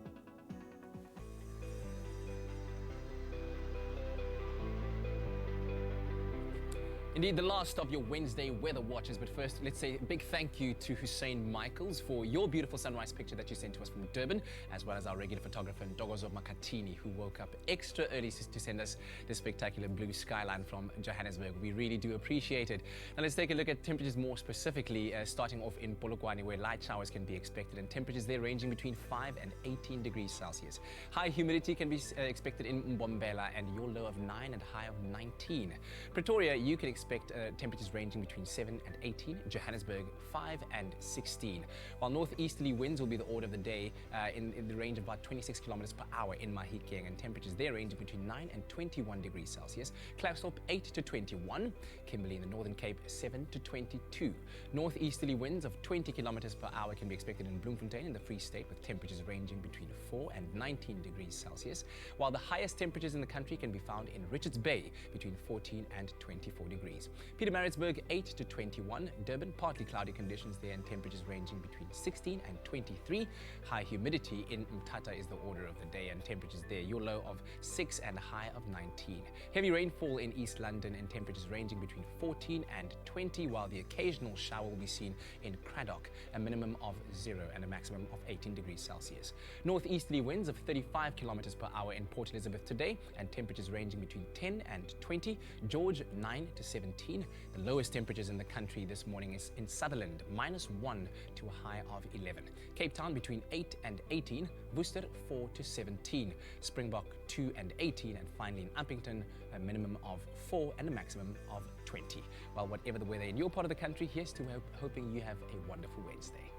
Indeed, the last of your Wednesday weather watches. But first, let's say a big thank you to Hussein Michaels for your beautiful sunrise picture that you sent to us from Durban, as well as our regular photographer, Ndogozo Makatini, who woke up extra early to send us this spectacular blue skyline from Johannesburg. We really do appreciate it. Now let's take a look at temperatures more specifically, starting off in Polokwane, where light showers can be expected, and temperatures there ranging between 5 and 18 degrees Celsius. High humidity can be expected in Mbombela, and your low of 9 and high of 19. Pretoria, you can expect temperatures ranging between 7 and 18, Johannesburg 5 and 16. While northeasterly winds will be the order of the day in the range of about 26 kilometers per hour in Mahikeng, and temperatures there ranging between 9 and 21 degrees Celsius. Klerksdorp 8 to 21, Kimberley in the Northern Cape 7 to 22. Northeasterly winds of 20 kilometers per hour can be expected in Bloemfontein in the Free State, with temperatures ranging between 4 and 19 degrees Celsius, while the highest temperatures in the country can be found in Richards Bay between 14 and 24 degrees. Pietermaritzburg 8 to 21, Durban partly cloudy conditions there and temperatures ranging between 16 and 23. High humidity in Mthatha is the order of the day, and temperatures there, your low of 6 and a high of 19. Heavy rainfall in East London and temperatures ranging between 14 and 20, while the occasional shower will be seen in Craddock, a minimum of 0 and a maximum of 18 degrees Celsius. Northeasterly winds of 35 kilometers per hour in Port Elizabeth today, and temperatures ranging between 10 and 20. George 9 to 17. The lowest temperatures in the country this morning is in Sutherland, -1 to a high of 11. Cape Town between 8 and 18. Worcester 4 to 17. Springbok 2 and 18. And finally in Uppington, a minimum of 4 and a maximum of 20. Well, whatever the weather in your part of the country, here's to hoping you have a wonderful Wednesday.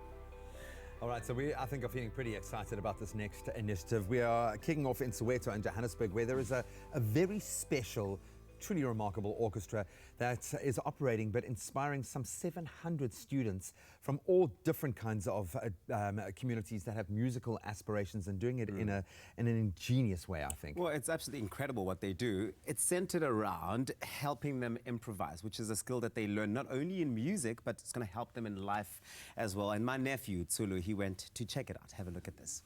All right, so we, I think, are feeling pretty excited about this next initiative. We are kicking off in Soweto and Johannesburg, where there is a very special, truly remarkable orchestra that is operating but inspiring some 700 students from all different kinds of communities that have musical aspirations, and doing it in an ingenious way, I think. Well, it's absolutely incredible what they do. It's centered around helping them improvise, which is a skill that they learn not only in music, but it's going to help them in life as well. And my nephew, Tsulu, he went to check it out. Have a look at this.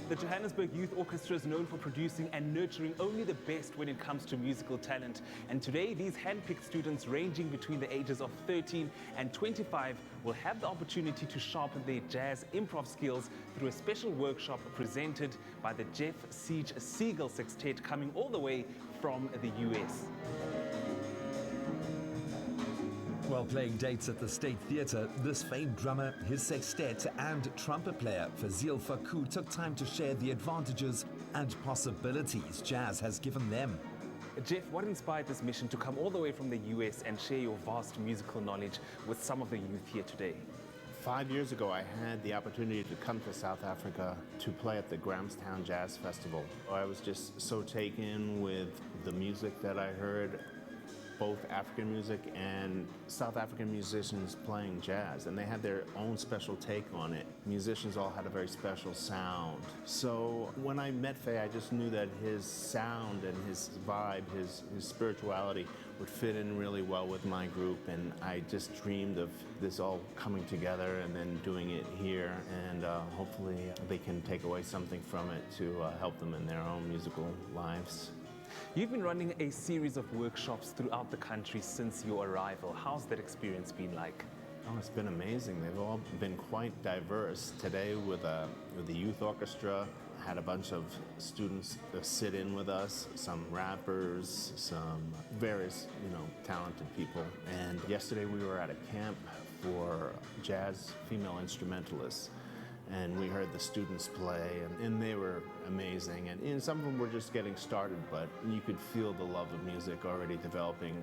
the Johannesburg Youth Orchestra is known for producing and nurturing only the best when it comes to musical talent. And today, these hand-picked students ranging between the ages of 13 and 25 will have the opportunity to sharpen their jazz improv skills through a special workshop presented by the Jeff Siege Siegel Sextet, coming all the way from the US. While playing dates at the State Theatre, this famed drummer, his sextet and trumpet player Fazil Fakou took time to share the advantages and possibilities jazz has given them. Jeff, what inspired this mission to come all the way from the US and share your vast musical knowledge with some of the youth here today? 5 years ago, I had the opportunity to come to South Africa to play at the Grahamstown Jazz Festival. I was just so taken with the music that I heard, both African music and South African musicians playing jazz, and they had their own special take on it. Musicians all had a very special sound. So when I met Faye, I just knew that his sound and his vibe, his spirituality would fit in really well with my group, and I just dreamed of this all coming together and then doing it here, and hopefully they can take away something from it to help them in their own musical lives. You've been running a series of workshops throughout the country since your arrival. How's that experience been like? Oh, it's been amazing. They've all been quite diverse. Today with the youth orchestra, had a bunch of students sit in with us, some rappers, some various, talented people. And yesterday we were at a camp for jazz female instrumentalists. And we heard the students play, and they were amazing. And some of them were just getting started, but you could feel the love of music already developing,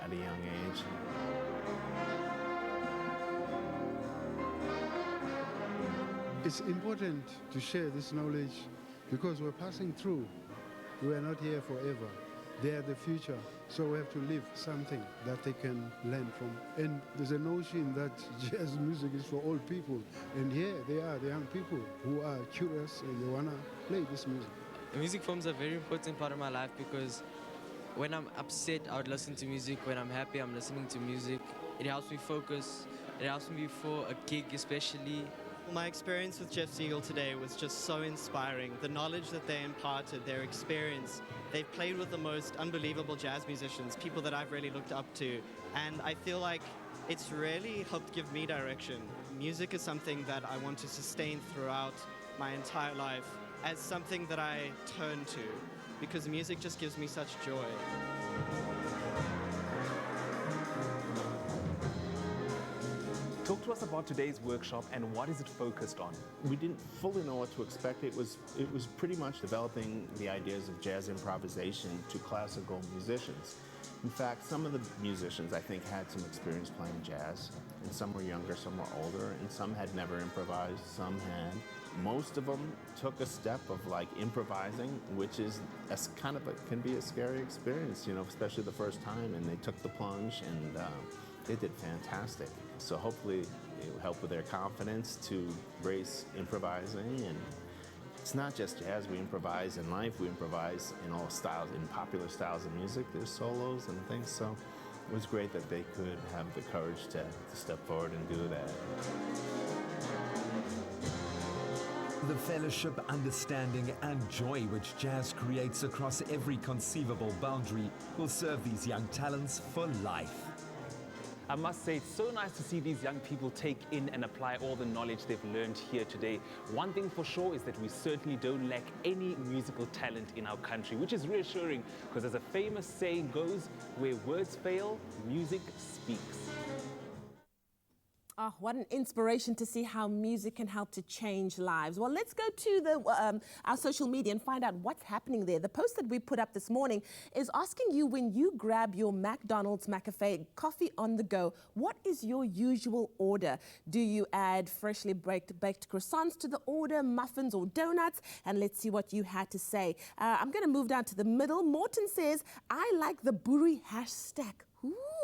at a young age. It's important to share this knowledge because we're passing through. We are not here forever. They are the future. So we have to leave something that they can learn from. And there's a notion that jazz music is for all people. And here they are, the young people who are curious and they want to play this music. The music forms a very important part of my life because when I'm upset, I would listen to music. When I'm happy, I'm listening to music. It helps me focus. It helps me before a gig especially. My experience with Jeff Siegel today was just so inspiring. The knowledge that they imparted, their experience. They've played with the most unbelievable jazz musicians, people that I've really looked up to. And I feel like it's really helped give me direction. Music is something that I want to sustain throughout my entire life as something that I turn to because music just gives me such joy. Talk to us about today's workshop and what is it focused on? We didn't fully know what to expect. It was pretty much developing the ideas of jazz improvisation to classical musicians. In fact, some of the musicians, I think, had some experience playing jazz, and some were younger, some were older, and some had never improvised, some had. Most of them took a step of improvising, which is can be a scary experience, especially the first time, and they took the plunge and they did fantastic. So hopefully it will help with their confidence to embrace improvising. And it's not just jazz, we improvise in life, we improvise in all styles, in popular styles of music. There's solos and things, so it was great that they could have the courage to step forward and do that. The fellowship, understanding and joy which jazz creates across every conceivable boundary will serve these young talents for life. I must say, it's so nice to see these young people take in and apply all the knowledge they've learned here today. One thing for sure is that we certainly don't lack any musical talent in our country, which is reassuring because as a famous saying goes, where words fail, music speaks. Oh, what an inspiration to see how music can help to change lives. Well, let's go to our social media and find out what's happening there. The post that we put up this morning is asking you, when you grab your McDonald's McCafe coffee on the go, what is your usual order? Do you add freshly baked croissants to the order, muffins or donuts? And let's see what you had to say. I'm going to move down to the middle. Morton says, I like the buri hash stack. Ooh,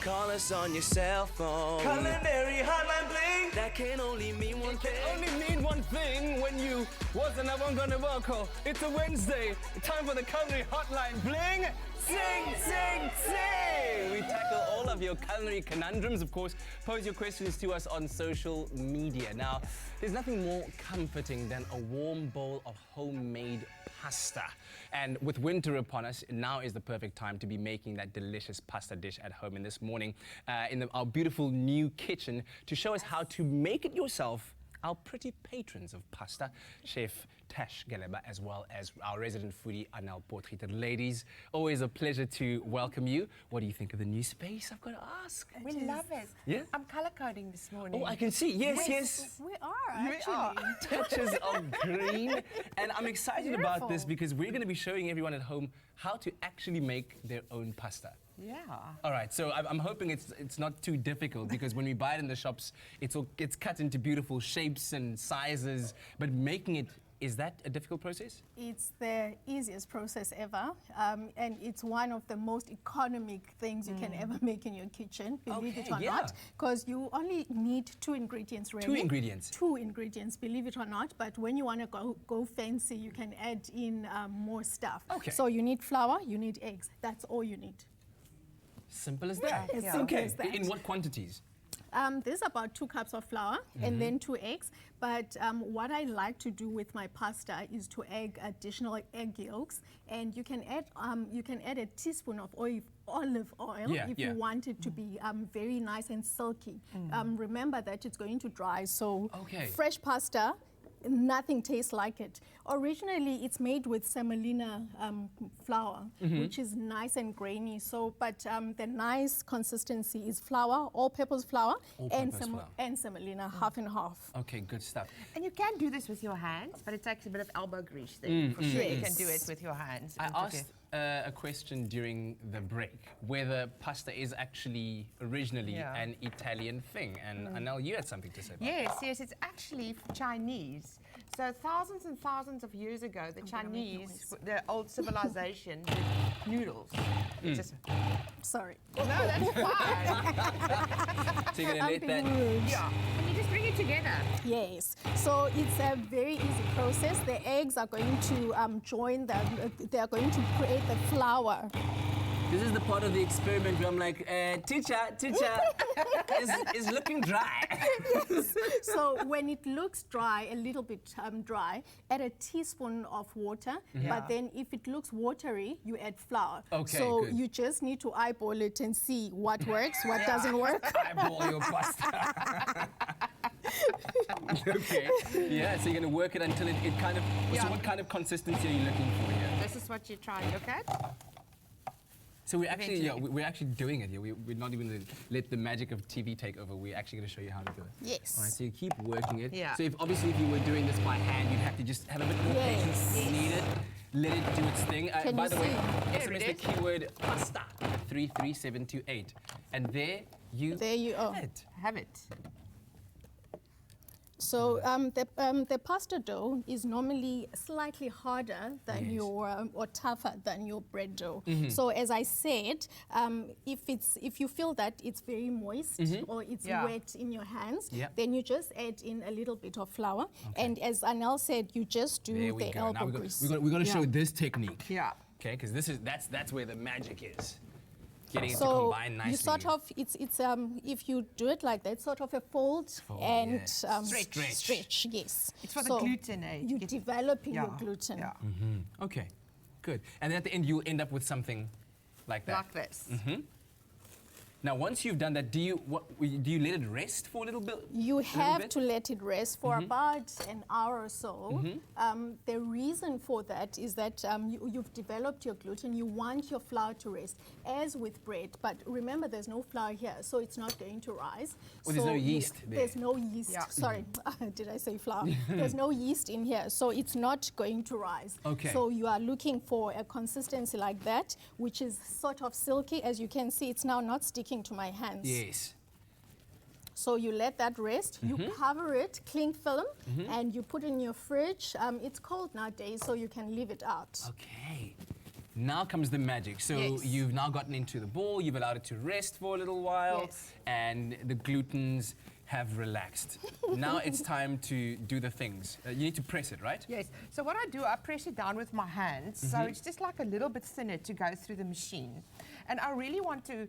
Call us on your cell phone. Culinary hotline bling. That can only mean one thing. Only mean one thing when you wasn't ever gonna work. Oh, it's a Wednesday. Time for the culinary hotline bling. Sing, sing, sing! We tackle all of your culinary conundrums, of course. Pose your questions to us on social media. Now, there's nothing more comforting than a warm bowl of homemade pasta. And with winter upon us, now is the perfect time to be making that delicious pasta dish at home. And this morning, in our beautiful new kitchen, to show us how to make it yourself, our pretty patrons of pasta, Chef Tash Geleba, as well as our resident foodie, Anel Potgieter. Ladies, always a pleasure to welcome you. What do you think of the new space? I've got to ask. We love it. Yeah? I'm color coding this morning. Oh, I can see. Yes, yes. We are, actually. Touches of green. And I'm excited about this because we're going to be showing everyone at home how to actually make their own pasta. Yeah. All right, so I'm hoping it's not too difficult because when we buy it in the shops, it's cut into beautiful shapes and sizes, but making it, is that a difficult process? It's the easiest process ever, and it's one of the most economic things you can ever make in your kitchen, believe it or not, because you only need 2 ingredients really. 2 ingredients? 2 ingredients, believe it or not, but when you want to go fancy, you can add in more stuff. Okay. So you need flour, you need eggs, that's all you need. Simple as that. As simple as that. In what quantities? There's about 2 cups of flour and then 2 eggs. But what I like to do with my pasta is to add additional egg yolks, and you can add a teaspoon of olive oil if you want it to be very nice and silky. Remember that it's going to dry, so fresh pasta, nothing tastes like it. Originally, it's made with semolina flour, which is nice and grainy. So, but the nice consistency is flour, all-purpose flour, and semolina, half and half. Okay, good stuff. And you can do this with your hands, but it takes a bit of elbow grease there. For sure, you can do it with your hands. I asked a question during the break whether pasta is actually originally an Italian thing, and Anel, you had something to say about that. Yes, it's actually Chinese. So thousands and thousands of years ago, the Chinese, the old civilization, did noodles. Sorry. No, that's fine. So you're going to let that... Yeah. Can you just bring it together? Yes. So it's a very easy process. The eggs are going to they are going to create the flour. This is the part of the experiment where I'm like, teacher, is looking dry. Yes. So when it looks dry, a little bit dry, add a teaspoon of water. But then if it looks watery, you add flour. Okay, so good. you just need to eyeball it and see what works, what doesn't work. Eyeball your pasta. Okay. Yeah, so you're going to work it until it kind of... So what kind of consistency are you looking for here? This is what you try and look at. So we're actually, we're actually doing it here. We're not even going to let the magic of TV take over. We're actually going to show you how to do it. Yes. All right, so you keep working it. Yeah. So obviously if you were doing this by hand, you'd have to just have a bit more patience. Knead it, let it do its thing. By the way, SMS the keyword pasta 33728. And there you have it. So the pasta dough is normally slightly harder than your or tougher than your bread dough. So as I said, if you feel that it's very moist or it's wet in your hands, then you just add in a little bit of flour. And as Anel said, you just do the elbow grease. We're going to show this technique. Yeah. Okay, because that's where the magic is. Getting it to combine nicely. You sort of, it's if you do it like that, sort of a fold and stretch. Yes. It's for the gluten, eh? You're developing your gluten. Yeah. Okay, good. And then at the end, you'll end up with something like that. Like this. Now, once you've done that, do you let it rest for a little bit? You have to let it rest for about an hour or so. The reason for that is that you've developed your gluten. You want your flour to rest, as with bread. But remember, there's no flour here, so it's not going to rise. Oh, there's no yeast there. There's no yeast. Yeah. Sorry, did I say flour? There's no yeast in here, so it's not going to rise. Okay. So you are looking for a consistency like that, which is sort of silky. As you can see, it's now not sticking to my hands. Yes. So you let that rest, you cover it, cling film, and you put it in your fridge. It's cold nowadays, so you can leave it out. Okay. Now comes the magic. So you've now gotten into the ball, you've allowed it to rest for a little while, and the glutens have relaxed. Now it's time to do the things. You need to press it, right? Yes. So what I do, I press it down with my hands, so it's just like a little bit thinner to go through the machine. And I really want to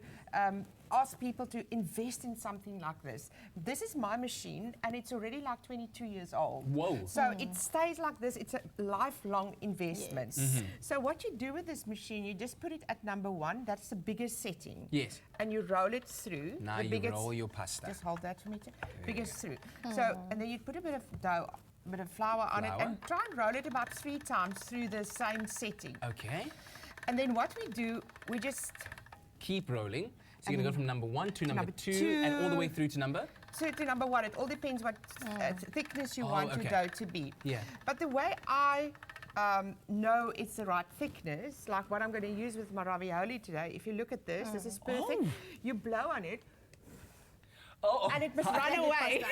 ask people to invest in something like this. This is my machine, and it's already like 22 years old. Whoa. So it stays like this. It's a lifelong investment. So what you do with this machine, you just put it at number 1. That's the biggest setting. Yes. And you roll it through. Now the you biggest, roll your pasta. Just hold that for me too. Biggest through. So, and then you put a bit of dough, a bit of flour on it, and try and roll it about 3 times through the same setting. Okay. And then what we do, we just keep rolling. So you're going to go from number 1 to number 2 and all the way through to number? To number 1. It all depends what thickness you want your dough to be. Yeah. But the way I know it's the right thickness, like what I'm going to use with my ravioli today, if you look at this, this is perfect. You blow on it. And it must run away.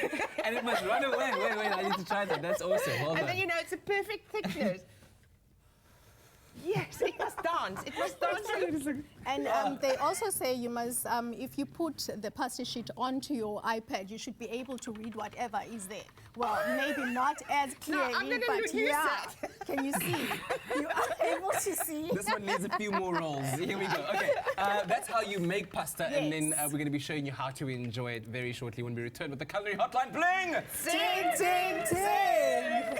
And it must run away. Wait, I need to try that. That's awesome. Well done. And then you know it's a perfect thickness. Yes, it must dance. It must dance. And they also say you must, if you put the pasta sheet onto your iPad, you should be able to read whatever is there. Well, maybe not as clearly, but yeah. Can you see? You are able to see. This one needs a few more rolls. Here we go. Okay, that's how you make pasta, and then we're going to be showing you how to enjoy it very shortly when we return with the culinary hotline. Bling! Ting, ting, ting!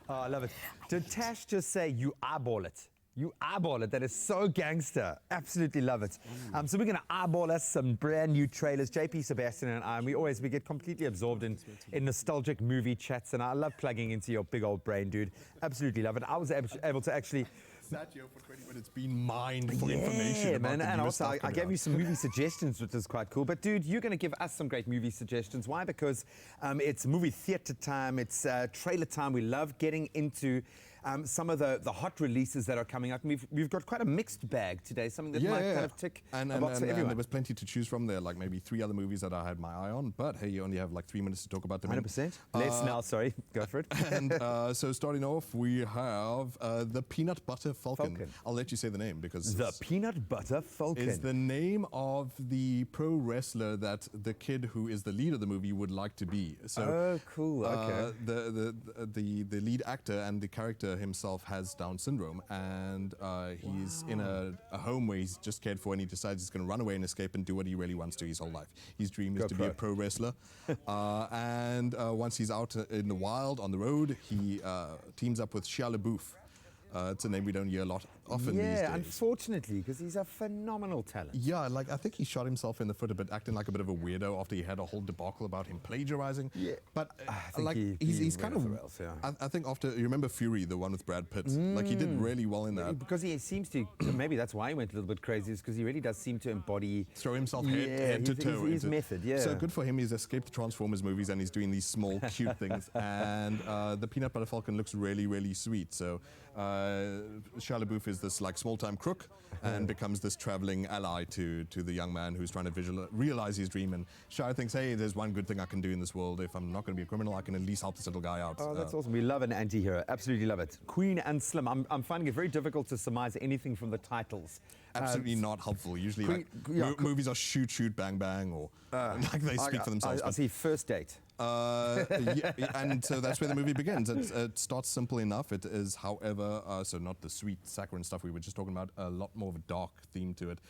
Oh, I love it. Did Tash just say you eyeball it? You eyeball it. That is so gangster. Absolutely love it. So we're going to eyeball us some brand new trailers. JP, Sebastian, and I. And we get completely absorbed in nostalgic movie chats, and I love plugging into your big old brain, dude. Absolutely love it. I was able to actually sat here for 20 minutes being mined for information about man. the And newest also, stuff I gave you some movie suggestions, which is quite cool. But, dude, you're going to give us some great movie suggestions. Why? Because it's movie theatre time. It's trailer time. We love getting into some of the hot releases that are coming out. And we've got quite a mixed bag today, something that might kind of tick a box for everyone. And there was plenty to choose from there, like maybe 3 other movies that I had my eye on. But, hey, you only have like 3 minutes to talk about them. 100%. Less now, sorry. Go for it. And so starting off, we have the Peanut Butter Falcon. I'll let you say the name because... The Peanut Butter Falcon. Is the name of the pro wrestler that the kid who is the lead of the movie would like to be. So, cool. Okay. The lead actor and the character himself has Down syndrome, and he's in a home where he's just cared for, and he decides he's going to run away and escape and do what he really wants to his whole life. His dream is to be a pro wrestler. And once he's out in the wild, on the road, he teams up with Shia LaBeouf. It's a name we don't hear a lot often these days. Yeah, unfortunately, because he's a phenomenal talent. Yeah, like I think he shot himself in the foot a bit, acting like a bit of a weirdo after he had a whole debacle about him plagiarizing. Yeah, but I think like he's kind of. I think after you remember Fury, the one with Brad Pitt, like he did really well in that. Because he seems to. Maybe that's why he went a little bit crazy, is because he really does seem to embody. Throw himself head to toe. His method, yeah. So good for him. He's escaped the Transformers movies and he's doing these small, cute things. And the Peanut Butter Falcon looks really, really sweet. So Shia LaBeouf is this like small-time crook and becomes this traveling ally to the young man who's trying to realize his dream. And Shia thinks, hey, there's one good thing I can do in this world. If I'm not going to be a criminal, I can at least help this little guy out. Oh, that's awesome. We love an anti-hero. Absolutely love it. Queen and Slim. I'm finding it very difficult to surmise anything from the titles. Absolutely not helpful. Usually movies are shoot, shoot, bang, bang, or like they speak for themselves. I see First Date. And so that's where the movie begins. It starts simple enough. It is, however, so not the sweet saccharine stuff we were just talking about, a lot more of a dark theme to it.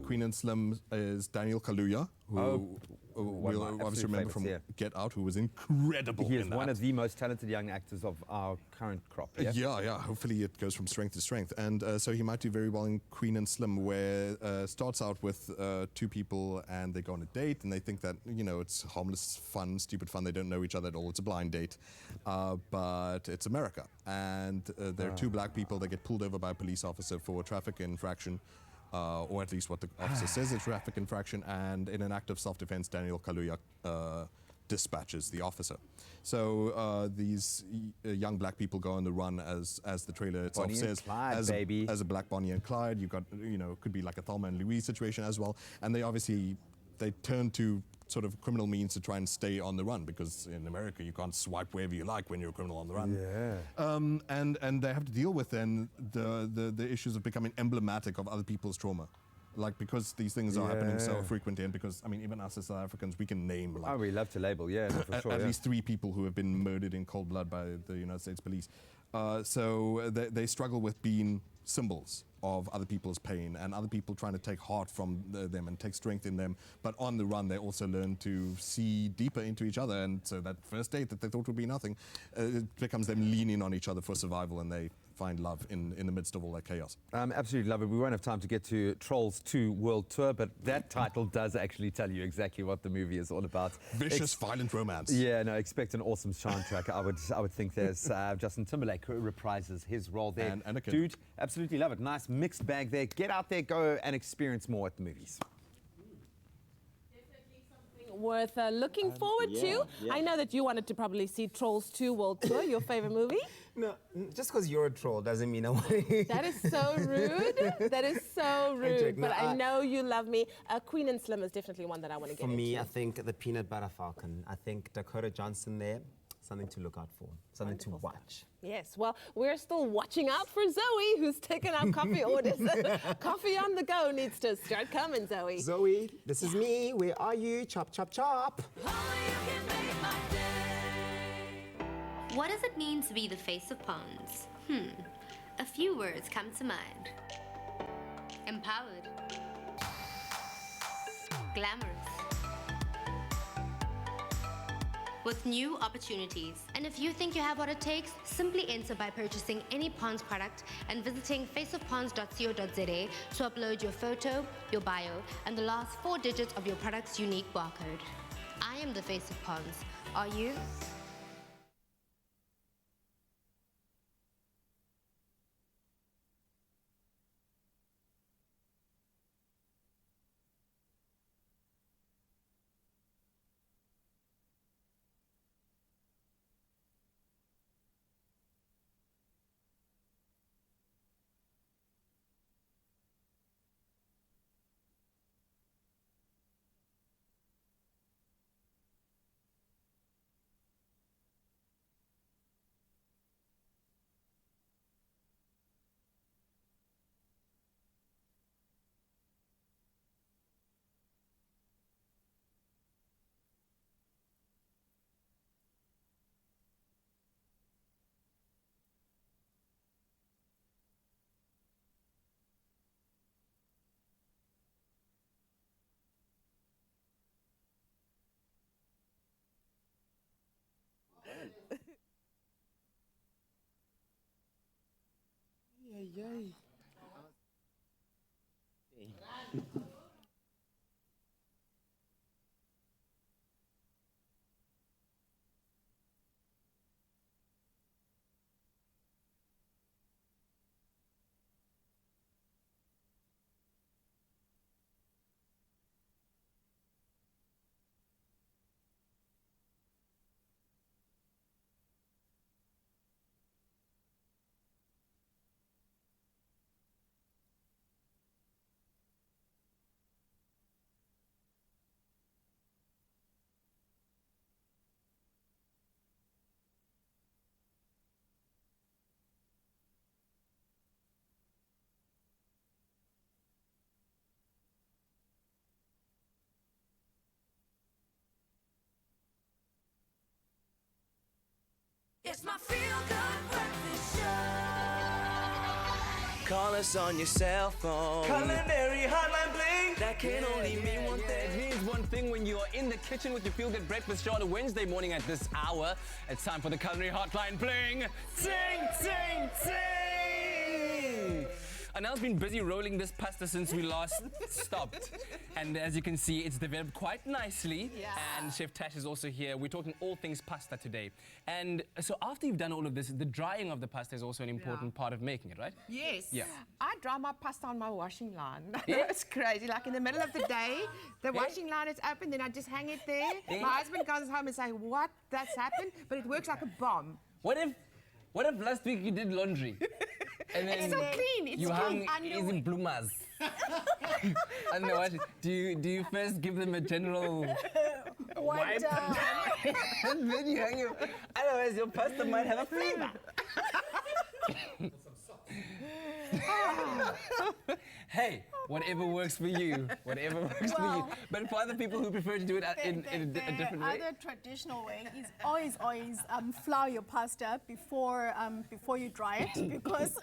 Queen and Slim is Daniel Kaluuya, who we'll obviously remember from Get Out, who was incredible He is one of the most talented young actors of our current crop. Yeah. Hopefully it goes from strength to strength. And so he might do very well in Queen and Slim, where starts out with 2 people and they go on a date and they think that, it's harmless fun, stupid fun. They don't know each other at all. It's a blind date. But it's America. And there are 2 black people that get pulled over by a police officer for a traffic infraction. Or at least what the officer says is traffic infraction, and in an act of self-defense, Daniel Kaluuya dispatches the officer. So these young black people go on the run, as the trailer itself Bonnie says, and Clyde, as a black Bonnie and Clyde. You've got, it could be like a Thelma and Louise situation as well, and they turn to sort of criminal means to try and stay on the run, because in America you can't swipe wherever you like when you're a criminal on the run. And they have to deal with then the issues of becoming emblematic of other people's trauma. Like, because these things are happening so frequently, and because, I mean, even us as South Africans, we can name, like, we love to label, for sure. At least 3 people who have been murdered in cold blood by the United States police. So they struggle with being symbols of other people's pain, and other people trying to take heart from them and take strength in them. But on the run, they also learn to see deeper into each other. And so that first date that they thought would be nothing, it becomes them leaning on each other for survival, and they find love in the midst of all that chaos. Absolutely love it. We won't have time to get to Trolls 2 World Tour, but that title does actually tell you exactly what the movie is all about. Vicious, violent romance. Yeah, no, expect an awesome soundtrack. I would think there's Justin Timberlake reprises his role there. And a kid. Dude, absolutely love it. Nice mixed bag there. Get out there, go and experience more at the movies. Worth looking forward to. I know that you wanted to probably see Trolls 2 World Tour, your favorite movie. No, just because you're a troll doesn't mean I want to. That is so rude. That is so rude. No, but I know you love me. Queen and Slim is definitely one that I want to get For me, into. I think the Peanut Butter Falcon. I think Dakota Johnson there, something to look out for, something to watch. Yes, well, we're still watching out for Zoe, who's taken our coffee orders. Coffee on the go needs to start coming, Zoe. Zoe, this is me. Where are you? Chop, chop, chop. What does it mean to be the face of Ponds? A few words come to mind. Empowered. Glamorous. With new opportunities. And if you think you have what it takes, simply enter by purchasing any Ponds product and visiting faceofponds.co.za to upload your photo, your bio, and the last 4 digits of your product's unique barcode. I am the face of Ponds. Are you? Yay. It's my feel-good breakfast show. Call us on your cell phone. Culinary hotline bling. That can only mean one thing. It means one thing when you are in the kitchen with your Feel Good Breakfast show on a Wednesday morning at this hour. It's time for the Culinary Hotline Bling. Ting, ting, ting! Anel's been busy rolling this pasta since we last stopped. And as you can see, it's developed quite nicely. Yeah. And Chef Tash is also here. We're talking all things pasta today. And so after you've done all of this, the drying of the pasta is also an important part of making it, right? Yes. Yeah. I dry my pasta on my washing line. Yeah? It's crazy. Like in the middle of the day, the washing line is open, then I just hang it there. Yeah. My husband comes home and says, what? That's happened? But it works like a bomb. What if last week you did laundry? And then It's so clean. It's you clean. hung easy bloomers. And then what? Do you first give them a general Wipe down. And then you hang your, otherwise your pasta might have a flavor. Hey, whatever works for you, whatever works for you. But for other people who prefer to do it in a different way. The other traditional way is always flour your pasta before you dry it because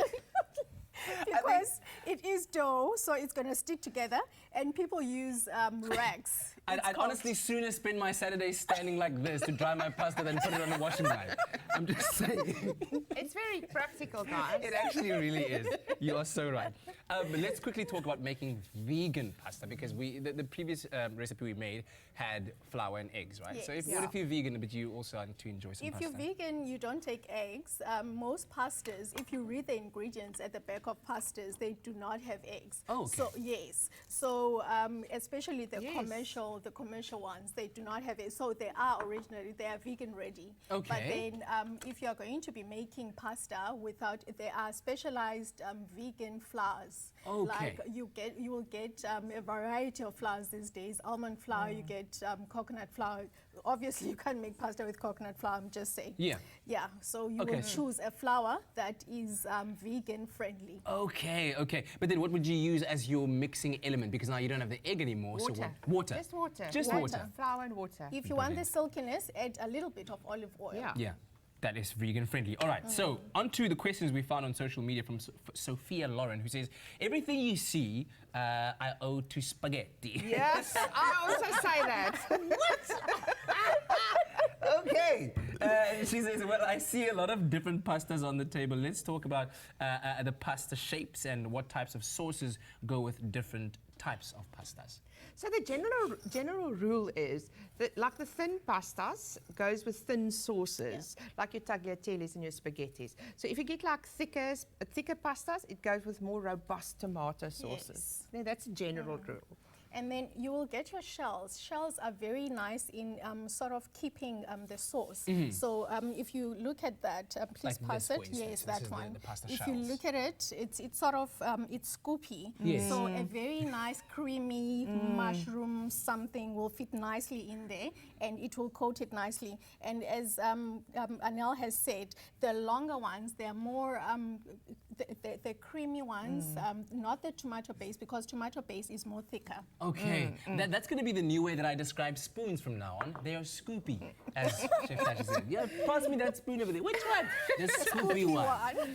it is dough, so it's going to stick together, and people use rags. I'd honestly sooner spend my Saturdays standing like this to dry my pasta than put it on the washing line. I'm just saying. It's very practical, guys. It actually really is. You are so right. But let's quickly talk about making vegan pasta, because the previous recipe we made had flour and eggs, right? Yes. So what if you're vegan, but you also want to enjoy some If pasta? you're vegan, you don't take eggs. Most pastas, if you read the ingredients at the back of pastas, they do not have eggs. Oh, okay. So yes. So especially the commercial ones, they do not have eggs. So they are vegan ready. Okay. But then if you are going to be making pasta there are specialized vegan flours. Okay. Like you will get a variety of flours these days. Almond flour, you get coconut flour. Obviously, you can't make pasta with coconut flour, I'm just saying. Yeah. Yeah, so you will choose a flour that is vegan friendly. Okay. But then what would you use as your mixing element? Because now you don't have the egg anymore. Water. So water. Just water. Just water. Flour and water. If you want the silkiness, add a little bit of olive oil. Yeah. That is vegan friendly. All right, so on to the questions we found on social media from Sophia Lauren, who says, everything you see, I owe to spaghetti. Yes, I also say that. What? Okay. She says, well, I see a lot of different pastas on the table. Let's talk about the pasta shapes and what types of sauces go with different types of pastas. So the general rule is that, like the thin pastas, goes with thin sauces, like your tagliatelles and your spaghettis. So if you get like thicker pastas, it goes with more robust tomato sauces. Yeah, that's a general rule. And then you will get your shells. Shells are very nice in sort of keeping the sauce. So if you look at that, please Like pass this, it. for Yes, instance. that This is one. the pasta If shells. you look at it, it's sort of it's scoopy. Yes. So a very nice creamy mushroom something will fit nicely in there, and it will coat it nicely. And as Anel has said, the longer ones, they're more the creamy ones, not the tomato paste, because tomato paste is more thicker. Okay, that's going to be the new way that I describe spoons from now on. They are scoopy, as Chef Tasha said. Yeah, pass me that spoon over there. Which one? The scoopy one.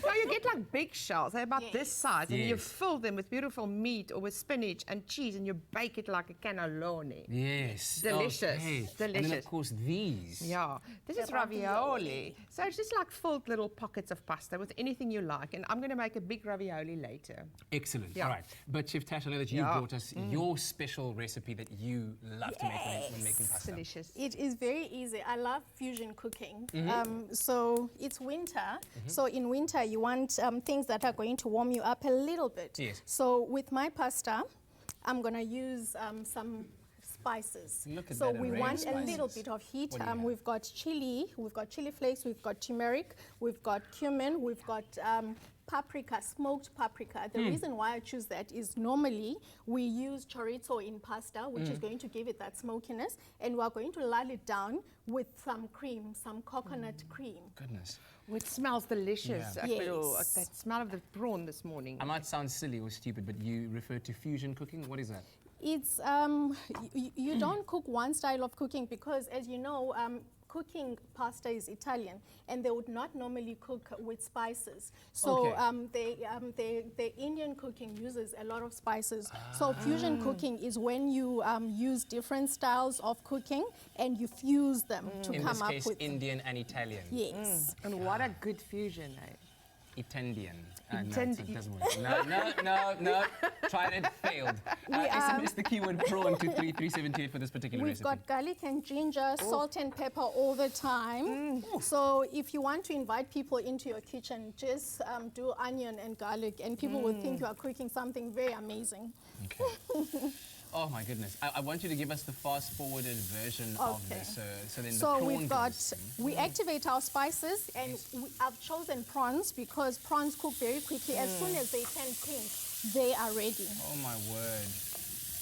So you get like big shells, they're about this size, and you Yes. fill them with beautiful meat or with spinach and cheese, and you bake it like a cannelloni. Yes. Delicious. Okay. Delicious. And then, of course, these. Yeah, this is ravioli. So it's just like filled little pockets of pasta with anything you like, and I'm going to make a big ravioli later. Excellent. Yeah. All right. But Chef Tash, I know that you brought us your special recipe that you love to make when making pasta. Delicious. It is very easy. I love fusion cooking. So it's winter. So in winter, you want things that are going to warm you up a little bit. Yes. So with my pasta, I'm going to use some spices. Look at so that we array of want a little spices. bit of heat. What do you have? We've got chili flakes, we've got turmeric, we've got cumin, we've got paprika, smoked paprika. The reason why I choose that is normally we use chorizo in pasta, which is going to give it that smokiness, and we're going to lull it down with some cream, some coconut cream. Goodness. It smells delicious. Yeah. Yes. That smell of the prawn this morning. I might sound silly or stupid, but you refer to fusion cooking. What is that? It's you don't cook one style of cooking because, as you know, cooking pasta is Italian, and they would not normally cook with spices. So the Indian cooking uses a lot of spices. So fusion cooking is when you use different styles of cooking and you fuse them to In come this up case, with. Indian and Italian. Yes. And what a good fusion, eh? Italian. No, Italian. it doesn't work. No. Tried it, failed. SMS the keyword prawn to 33728 for this particular We've recipe. got garlic and ginger, salt and pepper all the time. So if you want to invite people into your kitchen, just do onion and garlic, and people will think you are cooking something very amazing. Okay. Oh my goodness. I want you to give us the fast-forwarded version of this. So then the So prawn we've got, goes. we activate our spices, and I've chosen prawns because prawns cook very quickly. As soon as they turn pink, they are ready. Oh my word.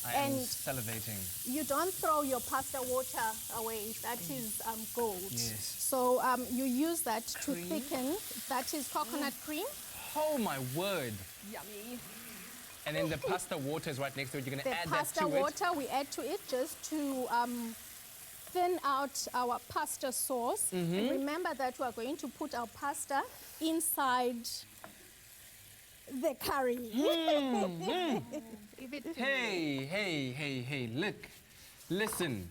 I am And salivating. you don't throw your pasta water away. That is gold. Yes. So you use that to Cream. thicken. That is coconut cream. Oh my word. Yummy. And then the pasta water is right next to it. You're going to The add that pasta to water we add to it just to thin out our pasta sauce. And remember that we are going to put our pasta inside the curry. Give it hey, look. Listen.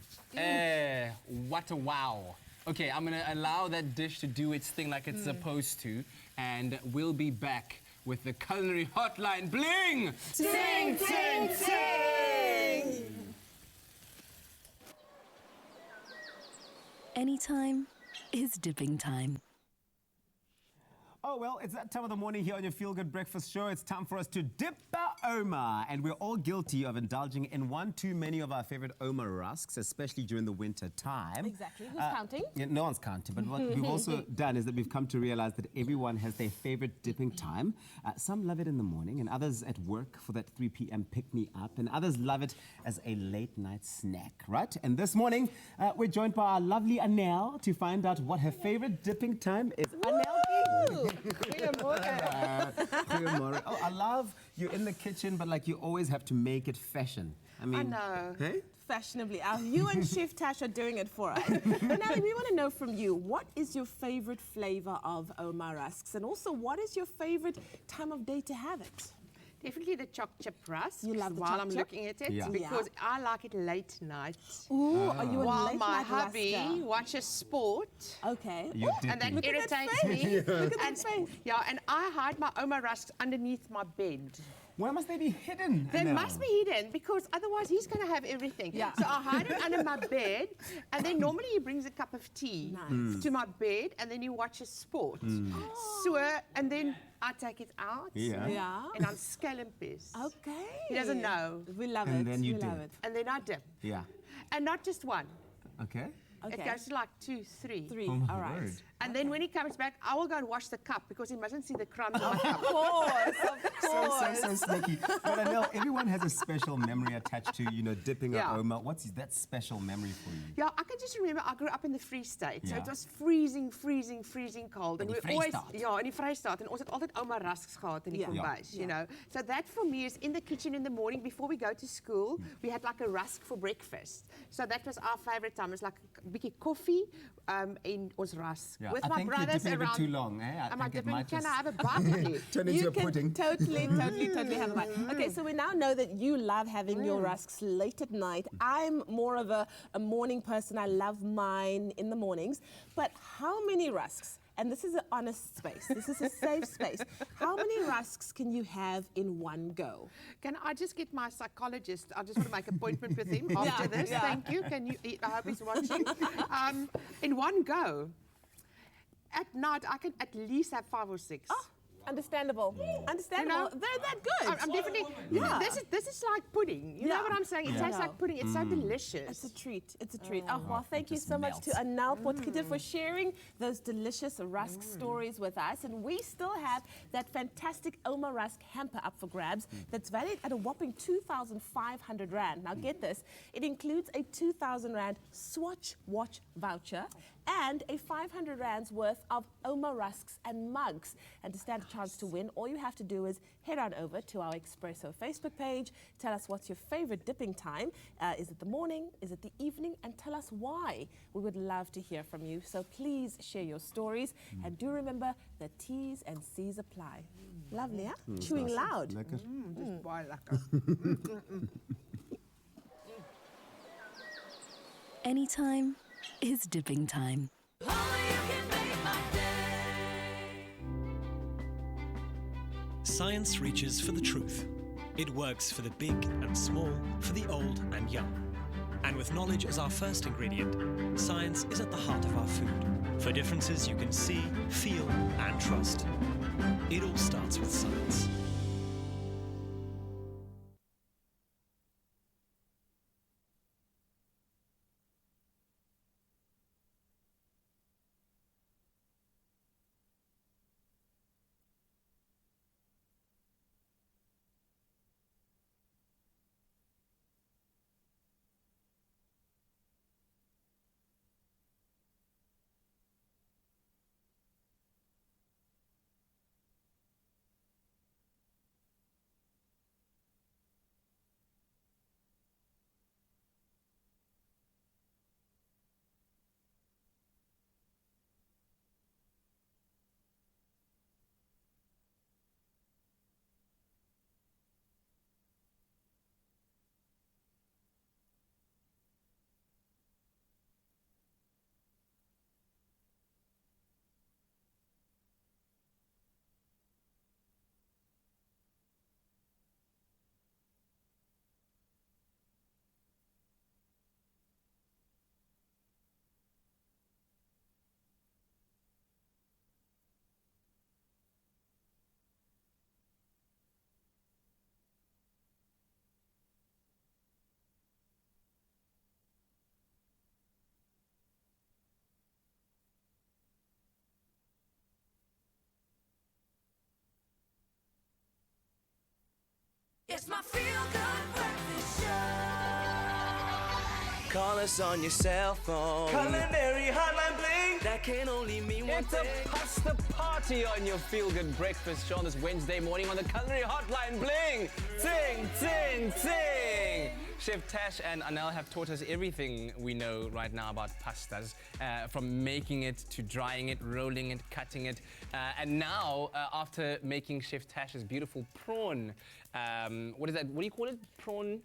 What a wow. Okay, I'm going to allow that dish to do its thing like it's supposed to. And we'll be back with the culinary hotline. Bling! Ting, ting, ting! Anytime is dipping time. Oh, well, it's that time of the morning here on your Feel Good Breakfast Show. It's time for us to dip our Oma. And we're all guilty of indulging in one too many of our favorite Oma rusks, especially during the winter time. Exactly. Who's counting? Yeah, no one's counting. But what we've also done is that we've come to realize that everyone has their favorite dipping time. Some love it in the morning, and others at work for that 3 p.m. pick-me-up, and others love it as a late-night snack, right? And this morning, we're joined by our lovely Anel to find out what her favorite dipping time is. Anel! Goeiemorgen. Oh, I love you're in the kitchen, but like you always have to make it fashion. I mean, know. Hey? Fashionably. You and Chef Tash are doing it for us. Natalie, we want to know from you, what is your favorite flavor of Oma rusks? And also, what is your favorite time of day to have it? Definitely the choc chip rusk. You love the while choc I'm chip? looking at it, Yeah. because I like it late night. Ooh, are you a While late my night hubby rusker? watches sport. Okay. You're And that dipping. irritates me. Look at that And, face. yeah, and I hide my Oma rusks underneath my bed. Why must they be hidden? They Anel? must be hidden because otherwise he's going to have everything. Yeah. So I hide it under my bed, and then normally he brings a cup of tea to my bed, and then he watches sport. So, and then I take it out, Yeah. Yeah. and I'm scallimpers. Okay. He doesn't know. We love And it. then you we love dip. it. And then I dip. Yeah. And not just one. Okay. It Okay. goes to like 2, 3. Three. Oh my All right. word. And then when he comes back, I will go and wash the cup because he mustn't see the crumbs in my cup. Of course. So sneaky. But Anel, everyone has a special memory attached to, dipping Yeah. a Oma. What's that special memory for you? Yeah, I can just remember I grew up in the Free State, so Yeah. it was freezing cold. In die we always, Vrystaat. ja, in die Vrystaat, en ons het altyd Oma rusks gehad in die kombuis, you know. So that for me is in the kitchen in the morning before we go to school, we had like a rusk for breakfast. So that was our favorite time. It was like a bietjie koffie in ons rusk. Yeah. With I my think you're brothers dipping a bit around. too long, eh? I Am I think it dipping? might Can just I have a bite, please? turn into a pudding. Totally have a bite. Okay, so we now know that you love having your rusks late at night. I'm more of a morning person. I love mine in the mornings. But how many rusks? And this is an honest space. This is a safe space. How many rusks can you have in one go? Can I just get my psychologist? I just want to make an appointment with him after this. yeah. Thank you. Can you? I hope he's watching. In one go. At night, I can at least have 5 or 6. Understandable. Understandable. They're that good. I'm definitely. Yeah. This is like pudding. You know what I'm saying? It tastes like pudding. It's so delicious. It's a treat. It's a treat. Oh, well, thank you so much to Anel Potgieter for sharing those delicious rusk stories with us. And we still have that fantastic Oma Rusk hamper up for grabs that's valued at a whopping 2,500 Rand. Now, get this. It includes a 2,000 Rand Swatch watch voucher and a 500 Rands worth of Oma Rusks and mugs. And to stand a chance to win, all you have to do is head on over to our Expresso Facebook page, tell us what's your favorite dipping time. Is it the morning? Is it the evening? And tell us why. We would love to hear from you. So please share your stories. And do remember the T's and C's apply. Lovely, huh? Chewing loud. Lekker. Dis baie lekker. Anytime is dipping time. Science reaches for the truth. It works for the big and small, for the old and young. And with knowledge as our first ingredient, science is at the heart of our food. For differences you can see, feel, and trust. It all starts with science. It's my feel-good breakfast show. Call us on your cell phone. Culinary hotline bling. That can only mean one It's thing. a pasta party on your feel-good breakfast show on this Wednesday morning on the Culinary Hotline Bling. Ting, ting, ting. Chef Tash and Anel have taught us everything we know right now about pastas, from making it to drying it, rolling it, cutting it. And now, after making Chef Tash's beautiful prawn, what is that? What do you call it? Prawn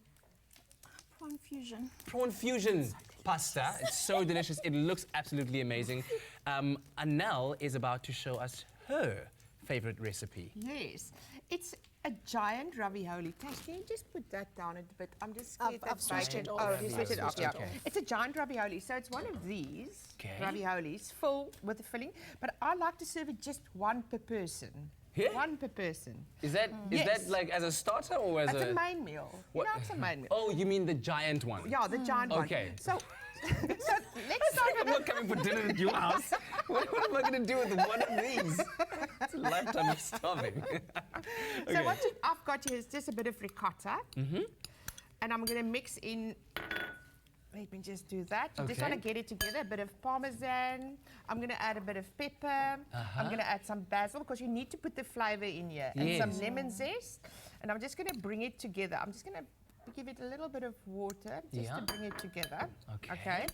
fusion. Prawn fusion pasta. It's so delicious. It looks absolutely amazing. Anel is about to show us her favorite recipe. Yes, it's a giant ravioli. Tash, can you just put that down a bit? I'm just scared I've switched it off. Oh, you switched it off, yeah. Okay. It's a giant ravioli, so it's one of these Okay. raviolis full with the filling, but I like to serve it just one per person. Yeah? One per person. Is that Yes. like as a starter or as It's a a main meal. What? You know, it's a main meal. Oh, you mean the giant one? Yeah, the giant one. Okay. So, let's start I'm not coming for dinner at your house. What am I going to do with one of these? It's a lifetime of starving. So I've got here is just a bit of ricotta. And I'm going to mix in, let me just do that. You just Okay. want to get it together, a bit of parmesan. I'm going to add a bit of pepper. I'm going to add some basil because you need to put the flavor in here. And some Yes. lemon zest. And I'm just going to bring it together. I'm just going to give it a little bit of water just Yeah. to bring it together. Okay.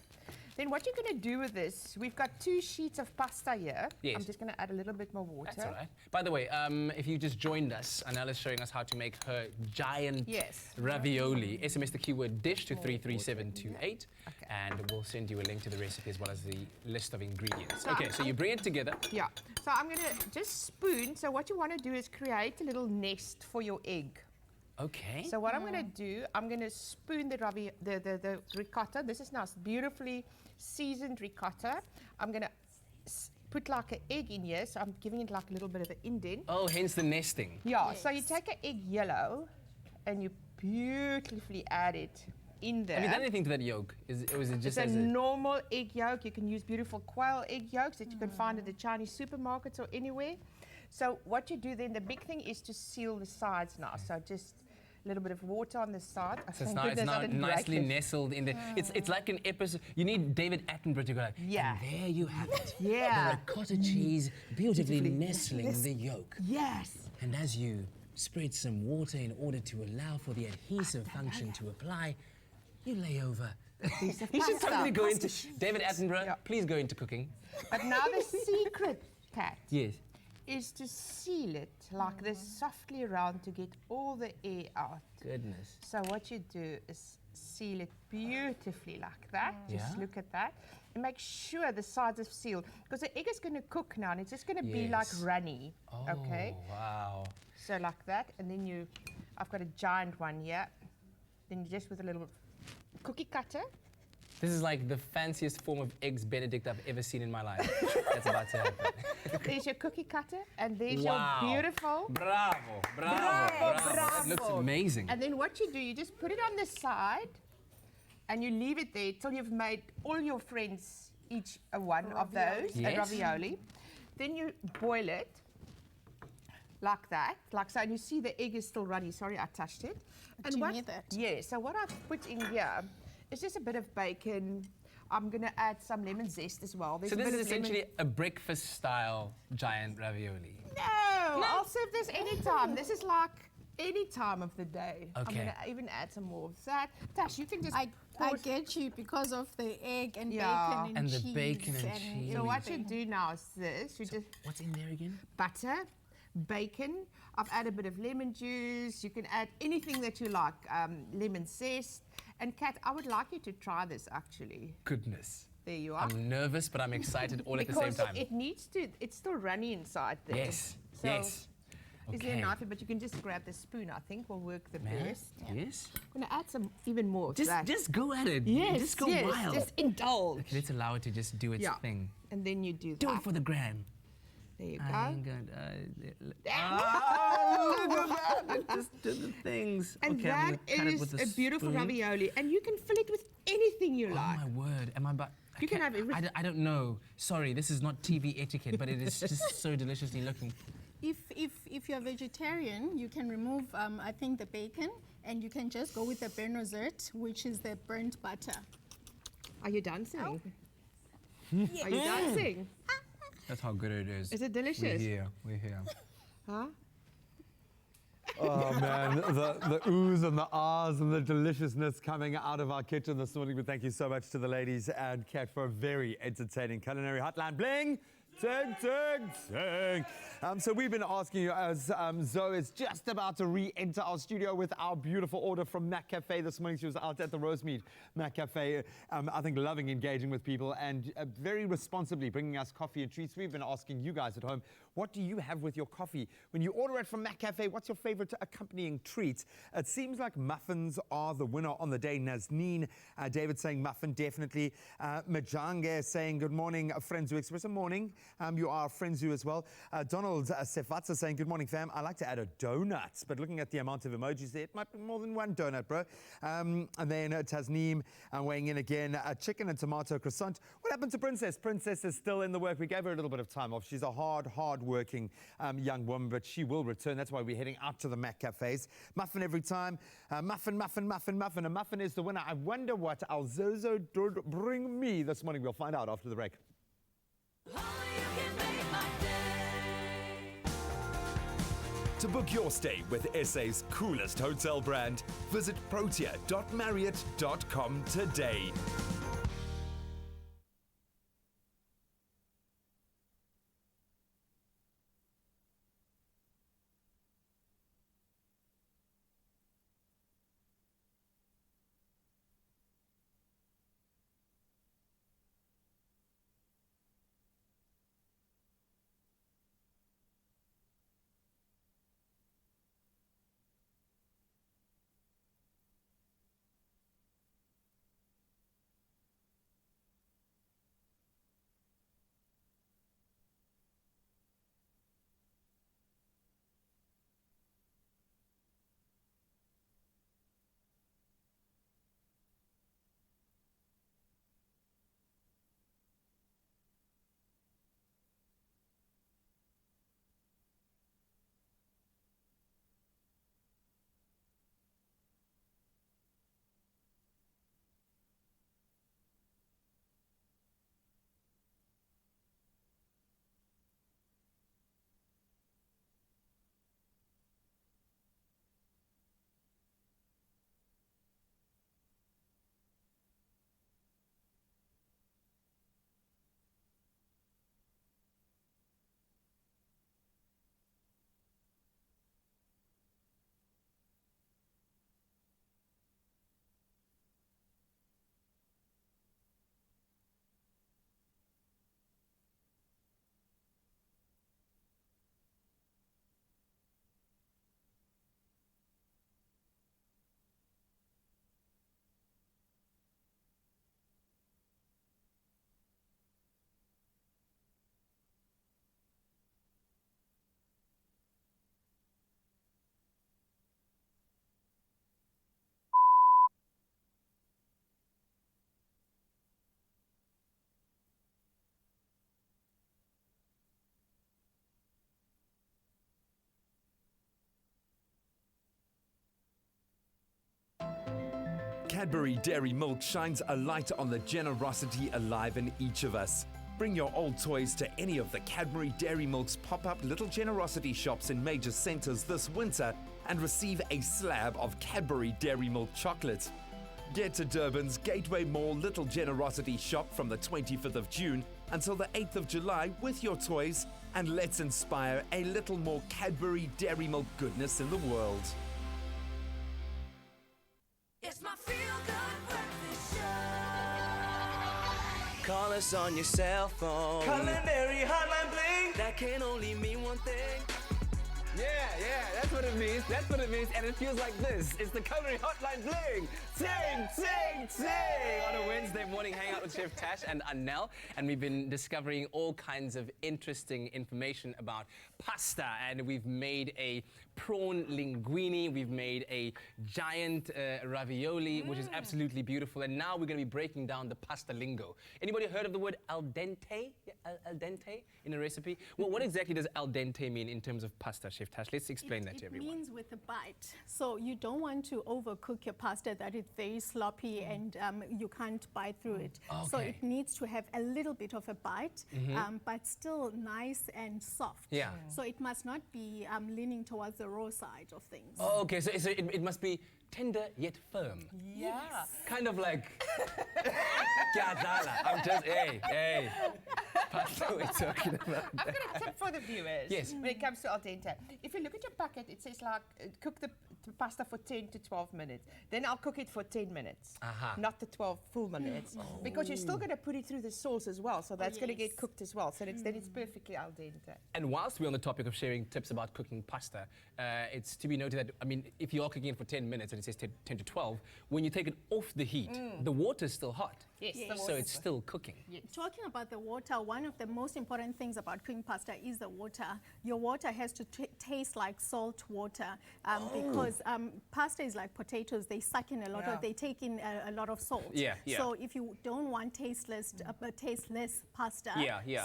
Then what you're going to do with this, we've got 2 sheets of pasta here. Yes. I'm just going to add a little bit more water. That's all right. By the way, if you just joined us, Anel is showing us how to make her giant ravioli. SMS the keyword dish to 33728, and we'll send you a link to the recipe as well as the list of ingredients. So Okay, so you bring it together. Yeah. So I'm going to just spoon. So what you want to do is create a little nest for your egg. Okay. So what I'm going to do, I'm going to spoon the ricotta. This is now beautifully seasoned ricotta. I'm going to put like an egg in here, so I'm giving it like a little bit of an indent. Oh, hence the nesting. Yeah, so you take an egg yellow and you beautifully add it in there. Have you done anything to that yolk? Or is it just it's as a normal egg yolk. You can use beautiful quail egg yolks that you can find at the Chinese supermarkets or anywhere. So what you do then, the big thing is to seal the sides now. So just a little bit of water on the side. So it's now nicely nestled in there. It's like an episode. You need David Attenborough to go like, Yeah. and there you have it. Yeah. The ricotta cheese beautifully nestling the yolk. Yes. And as you spread some water in order to allow for the adhesive function to apply, you lay over. You should totally go into... David Attenborough, please go into cooking. But now the secret, Kat, Yes. is to seal it like this softly around to get all the air out. Goodness. So what you do is seal it beautifully like that. Just Yeah. look at that. And make sure the sides are sealed. Because the egg is going to cook now and it's just going to be like Yes. runny. Oh, Okay? wow. So like that. And then I've got a giant one here. Then you just with a little cookie cutter. This is like the fanciest form of Eggs Benedict I've ever seen in my life. That's about to happen. There's your cookie cutter, and there's Wow. your beautiful. Bravo, bravo, bravo. That looks amazing. And then what you do, you just put it on the side, and you leave it there till you've made all your friends each one of those, Yes. a ravioli. Then you boil it like that, like so, and you see the egg is still runny. Sorry, I touched it. Do you need that? Yeah. So what I've put in here is just a bit of bacon. I'm going to add some lemon zest as well. There's So a this bit is of lemon- essentially a breakfast-style giant ravioli. No, I'll serve this anytime. This is like any time of the day. I'm Okay. going to even add some more of that. Tash, you can just I pour- get you because of the egg and Yeah. bacon and, And the cheese. bacon and cheese. So what you do now is this. You just What's in there again? butter, bacon. I've added a bit of lemon juice. You can add anything that you like. Lemon zest. And Kat, I would like you to try this actually. Goodness. There you are. I'm nervous, but I'm excited all at the same Because time. it needs to, it's still runny inside there. Yes, So yes. Is there a Okay. knife? But you can just grab the spoon, I think, will work the best. Yes. I'm going to add some even more of Just, that. just go at it. Yes, Just go yes, wild. just indulge. Okay, let's allow it to just do its Yeah. thing. And then you do that. Do it for the gram. There you go. I ain't oh, look at that. It just did the things. And okay, I'm that gonna cut it is with a beautiful spoon. ravioli. And you can fill it with anything you Oh like. my word. Am I about... You can have everything. I don't know. Sorry, this is not TV etiquette, but it is just so deliciously looking. If you're vegetarian, you can remove, I think, the bacon, and you can just go with the bernozert, which is the burnt butter. Are you dancing? Oh. Are you dancing? That's how good it is. Is it delicious? We're here. Huh? Oh man, the oohs and the ahs and the deliciousness coming out of our kitchen this morning. But thank you so much to the ladies and Kat for a very entertaining culinary hotline bling. Ting, ting, ting. So we've been asking you as Zoe is just about to re-enter our studio with our beautiful order from Mac Café this morning. She was out at the Rosemead Mac Café, I think loving engaging with people and very responsibly bringing us coffee and treats. We've been asking you guys at home, what do you have with your coffee? When you order it from Mac Café, what's your favorite accompanying treat? It seems like muffins are the winner on the day. Nazneen, David saying muffin, definitely. Majange saying good morning, Friends Who Express. Morning. You are Friends Who as well. Donald Sefatsa saying good morning, fam. I like to add a donut, but looking at the amount of emojis there, it might be more than one donut, bro. And then Tasneem weighing in again. Chicken and tomato croissant. What happened to Princess? Princess is still in the work. We gave her a little bit of time off. She's a hard-working young woman, but she will return. That's why we're heading out to the Mac Cafes. Muffin every time. Muffin, muffin, muffin, muffin. A muffin is the winner. I wonder what our Zozo did bring me this morning. We'll find out after the break. To book your stay with SA's coolest hotel brand, visit protea.marriott.com today. Cadbury Dairy Milk shines a light on the generosity alive in each of us. Bring your old toys to any of the Cadbury Dairy Milk's pop-up little generosity shops in major centres this winter and receive a slab of Cadbury Dairy Milk chocolate. Get to Durban's Gateway Mall Little Generosity Shop from the 25th of June until the 8th of July with your toys, and let's inspire a little more Cadbury Dairy Milk goodness in the world. It's my feel-good breakfast show. Call us on your cell phone. Culinary hotline bling. That can only mean one thing. Yeah, that's what it means. That's what it means, and it feels like this. It's the Culinary Hotline Bling. Ting, ting, ting. On a Wednesday morning, hang out with Chef Tash and Anel, and we've been discovering all kinds of interesting information about pasta, and we've made a prawn linguine. We've made a giant ravioli, which is absolutely beautiful. And now we're going to be breaking down the pasta lingo. Anybody heard of the word al dente? Al dente in a recipe? Well, what exactly does al dente mean in terms of pasta, Chef Tash? Let's explain that to everyone. It means with a bite. So you don't want to overcook your pasta that it's very sloppy and you can't bite through it. So Okay. it needs to have a little bit of a bite, but still nice and soft. Yeah. So it must not be leaning towards the raw side of things. Oh, okay, so it must be tender yet firm. Yes. Kind of like... I'm just, hey. Pasta we're talking about. I've got a tip for the viewers. Yes. When it comes to al dente. If you look at your packet, it says like cook the pasta for 10 to 12 minutes. Then I'll cook it for 10 minutes. Not the 12 full minutes. Because you're still going to put it through the sauce as well. So that's going to get cooked as well. So then it's perfectly al dente. And whilst we're on the topic of sharing tips about cooking pasta, it's to be noted that, I mean, if you are cooking it for 10 minutes and it says 10 to 12, when you take it off the heat, the water is still hot. Yes, the So water. it's still cooking. Talking about the water, one of the most important things about cooking pasta is the water. Your water has to taste like salt water because pasta is like potatoes. They suck in a lot of, they take in a lot of salt. Yeah. So if you don't want tasteless pasta,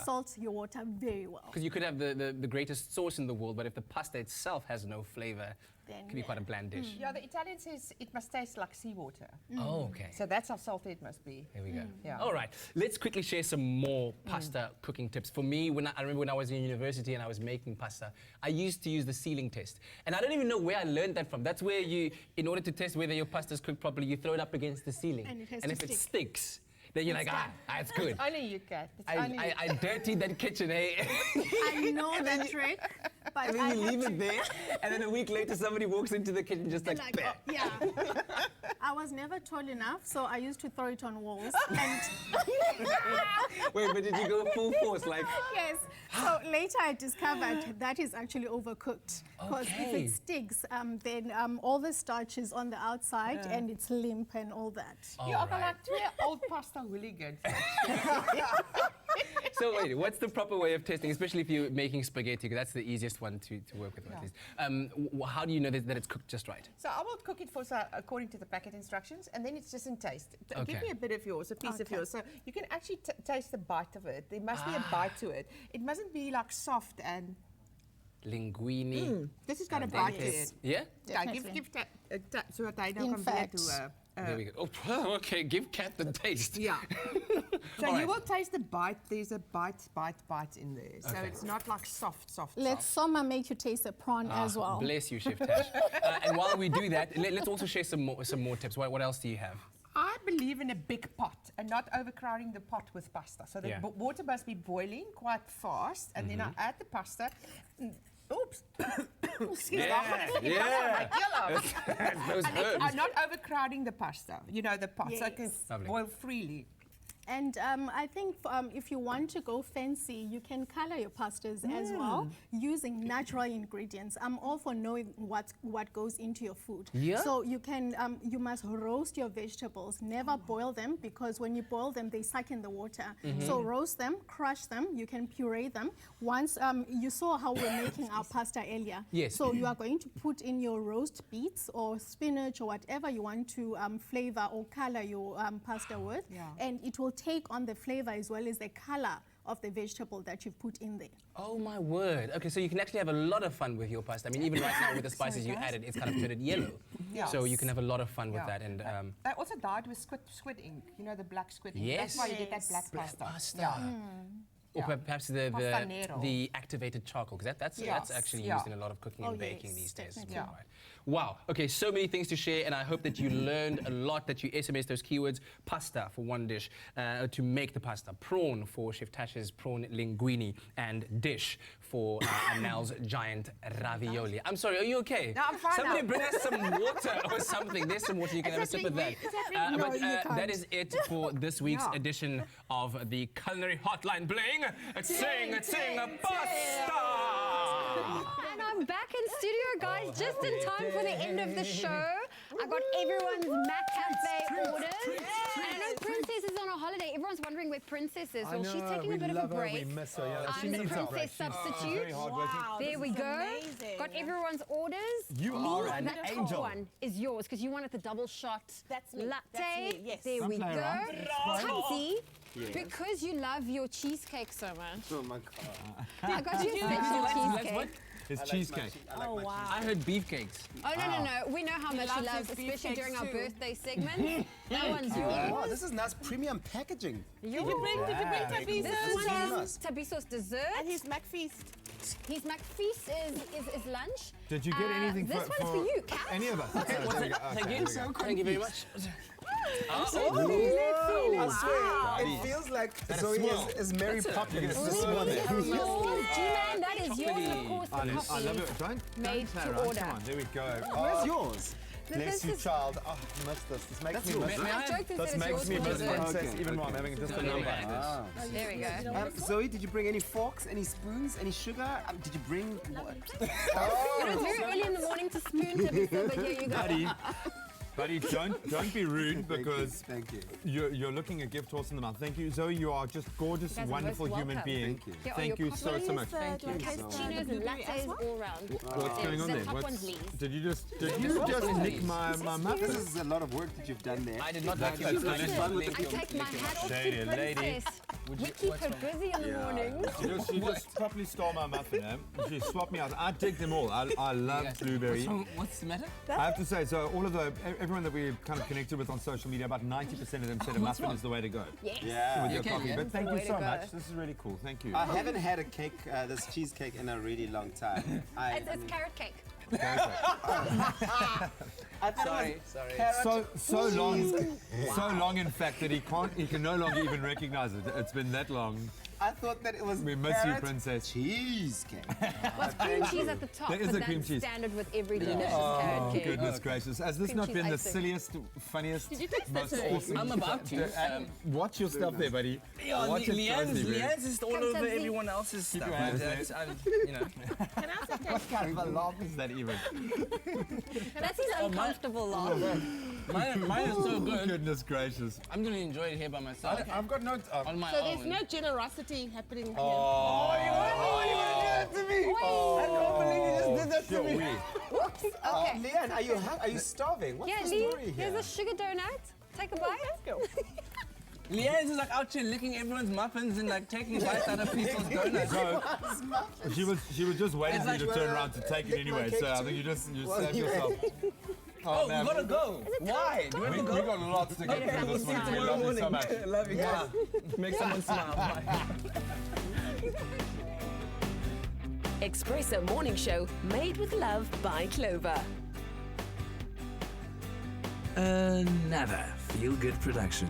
salt your water very well. Because you could have the greatest sauce in the world, but if the pasta itself has no flavor, Then it can be quite a bland dish. Yeah, the Italian says it must taste like seawater. Oh, okay. So that's how salty it must be. There we go. Yeah. All right, let's quickly share some more pasta cooking tips. For me, I remember when I was in university and I was making pasta, I used to use the ceiling test. And I don't even know where I learned that from. That's where you, in order to test whether your pasta's cooked properly, you throw it up against the ceiling. And it has and to if it stick. sticks, then you're like, it's good. Only you can. I dirtied that kitchen, hey? I know that trick, but And then you leave it there, and then a week later somebody walks into the kitchen just like, like, yeah. I was never tall enough, so I used to throw it on walls. And Wait, but did you go full force? Like, yes. So later I discovered that is actually overcooked. Because if Okay. it sticks, then all the starch is on the outside and it's limp and all that. You are like two old pasta hooligans. So wait, what's the proper way of testing, especially if you're making spaghetti, because that's the easiest one to work with at least. How do you know that it's cooked just right? So I will cook it according to the packet instructions, and then it's just in taste. Okay. Give me a bit of yours, a piece of yours. So you can actually taste the bite of it. There must be a bite to it. It mustn't be like soft and... Linguine. This has got a and bite to delicate. it. Yeah? Yeah, give that so that I know In compared fact. to... There we go. Oh, okay, give Cat the taste. Yeah. So All you right. will taste the bite. There's a bite in there. So Okay. it's not like soft. Let Soma make you taste the prawn as well. Bless you, Chef Tash. And while we do that, let's also share some more tips. What else do you have? I believe in a big pot and not overcrowding the pot with pasta. So the water must be boiling quite fast, and then I add the pasta. Oops. Excuse me. Those herbs. I'm not overcrowding the pasta, the pot, so it can Lovely. boil freely. And I think if you want to go fancy, you can color your pastas as well using natural ingredients. I'm all for knowing what goes into your food. Yeah. So you can you must roast your vegetables. Never boil them, because when you boil them, they suck in the water. So roast them, crush them. You can puree them. Once you saw how we're making our pasta earlier. Yes. So you are going to put in your roast beets or spinach or whatever you want to flavor or color your pasta with, and it will take on the flavor as well as the color of the vegetable that you've put in there. Oh my word. Okay, so you can actually have a lot of fun with your pasta. I mean, even right now with the spices you added, it's kind of turned yellow. Yeah. So you can have a lot of fun with that. And I also dyed with squid ink, the black squid ink. Yes. That's why you get that black pasta. Yeah. Or perhaps Pasta nero. the activated charcoal, because that's actually used in a lot of cooking and baking these days. definitely. Right. Wow. Okay, so many things to share, and I hope that you learned a lot, that you SMS those keywords. Pasta for one dish, to make the pasta. Prawn for Chef Tash's prawn linguine, and dish for Anel's giant ravioli. I'm sorry, are you okay? No, I'm fine Somebody now. bring us some water or something. There's some water, you can have a sip of that. No, But you can't. that is it for this week's edition of the Culinary Hotline Bling. Sing pasta! And I'm back in studio, guys, just in time for the end of the show. I got everyone's Mac Cafe orders. And I know Princess is on a holiday. Everyone's wondering where Princess is. I Well, she's know, taking we a bit of love a her, break. we miss her, yeah. She I'm the needs our Princess break. She's substitute. very hardworking. Wow, There this we is go. amazing. Got everyone's orders. You Lee, are an that top angel. one is yours because you wanted the double shot That's me. latte. That's me, yes. There Don't we go. play around. Tunsy, Yes. because you love your cheesecake so much. Oh my God. I got you a Did you special like cheesecake. what? It's I like cheesecake. my Oh, wow. I heard beefcakes. Oh, no. We know how much he loves loves, his especially beefcakes during our too. birthday segment. That one's yours. Oh, this is nice premium packaging. Did you bring Tabiso? This really one nice. is Tabiso's dessert. And his McFeast. His McFeast is lunch. Did you get anything this for, one's for you, Cal. any of us? Thank you. Thank you very much. Let's see. I swear, it feels like Zoe is Mary Poppins. Yours, G-Man, that is yours, and of course, the I love coffee it. Don't made play to around. order. Come on, there we go. Where's yours? Bless This you, is- child. Oh, I miss this. This makes me miss. I joked and This said it's makes yours me for miss dessert. Princess even more. I'm having just a little bite. Ah. There we go. Zoe, did you bring any forks, any spoons, any sugar? Did you bring what? You know, it's very early in the morning to spoon Tabiso, but here you go. Buddy, don't be rude because Thank you. you're looking a gift horse in the mouth. Thank you, Zoe. You are just gorgeous, You guys are wonderful most human welcome. being. Thank you. Here are Thank your you so coffees. much. Thank you. Cappuccinos and lattes all round. What's going on The there? top What's- one's Lee's. Did you just nick my muffin? This is a lot of work that you've done there. I did not That's like it. delicious. I take my hat off Lady, to lady. Princess. We keep her busy in the morning. She just properly stole my muffin. She swapped me out. I dig them all. I love blueberry. What's the matter? I have to say, so everyone that we kind of connected with on social media, about 90% of them said a muffin is the way to go. Yes. Yeah. With your Okay, coffee. yeah. But thank the you way so to go. much. This is really cool. Thank you. I haven't had a cake, this cheesecake, in a really long time. It's carrot cake. I thought it was Sorry. carrot. So long in fact that he can no longer even recognize it. It's been that long. I thought that it was We miss you, carrot Princess. cheesecake. What's cream cheese at the top? There is but a cream that's cheese. standard with every delicious Oh, carrot cake. goodness gracious. Has this Cream not cheese been the icing. silliest, funniest, Did you taste that most today? awesome? I'm about to. Watch your stuff there, buddy. Yeah, Watch it closely, bro. Leanne's is all Come, over Tabzi. everyone else's stuff. your hands That's- you know. Can I also What kind of a laugh is that even? That's his uncomfortable laugh. Mine is so good. Goodness gracious. I'm going to enjoy it here by myself. I've got no... On my So own. there's no generosity happening here. Oh, you want to do that to me? I can't believe you just did that to me. Whoops. Okay. Leanne, are you starving? What's Yeah, the Lee, story here? there's a sugar donut. Take a bite. Leanne's is like out here licking everyone's muffins and like taking bites out of people's donuts. So, she was just waiting for you to turn around to take it anyway, so I think you just saved yourself. Oh, we gotta go. Why? Do we have to We go? got lots to get through this one. We love you so much. Love you guys. Make someone smile. Bye. Expresso Morning Show, made with love by Clover. Another feel-good production.